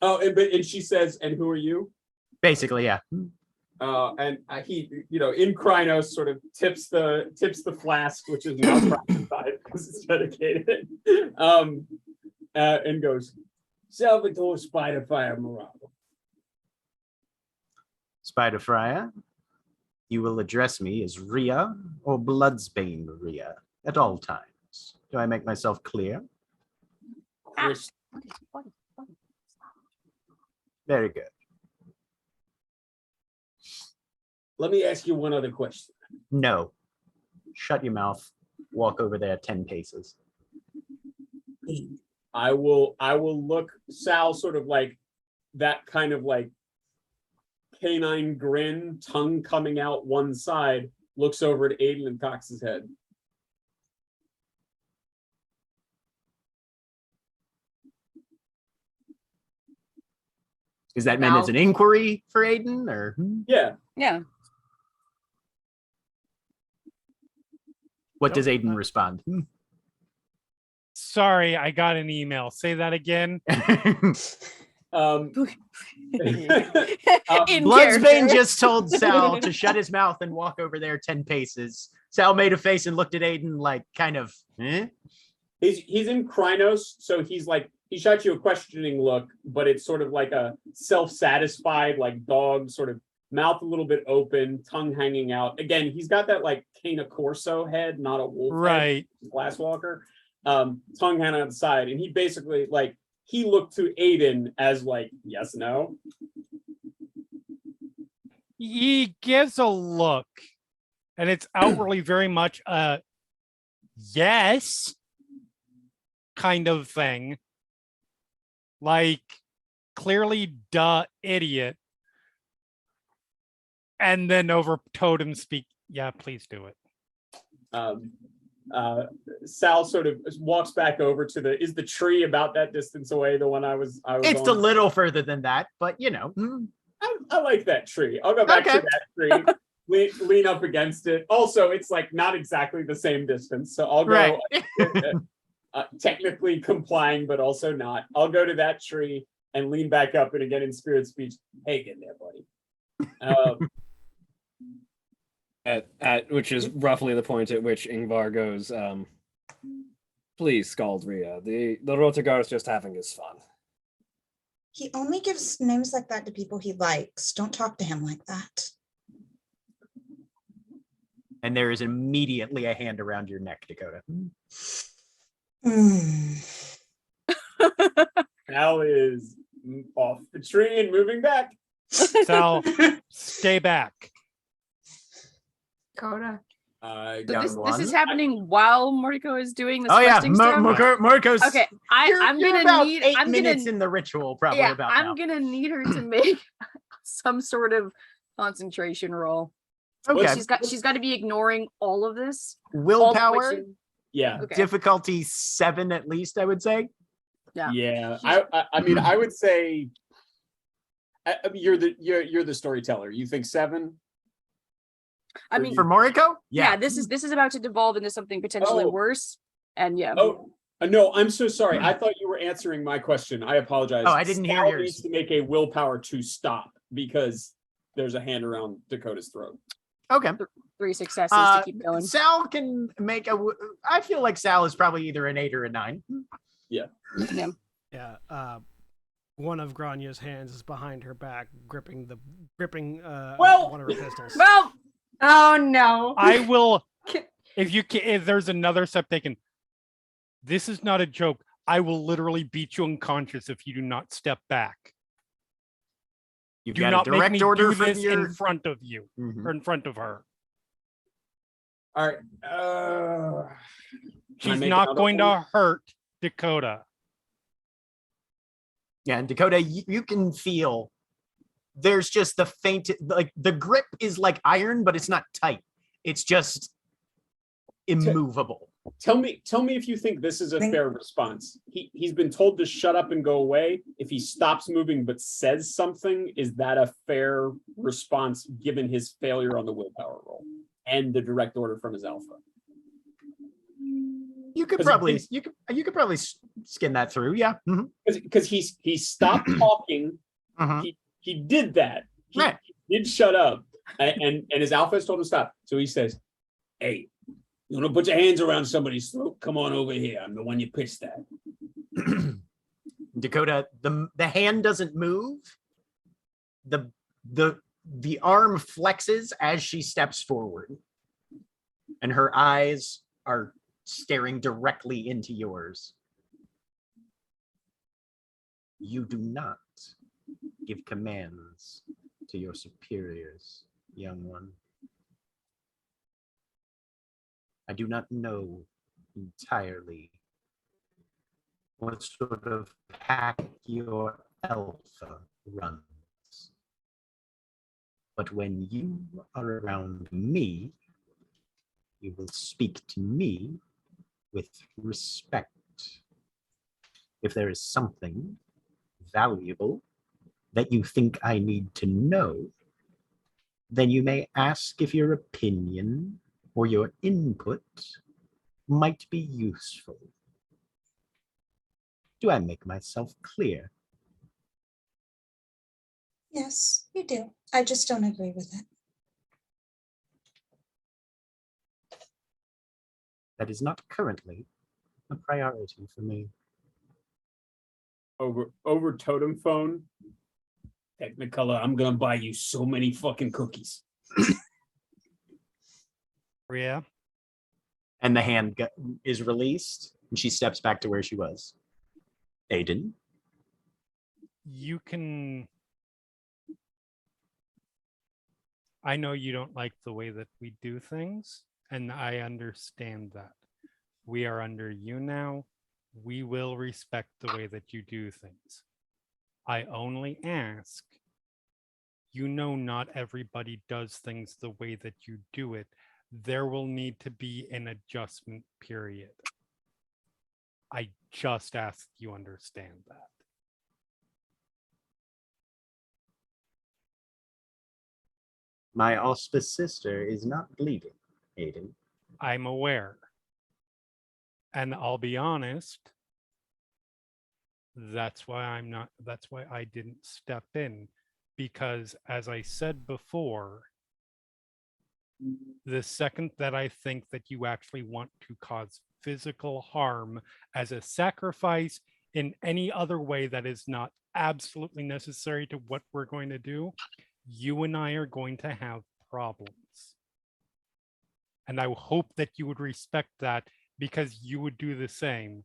And she says, "And who are you?" Basically, yeah. And he, in Krynos, sort of tips the flask, which is now classified because it's dedicated, and goes, "Salvatore Spiderfire Moravo." Spider Fryer, you will address me as Rhea or Bloodsbane Rhea at all times. Do I make myself clear? Chris, Very good. let me ask you one other question. No. Shut your mouth. Walk over there 10 paces. I will look Sal sort of like that kind of like canine grin, tongue coming out one side, looks over at Aiden and cocks his head. Is that meant as an inquiry for Aiden or? Yeah. Yeah. What does Aiden respond? Sorry, I got an email. Say that again. Um, In Bloodsbane character. just told Sal to shut his mouth and walk over there 10 paces. Sal made a face and looked at Aiden like kind of, eh? he's in Krynos, so he's like, he shot you a questioning look, but it's sort of like a self-satisfied, like dog, sort of mouth a little bit open, tongue hanging out. Again, he's got that like Cana Corso head, not a wolf head, Right. Glasswalker, tongue hanging out the side. And he basically like, he looked to Aiden as like, yes, no. He gives a look, and it's outwardly very much a yes kind of thing. Like, clearly, duh, idiot. And then over totem speak, yeah, please do it. Sal sort of walks back over to is the tree about that distance away, the one I was It's on? a little further than that, but I like that tree. I'll go back to that tree, lean up against it. Also, it's like not exactly the same distance, so I'll go technically complying, but also not. I'll go to that tree and lean back up, and again in spirit speech, hey, get there, buddy. At which is roughly the point at which Ingvar goes, please, Scaldria. The Rotagar is just having his fun. He only gives names like that to people he likes. Don't talk to him like that. and there is immediately a hand around your neck, Dakota. Al is off the tree and moving back. So stay back. Coda. I So got this is one. happening while Moriko is doing this Oh yeah, questing stuff? Marco's. Okay, I'm you're gonna about need 8 I'm minutes gonna in the ritual, probably yeah, about I'm now. gonna need her to make some sort of concentration roll. Okay, She's got to be ignoring all of this. all the willpower, question- Yeah. Okay. difficulty 7 at least, I would say. Yeah. Yeah. I mean, I would say You're the storyteller. You think 7? I Or mean, you- For Moriko? yeah, this is about to devolve into something potentially Oh. worse. And yeah. Oh, no, I'm so sorry. I thought you were answering my question. I apologize. Oh, I didn't hear Sal yours. needs to make a willpower to stop because there's a hand around Dakota's throat. Okay. 3 successes to keep going. Sal can make I feel like Sal is probably either an 8 or a 9. Yeah. Yeah. One of Grania's hands is behind her back, gripping Well- one of her pistols. Well, Oh no. I will, if there's another step taken, this is not a joke. I will literally beat you unconscious if you do not step back. You've Do got not a make direct me order do from this your... in front of you Mhm. or in front of her. All right. Can I She's make not another going one? to hurt Dakota. Yeah, and Dakota, you can feel there's just the faint, like the grip is like iron, but it's not tight. It's just immovable. Tell me if you think this is a fair response. He's been told to shut up and go away. If he stops moving but says something, is that a fair response given his failure on the willpower roll and the direct order from his alpha? You could 'Cause probably he's- you could probably skin that through. Yeah. Mhm. Because he stopped talking. Mhm. He did that. Right. He did shut up, and his alpha has told him to stop. So he says, "Hey, you want to put your hands around somebody's throat? Come on over here. I'm the one you pissed at." Dakota, the hand doesn't move. The arm flexes as she steps forward, and her eyes are staring directly into yours. You do not give commands to your superiors, young one. I do not know entirely what sort of pack your alpha runs. But when you are around me, you will speak to me with respect. If there is something valuable that you think I need to know, then you may ask if your opinion or your input might be useful. Do I make myself clear? Yes, you do. I just don't agree with it. That is not currently a priority for me. Over totem phone. Technicolor, I'm gonna buy you so many fucking cookies. Yeah. And the hand is released, and she steps back to where she was. Aiden? You can. I know you don't like the way that we do things, and I understand that. We are under you now. We will respect the way that you do things. I only ask, you know, not everybody does things the way that you do it. There will need to be an adjustment period. I just ask you understand that. My auspicious sister is not bleeding, Aiden. I'm aware. And I'll be honest, that's why I didn't step in, because as I said before, the second that I think that you actually want to cause physical harm as a sacrifice in any other way that is not absolutely necessary to what we're going to do, you and I are going to have problems. And I hope that you would respect that, because you would do the same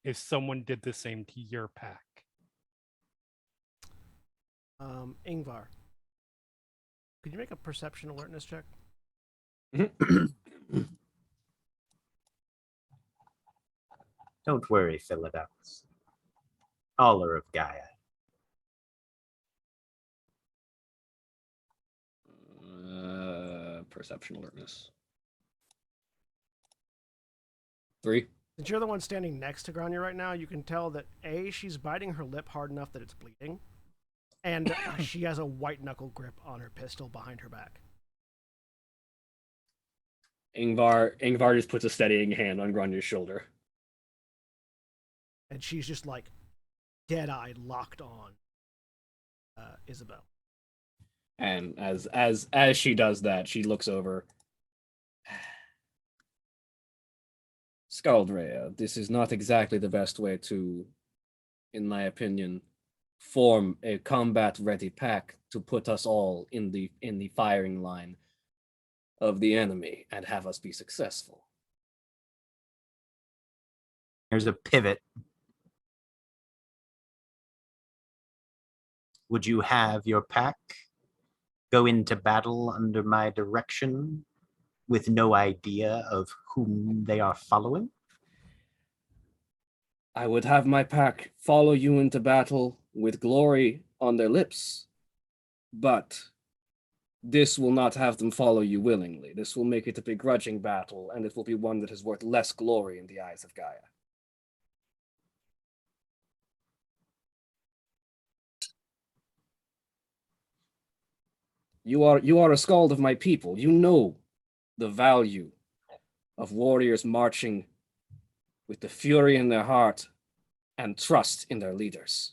if someone did the same to your pack. Ingvar, could you make a perception alertness check? Don't worry, Philadelphus. Aller of Gaia. Perception alertness. 3. Since you're the one standing next to Grania right now, you can tell that A, she's biting her lip hard enough that it's bleeding. And she has a white knuckle grip on her pistol behind her back. Ingvar just puts a steadying hand on Granya's shoulder. And she's just like dead-eyed, locked on Isabel. And as she does that, she looks over. Skaldrea, this is not exactly the best way to, in my opinion, form a combat-ready pack to put us all in the firing line of the enemy and have us be successful. There's a pivot. Would you have your pack go into battle under my direction with no idea of whom they are following? I would have my pack follow you into battle with glory on their lips, but this will not have them follow you willingly. This will make it a begrudging battle, and it will be one that is worth less glory in the eyes of Gaia. You are a skald of my people. You know the value of warriors marching with the fury in their heart and trust in their leaders.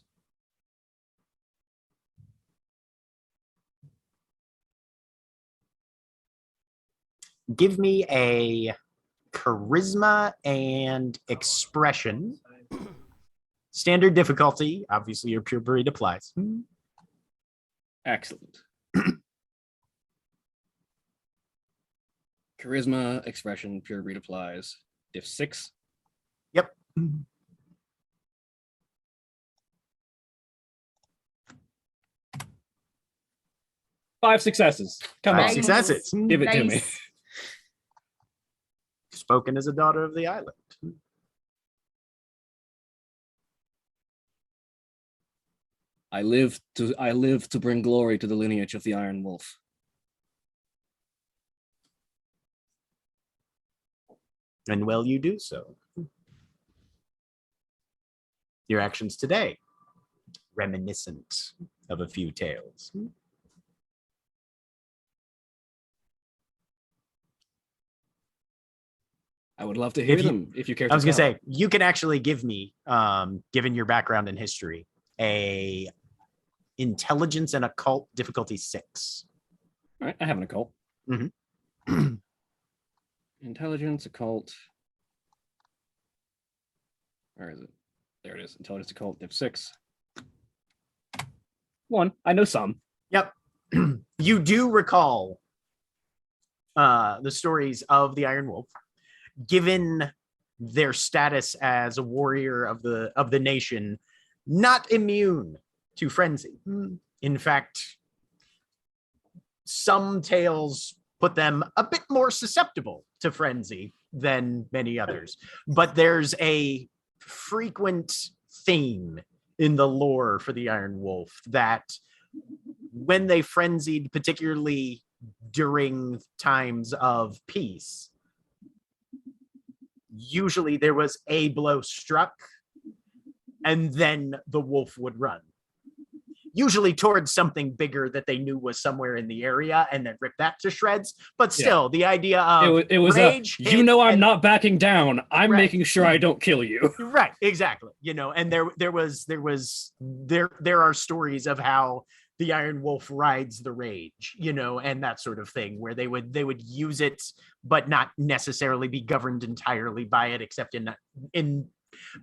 Give me a charisma and expression. Standard difficulty. Obviously, your pure breed applies. Excellent. Charisma, expression, pure breed applies. Diff 6. Yep. 5 successes. Come Five on. successes. Give it to me. Nice. Spoken as a daughter of the island. I live to bring glory to the lineage of the Iron Wolf. And well, you do so. Your actions today, reminiscent of a few tales. I would love to hear If you- them if you care. I was gonna tell. say, you can actually give me, given your background in history, a intelligence and occult difficulty 6. All right, I have an occult. Mhm. Intelligence, occult. Where is it? There it is. Intelligence, occult, diff 6. 1. I know some. Yep. You do recall the stories of the Iron Wolf, given their status as a warrior of the nation, not immune to frenzy. In fact, some tales put them a bit more susceptible to frenzy than many others. But there's a frequent theme in the lore for the Iron Wolf that when they frenzied, particularly during times of peace, usually there was a blow struck and then the wolf would run, usually towards something bigger that they knew was somewhere in the area, and then rip that to shreds. But still, the idea of It was rage, you know, I'm and- not backing down. I'm Right. making sure I don't kill you. right, exactly. You know, and there are stories of how the Iron Wolf rides the rage, you know, and that sort of thing, where they would use it but not necessarily be governed entirely by it, except in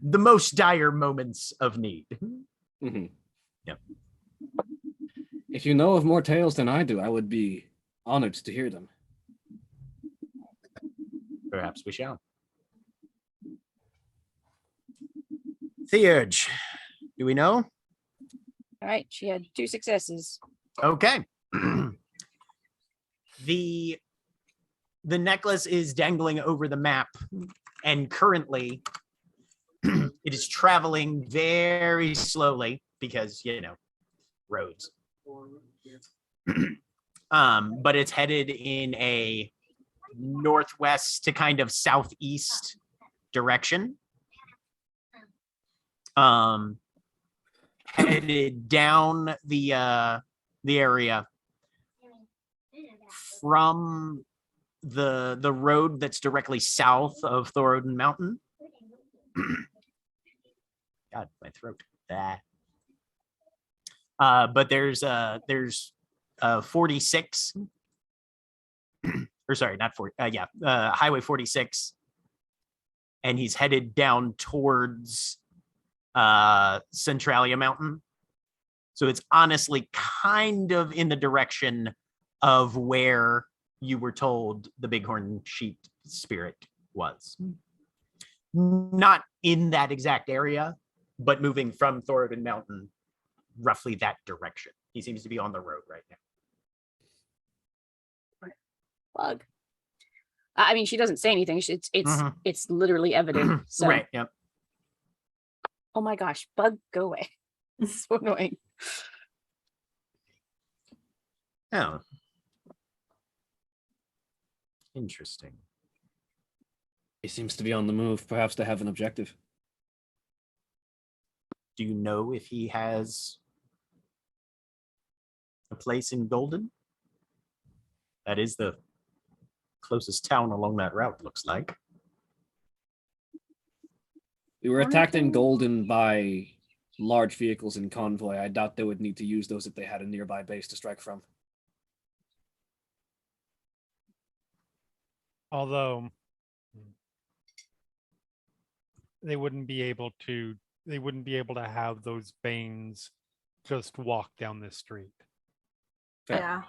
the most dire moments of need. Mm-hmm. Yep. If you know of more tales than I do, I would be honored to hear them. Perhaps we shall. Theurge, do we know? All right, she had 2 successes. Okay. The necklace is dangling over the map, and currently it is traveling very slowly because, you know, roads. But it's headed in a northwest to kind of southeast direction. headed down the area from the road that's directly south of Thorodin Mountain. God, my throat. But there's 46 or sorry, not 40. Highway 46, and he's headed down towards Centralia Mountain. So it's honestly kind of in the direction of where you were told the Bighorn Sheep spirit was. Not in that exact area, but moving from Thorodin Mountain, roughly that direction. He seems to be on the road right now. Bug. I mean, she doesn't say anything. It's literally evident. So. Right. Yep. Oh my gosh, Bug, go away. This is so annoying. Oh. Interesting. He seems to be on the move. Perhaps they have an objective. Do you know if he has a place in Golden? That is the closest town along that route, looks like. We were attacked in Golden by large vehicles in convoy. I doubt they would need to use those if they had a nearby base to strike from. Although they wouldn't be able to have those Banes just walk down this street. Fair. Yeah.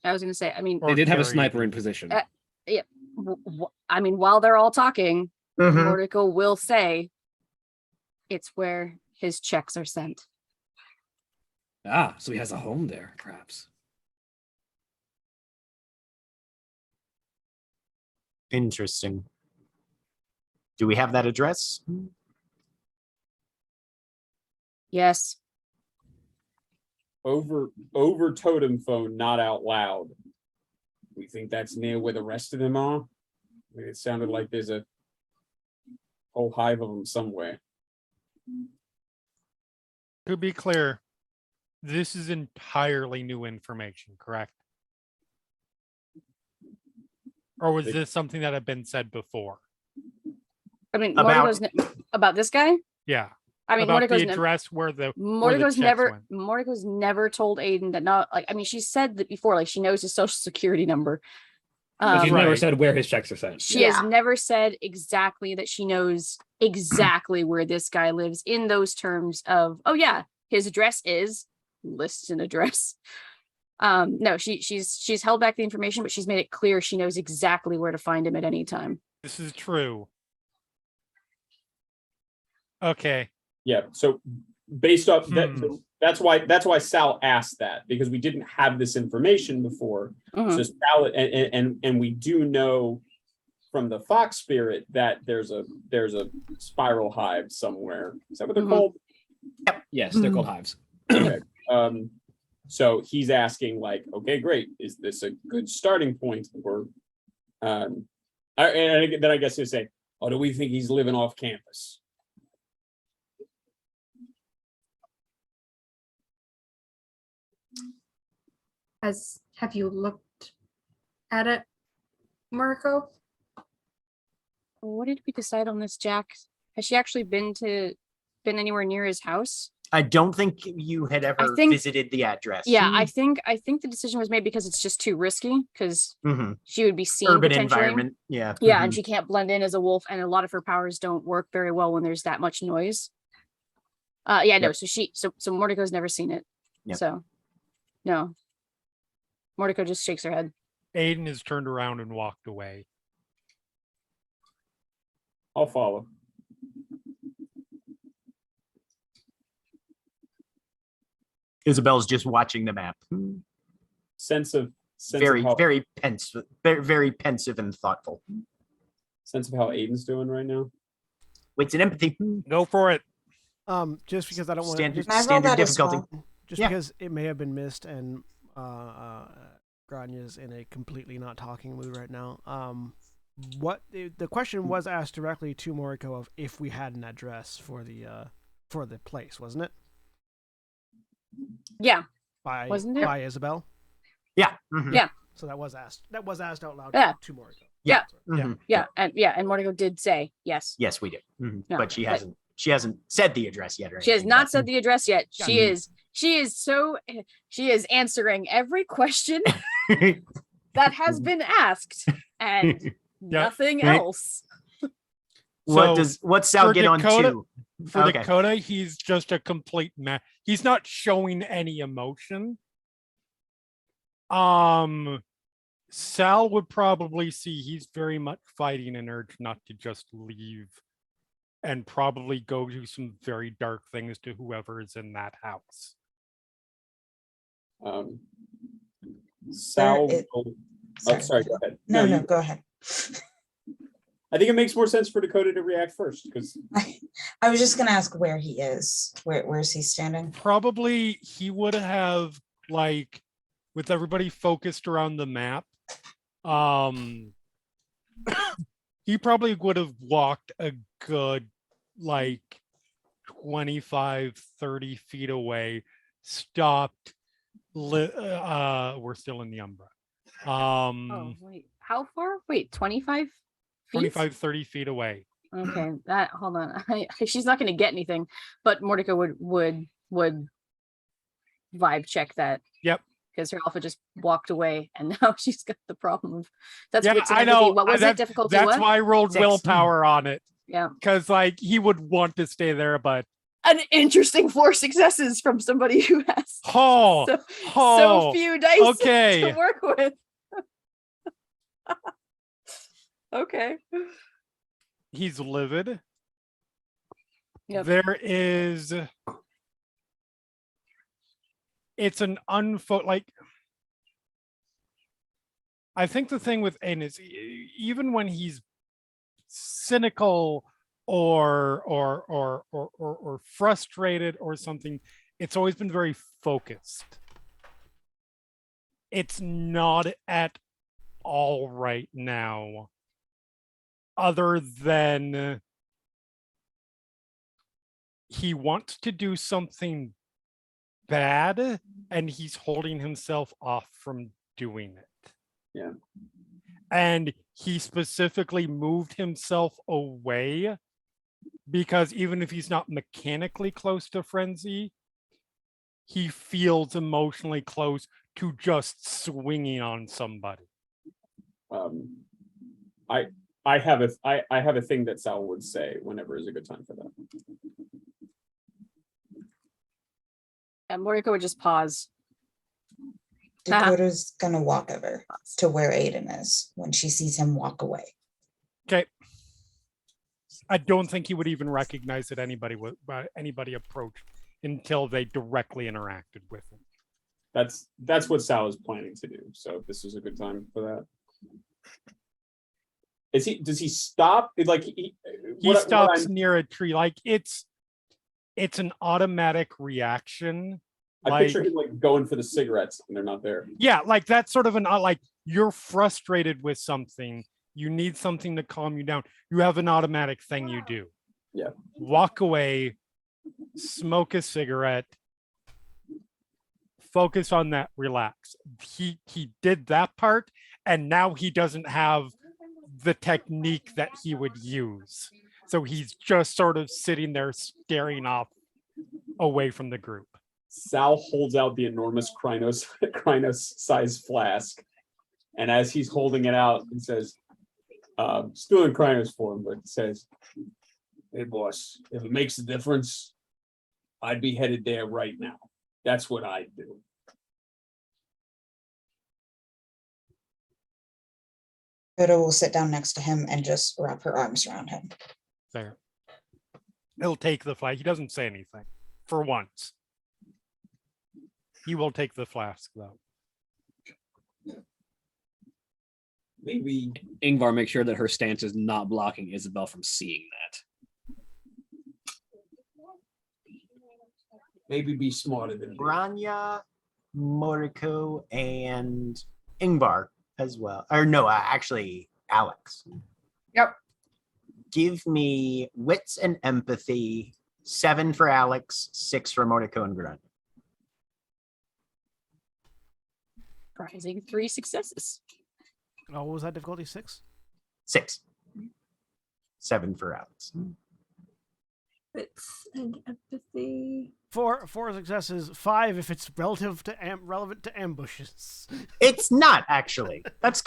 I was going to say, I mean, They did have a carry sniper in the- position. yeah. I mean, while they're all talking, Mordico will say it's where his checks are sent. Ah, so he has a home there, perhaps. Interesting. Do we have that address? Yes. Over totem phone, not out loud. We think that's near where the rest of them are. I mean, it sounded like there's a whole hive of them somewhere. To be clear, this is entirely new information, correct? Or was this something that had been said before? I mean, About- about this guy? Yeah. I mean, about Mordico's the address where the Mordico's checks never went. Mordico's never told Aiden that not like I mean she said that before, like she knows his social security number. But she's Right. never said where his checks are sent. She has Yeah. never said exactly that she knows exactly where this guy lives in those terms of, oh yeah, his address is lists an address. No, she's held back the information, but she's made it clear she knows exactly where to find him at any time. This is true. Okay. Yeah. So based off that, Hmm. that's why Sal asked that, because we didn't have this information before. Mhm. So Sal and we do know from the fox spirit that there's a spiral hive somewhere. Is that what they're Mhm. called? Yes, they're called hives. Okay. So he's asking like, okay, great. Is this a good starting point? Or and then I guess he'll say, oh, do we think he's living off campus? Have you looked at it, Marco? What did we decide on this, Jack? Has she actually been anywhere near his house? I don't think you had ever think- visited the address. Yeah, I think the decision was made because it's just too risky because Mhm. she would be seen Urban potentially. environment. Yeah. Yeah, and Mhm. she can't blend in as a wolf, and a lot of her powers don't work very well when there's that much noise. Yeah, no. Yep. So Mordico's never seen it. Yep. So, no. Mordico just shakes her head. Aiden has turned around and walked away. I'll follow. Isabel's just watching the map. Sense of Very, how, very pensive, very pensive and thoughtful. sense of how Aiden's doing right now. Waits in empathy. Go for it. Just because I don't want Standard, just, Can I roll standard that as difficulty. well? just Yeah. because it may have been missed and Granya's in a completely not talking mood right now. What the question was asked directly to Moriko of if we had an address for the place, wasn't it? Yeah. by Wasn't it? by Isabel. Yeah. Mhm. Yeah. So that was asked. That was asked out loud Yeah. 2 more ago. Yeah. Sorry. Mhm. Yeah. And Mordico did say yes. Yes, we do. Mhm. No, but she but- hasn't. She hasn't said the address yet, or She has anything, not but- said the address yet. Gotcha. She is answering every question that has been asked and nothing Right. else. What's Sal for get on Dakota- to? For Okay. Dakota, he's just a complete mess. He's not showing any emotion. Sal would probably see he's very much fighting an urge not to just leave and probably go do some very dark things to whoever is in that house. Sal. it- will- Sorry. sorry. Go ahead. No, you- go ahead. I think it makes more sense for Dakota to react first because I was just gonna ask where he is. Where's he standing? Probably he would have, like, with everybody focused around the map, he probably would have walked a good like 25 30 feet away, stopped. We're still in the Umbra. Oh, wait. How far? Wait, 25 feet? 25 30 feet away. Okay, hold on. She's not gonna get anything, but Mordecai would vibe check that. Yep. Because her alpha just walked away and now she's got the problem of that's Yeah, wits and I empathy. know. What was it? That's- Difficulty That's what? why I rolled 6. willpower on it, Yeah. because like he would want to stay there, but An interesting 4 successes from somebody who has oh, so oh, few dice okay. to work with. Okay. he's livid. Yep. There is, it's an like, I think the thing with Aiden is even when he's cynical or frustrated or something, it's always been very focused. It's not at all right now, other than he wants to do something bad and he's holding himself off from doing it. Yeah. And he specifically moved himself away because even if he's not mechanically close to frenzy, he feels emotionally close to just swinging on somebody. I have a thing that Sal would say whenever is a good time for that. And Mordecai would just pause. Dakota's gonna walk over to where Aiden is when she sees him walk away. Okay. I don't think he would even recognize that anybody approached until they directly interacted with him. That's what Sal is planning to do. So this is a good time for that. Does he stop? Like He what stops I'm- near a tree. Like it's an automatic reaction. I picture him like going for the cigarettes and they're not there. Yeah, like that's sort of an like you're frustrated with something. You need something to calm you down. You have an automatic thing you do. Yeah. Walk away, smoke a cigarette, focus on that, relax. He did that part, and now he doesn't have the technique that he would use. So he's just sort of sitting there staring off away from the group. Sal holds out the enormous Krynos sized flask, and as he's holding it out, he says, still in Krynos form, but says, "Hey boss, if it makes a difference, I'd be headed there right now. That's what I'd do." Dakota will sit down next to him and just wrap her arms around him. There. He'll take the flask. He doesn't say anything for once. He will take the flask though. Maybe Ingvar makes sure that her stance is not blocking Isabel from seeing that. be smarter than me. Rania, Moriko, and Ingvar as well. Or no, actually, Alex. Yep. Give me wits and empathy. 7 for Alex, 6 for Moriko and Grania. Surprising 3 successes. Oh, what was that difficulty? 6? 6. 7 for Alex. It's an empathy. 4 successes. 5 if it's relevant to ambushes. It's not actually. That's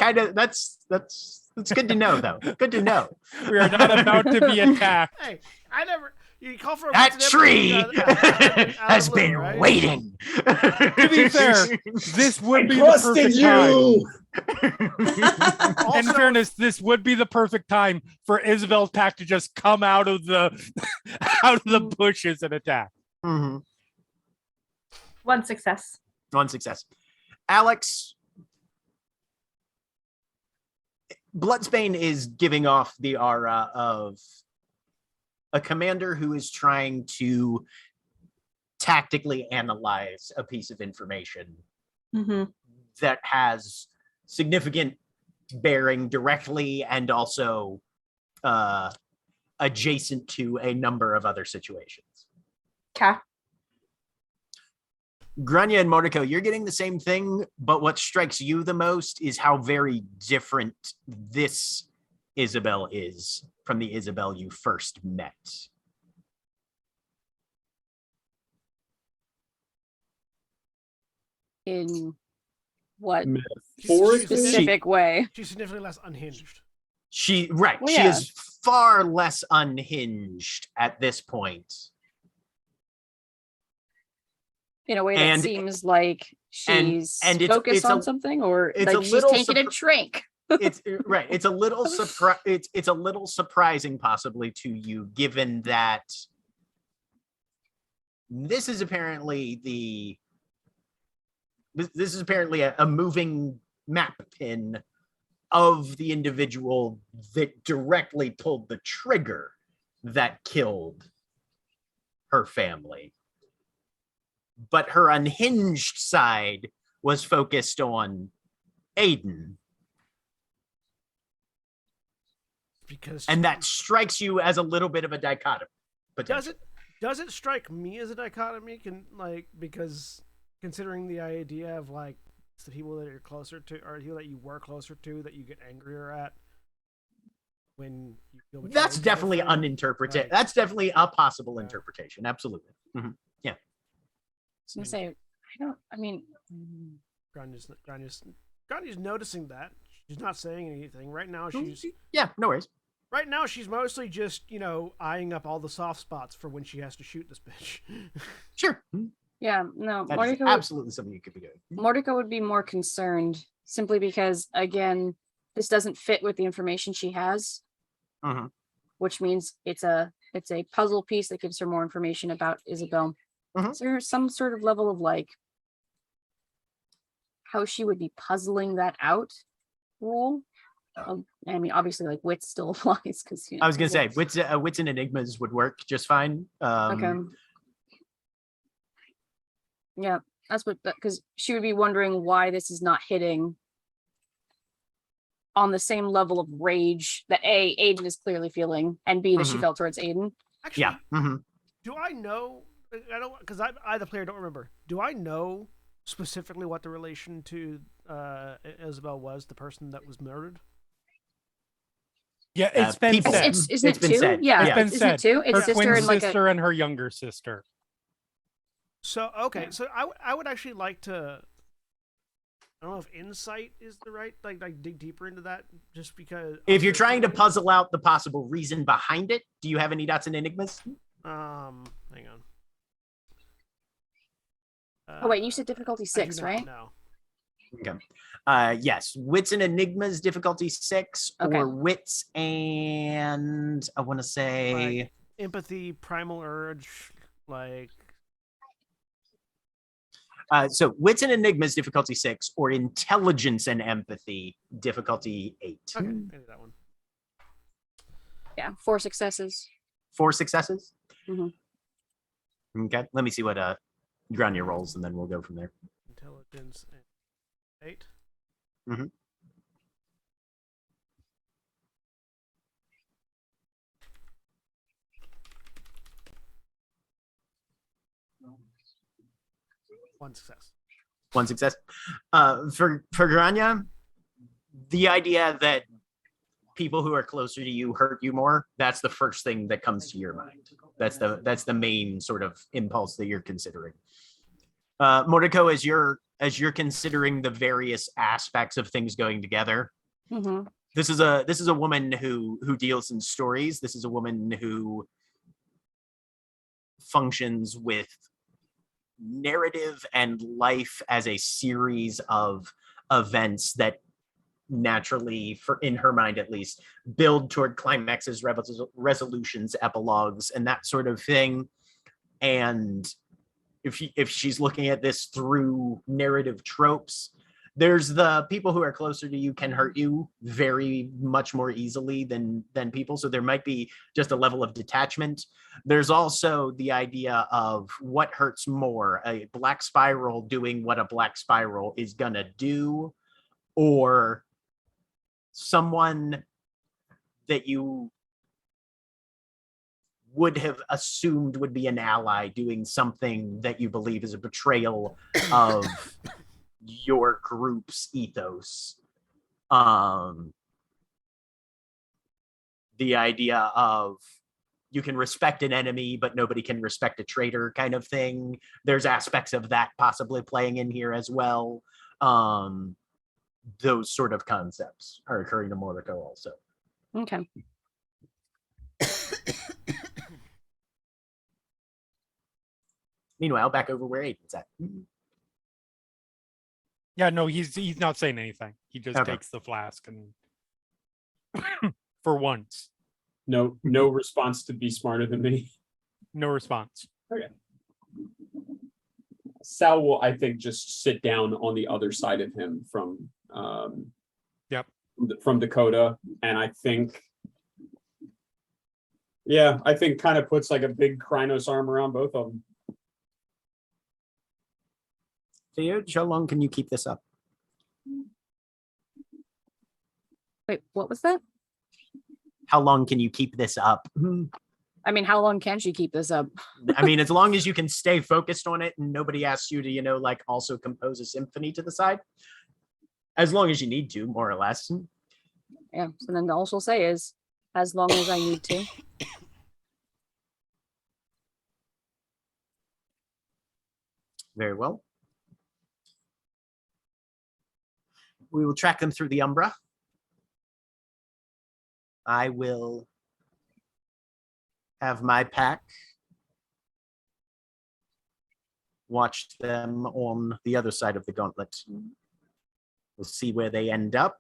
good to know though. Good to know. We are not about to be attacked. Hey, I never. You call for a That wits and tree empathy out of has the blue, been right? waiting. To be fair, this would be the Trusted perfect time. you. In Also- fairness, this would be the perfect time for Isabel's pack to just come out of the out of the bushes and attack. Mhm. 1 success. 1 success. Alex, Bloodsbane is giving off the aura of a commander who is trying to tactically analyze a piece of information Mm-hmm. that has significant bearing directly and also adjacent to a number of other situations. Okay. Grania and Mordecai, you're getting the same thing, but what strikes you the most is how very different this Isabel is from the Isabel you first met. In what Forward specific way? She's significantly less unhinged. She Well, she yeah. is far less unhinged at this point. In a way that And- seems like she's and it's- focused it's on a- something, or it's like a she's little taking a drink. It's right. It's a little it's a little surprising possibly to you, given that this is apparently this is apparently a moving map pin of the individual that directly pulled the trigger that killed her family. But her unhinged side was focused on Aiden. Because And that strikes you as a little bit of a dichotomy. does it strike me as a dichotomy? Because considering the idea of like it's the people that you're closer to, or people that you were closer to, that you get angrier at when you feel betrayed That's kind of definitely thing. uninterpreted. Right. That's definitely a possible Yeah. interpretation. Absolutely. Mhm. I was gonna say, I mean, Granya's noticing that. She's not saying anything right now. Yeah, no worries. Right now, she's mostly just, eyeing up all the soft spots for when she has to shoot this bitch. Sure. yeah, no, That is Mordecai absolutely something you could be doing. Mordecai would be more concerned simply because, again, this doesn't fit with the information she has, Mhm. which means it's a puzzle piece that gives her more information about Isabel. Mhm. Is there some sort of level of like how she would be puzzling that out role? I mean, obviously, like wit still applies because I was gonna say wits and enigmas would work just fine. Okay. Yeah, that's what, because she would be wondering why this is not hitting on the same level of rage that A, Aiden is clearly feeling, and B, that she Mhm. felt towards Aiden. Actually, Yeah. Mhm. do I know? I don't, because I, the player, don't remember. Do I know specifically what the relation to Isabel was, the person that was murdered? Yeah, it's been people. said. Isn't It's it been two? said. Yeah, It's been isn't said. it two? It's Her sister twin and like sister and her younger sister. So okay, so I would actually like to. I don't know if insight is the right like dig deeper into that, just because. If you're trying to puzzle out the possible reason behind it, do you have any dots and enigmas? Hang on. Oh wait, you said difficulty I do 6, not right? know. Okay. Yes, wits and enigmas difficulty 6, Okay. or wits and I want to say Like empathy, primal urge, like so wits and enigmas difficulty 6, or intelligence and empathy difficulty 8. okay, I did that one. Yeah, 4 successes. 4 successes. Mhm. Okay, let me see what Grania rolls, and then we'll go from there. Intelligence and 8. Mhm. One success. One success. For Grania, the idea that people who are closer to you hurt you more, that's the first thing that comes to your mind. That's the main sort of impulse that you're considering. Mordecai, as you're considering the various aspects of things going together, Mm-hmm. this is a woman who deals in stories. This is a woman who functions with narrative and life as a series of events that naturally, for in her mind at least, build toward climaxes, resolutions, epilogues, and that sort of thing. And if she's looking at this through narrative tropes, there's the people who are closer to you can hurt you very much more easily than people. So there might be just a level of detachment. There's also the idea of what hurts more, a black spiral doing what a black spiral is gonna do, or someone that you would have assumed would be an ally doing something that you believe is a betrayal of your group's ethos. The idea of you can respect an enemy, but nobody can respect a traitor kind of thing. There's aspects of that possibly playing in here as well. Those sort of concepts are occurring to Mordecai also. Okay. Meanwhile, back over where Aiden's at. Yeah, no, he's not saying anything. He just Okay. takes the flask and for once, No response to be smarter than me. no response. Sal will, I think, just sit down on the other side of him from Yep. from Dakota, and I think kind of puts like a big Krynos arm around both of them. Theo, how long can you keep this up? Wait, what was that? How long can you keep this up? I mean, how long can she keep this up? I mean, as long as you can stay focused on it and nobody asks you to, like also compose a symphony to the side. As long as you need to, more or less. Yeah. So then all she'll say is, as long as I need to. Very well. We will track them through the Umbra. I will have my pack watch them on the other side of the gauntlet. We'll see where they end up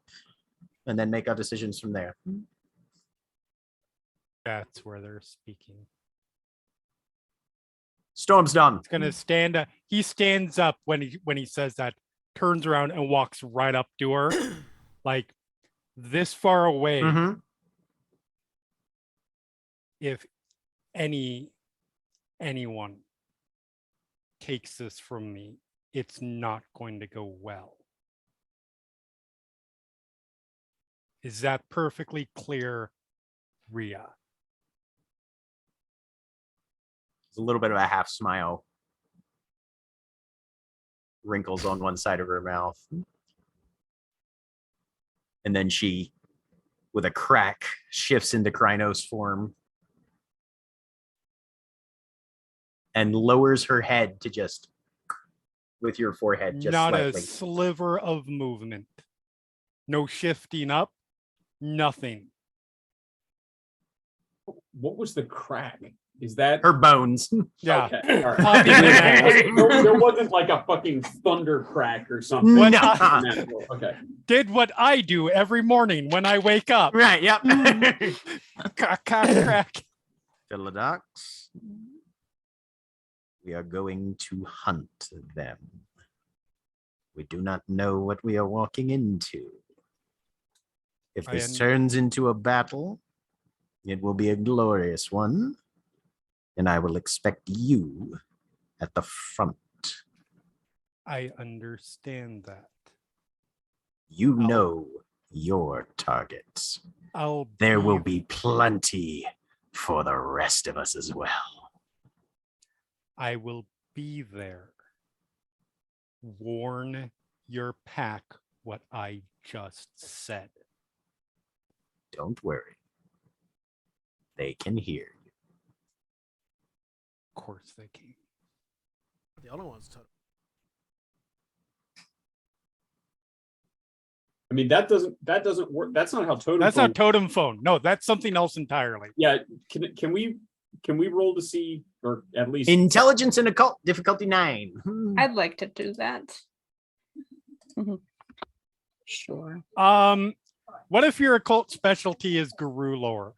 and then make our decisions from there. That's where they're speaking. Storm's done. It's gonna stand up. He stands up when he says that, turns around and walks right up to her, like this far away. Mhm. If anyone takes this from me, it's not going to go well. Is that perfectly clear, Rhea? There's a little bit of a half smile. Wrinkles on one side of her mouth. And then she, with a crack, shifts into Krynos form and lowers her head to just, with your forehead, just Not slightly. a sliver of movement. No shifting up. Nothing. What was the crack? Is that Her bones. Yeah. Okay, all right. Popping in there wasn't like a fucking thunder crack or something. No. Okay. Did what I do every morning when I wake up. Right, yep. Crack, crack, crack. Philodox. We are going to hunt them. We do not know what we are walking into. If this turns into a battle, it will be a glorious one, and I will expect you at the front. I understand that. You know your targets. There will be plenty for the rest of us as well. I will be there. warn your pack what I just said. Don't worry. They can hear you. Of course they can. The other one's totem. I mean, that doesn't work. That's not how totem. That's phone- not totem phone. No, that's something else entirely. Yeah, can we roll to see, or at least Intelligence and occult, difficulty 9. I'd like to do that. Sure. What if your occult specialty is guru lore?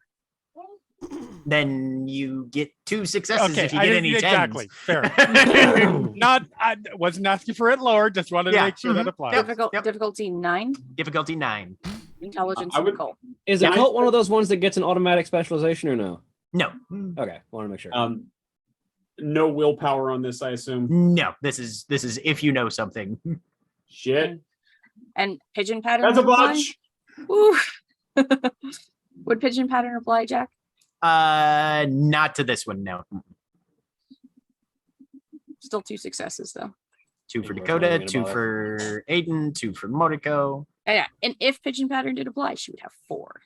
Then you get 2 successes Okay, if you I get didn't any 10s. exactly fair. I wasn't asking for it lower. Just wanted to Yeah, make sure that mhm, applies. yep. Difficulty 9. Difficulty 9. Intelligence I and would- occult. Is Yeah, occult one of those ones that gets an automatic specialization or no? No. Okay, want to make sure. no willpower on this, I assume. No. This is if you know something. Shit, And pigeon pattern. that's a apply? bunch. Ooh. Would pigeon pattern apply, Jack? Not to this one, no. Still 2 successes though. 2 for Ain't worth Dakota, nothing 2 about it. for Aiden, 2 for Mordecai. Yeah, and if pigeon pattern did apply, she would have 4.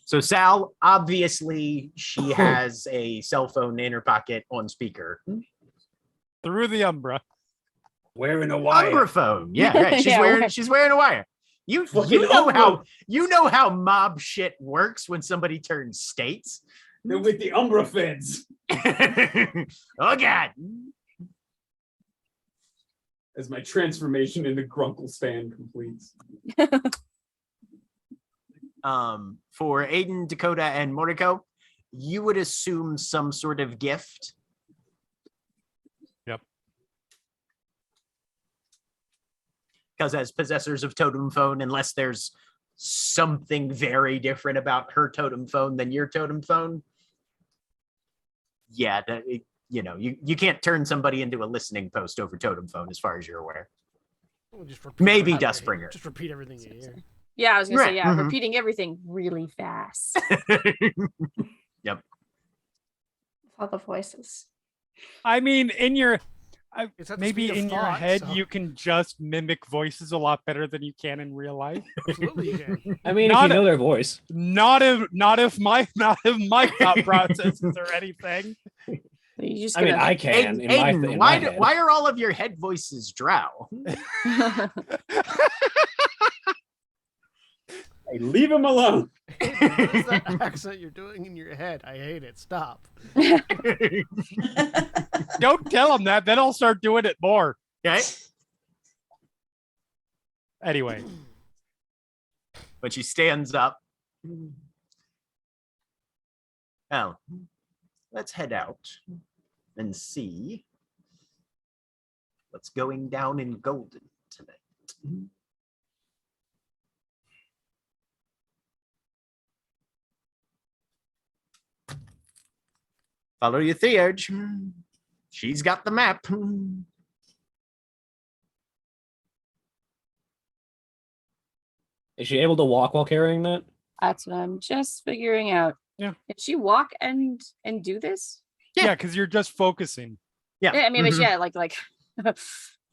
So Sal, obviously, she has a cell phone in her pocket on speaker. Through the umbra. Wearing a wire. Umbra phone. Yeah, right. She's Yeah, wearing wire. she's wearing a wire. You Fucking know how Umbra. you know how mob shit works when somebody turns states. They're with the Umbra feds. Oh God. As my transformation into Grunkle Stan completes. For Aiden, Dakota, and Mordecai, you would assume some sort of gift. Yep. Because as possessors of totem phone, unless there's something very different about her totem phone than your totem phone, yeah, you can't turn somebody into a listening post over totem phone, as far as you're aware. We'll just repeat Maybe whatever, Dustbringer. Just repeat everything you hear. Yeah, I was gonna Right, say, yeah, mhm. repeating everything really fast. All the voices. I mean, in your It's at the maybe speed of in your thought, head so- you can just mimic voices a lot better than you can in real life. Absolutely, you can. I mean, if not you a- know their voice. Not if my thought processes or anything. You just I mean, gonna- I can. Aiden, in my, Aiden, in why my head. why are all of your head voices drow? Hey, leave him alone. What is that accent you're doing in your head? I hate it. Stop. Don't tell them that. Then I'll start doing it more. Okay. Anyway, But she stands up. Well, let's head out and see what's going down in Golden tonight. Follow your theurge. She's got the map. Is she able to walk while carrying that? That's what I'm just figuring out. Yeah. Can she walk and do this? yeah, because you're just focusing. Yeah. Yeah, I mean, but mhm. yeah, like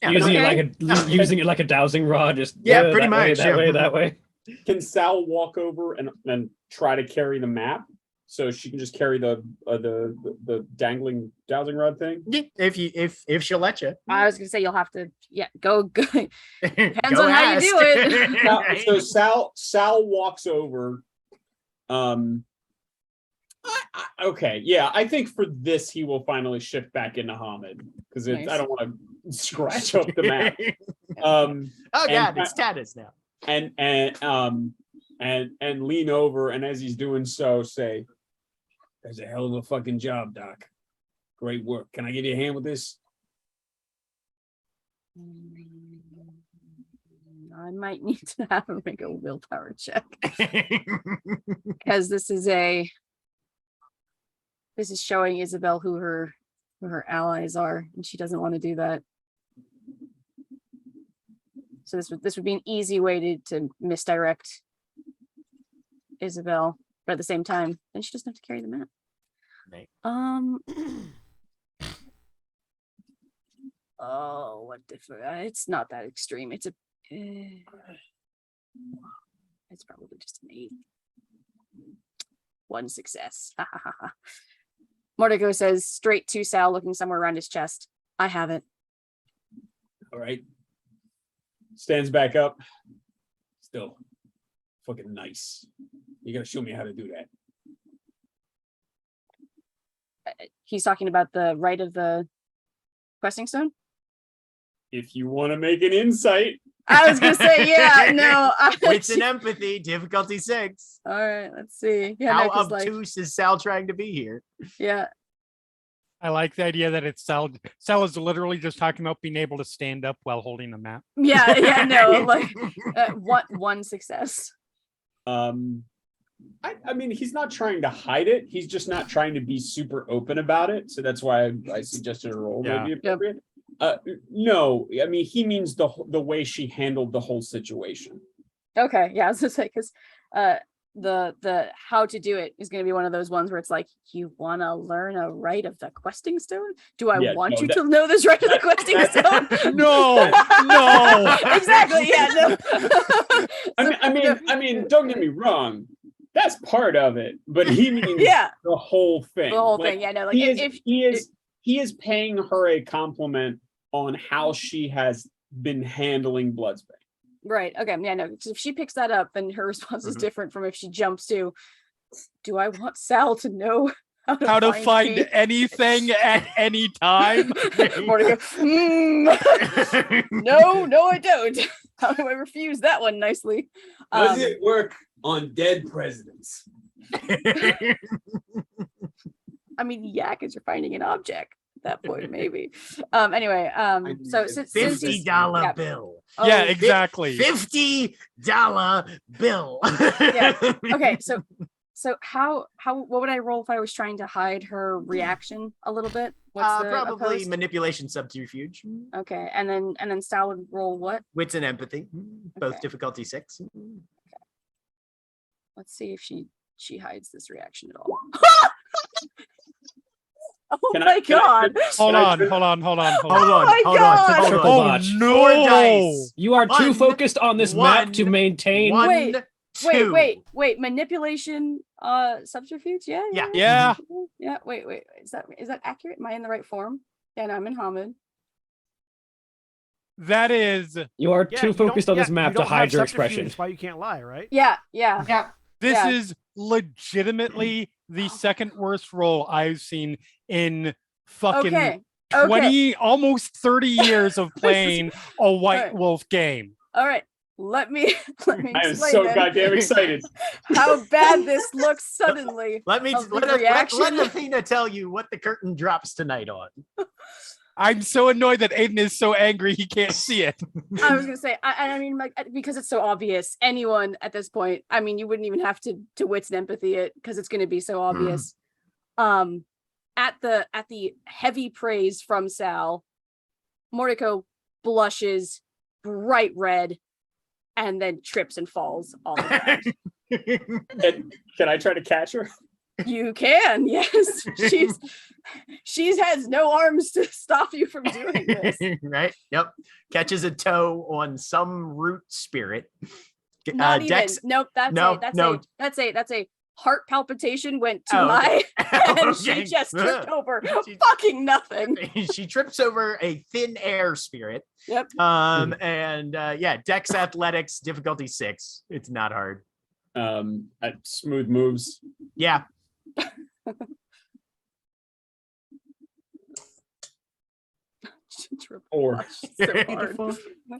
Yeah, using okay. it like a using it like a dowsing rod. Just Yeah, that pretty way, much, that yeah. way, that way. Can Sal walk over and try to carry the map so she can just carry the dangling dowsing rod thing? Yeah, if she'll let you. I was gonna say you'll have to, yeah, go. Depends on how you do it. Now, so Sal walks over. Okay, yeah, I think for this he will finally shift back into Hamid because Nice. I don't want to scratch up the map. Um, Oh And- God, it's Tatis now. and lean over, and as he's doing so, say, "That's a hell of a fucking job, Doc. Great work. Can I give you a hand with this?" I might need to have him make a willpower check because this is showing Isabel who her allies are, and she doesn't want to do that. So this would be an easy way to misdirect Isabel, but at the same time, then she doesn't have to carry the map. Right. Oh, what it's not that extreme. It's probably just an 8. 1 success. Mordecai says straight to Sal, looking somewhere around his chest. I have it. All right. Stands back up. Still fucking nice. You gotta show me how to do that. He's talking about the right of the questing stone. If you want to make an insight, I was gonna say, yeah, no. Wits and empathy, difficulty 6. All right, let's see. Yeah, How no, 'cause, like, obtuse is Sal trying to be here? yeah. I like the idea that it's Sal. Sal is literally just talking about being able to stand up while holding a map. Yeah, no, like one success. I mean, he's not trying to hide it. He's just not trying to be super open about it. So that's why I suggested a roll Yeah. may be appropriate. No, I mean, he means the way she handled the whole situation. Okay, yeah, I was gonna say because the how to do it is gonna be one of those ones where it's like, you want to learn a rite of the questing stone? Do I Yeah, want no, you to know this rite of the questing stone? No, no. Exactly. Yeah. No. I mean, don't get me wrong. That's part of it, but he means Yeah. the whole thing. The whole Like, thing. Yeah. No. Like he is paying her a compliment on how she has been handling Bloodsbane. right. Okay. Yeah. No. If she picks that up, then her response is different from if she jumps to, do I want Sal to know how to Find peace? anything at any time? Mordecai, no, I don't. How do I refuse that one nicely? Does it work on dead presidents? I mean, yeah, because you're finding an object at that point, maybe. Anyway, so since he's- $50 yeah. bill. Oh, Yeah, exactly. $50 bill. Yeah. Okay, so how what would I roll if I was trying to hide her reaction a little bit? What's the Probably opposed? manipulation subterfuge. Okay, and then Sal would roll what? Wits and empathy, both Okay. difficulty 6. Let's see if she hides this reaction at all. Oh Can my I- god! Hold Can I on, trip- hold on. Hold my on, hold God! on, hold Triple on. Oh botch. no! 4 dice. You are too One, focused on this map to one, maintain. One, Wait, two. Wait, manipulation subterfuge? Yeah. Yeah. Yeah, wait. Is that accurate? Am I in the right form? Yeah, no, I'm in Hamid. That is. You are Yeah, too you don't- focused on this yeah, map you to don't have hide your subterfuge, expression. That's why you can't lie, right? Yeah. Yeah. This Yeah. is legitimately the second worst roll I've seen in fucking Okay. 20, almost 30 years of playing a White Alright. Wolf game. All right. Let me I am explain so then goddamn excited. how bad this looks suddenly. Let me Of the let reaction. Athena tell you what the curtain drops tonight on. I'm so annoyed that Aiden is so angry he can't see it. I was gonna say, I mean, like, because it's so obvious. Anyone at this point, I mean, you wouldn't even have to wits and empathy it because it's gonna be so obvious. At the heavy praise from Sal, Mordecai blushes bright red, and then trips and falls on the ground. Can I try to catch her? You can, yes. She's has no arms to stop you from doing this. Right? Yep. Catches a toe on some root spirit. Not even. Dex. Nope. That's a heart palpitation went too Oh, high, and Okay. she just tripped over She- fucking nothing. She trips over a thin air spirit. Yep. And yeah, Dex athletics, difficulty 6. It's not hard. Smooth moves. Yeah. Or So hard.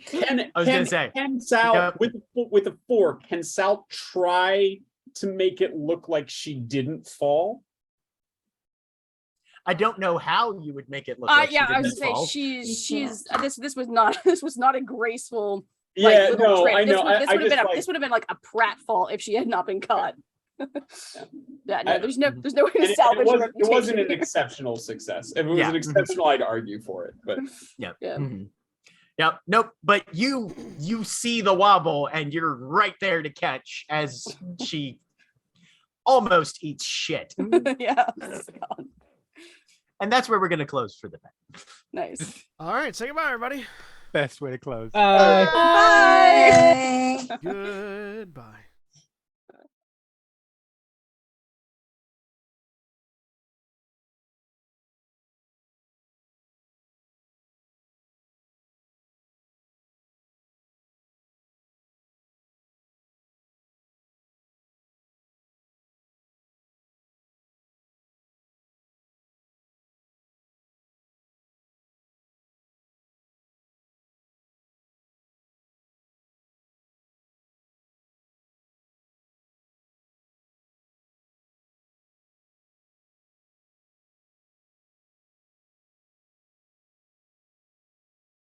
can I was gonna say, can Sal Yep. with a 4? Can Sal try to make it look like she didn't fall? I don't know how you would make it look like Yeah, she I was didn't gonna fall. say she's this was not a graceful Yeah, little no, trip. I know. This would have been like a pratfall if she had not been caught. Yeah, no, there's no way to salvage her it wasn't an reputation. exceptional success. If it was Yeah. an exceptional, I'd argue for it. But Yeah. Yeah. Mhm. Yep. Nope. But you see the wobble and you're right there to catch as she almost eats shit. Yeah. God. And that's where we're going to close for the night. Nice. All right, say goodbye, everybody. Best way to close. Bye. Goodbye.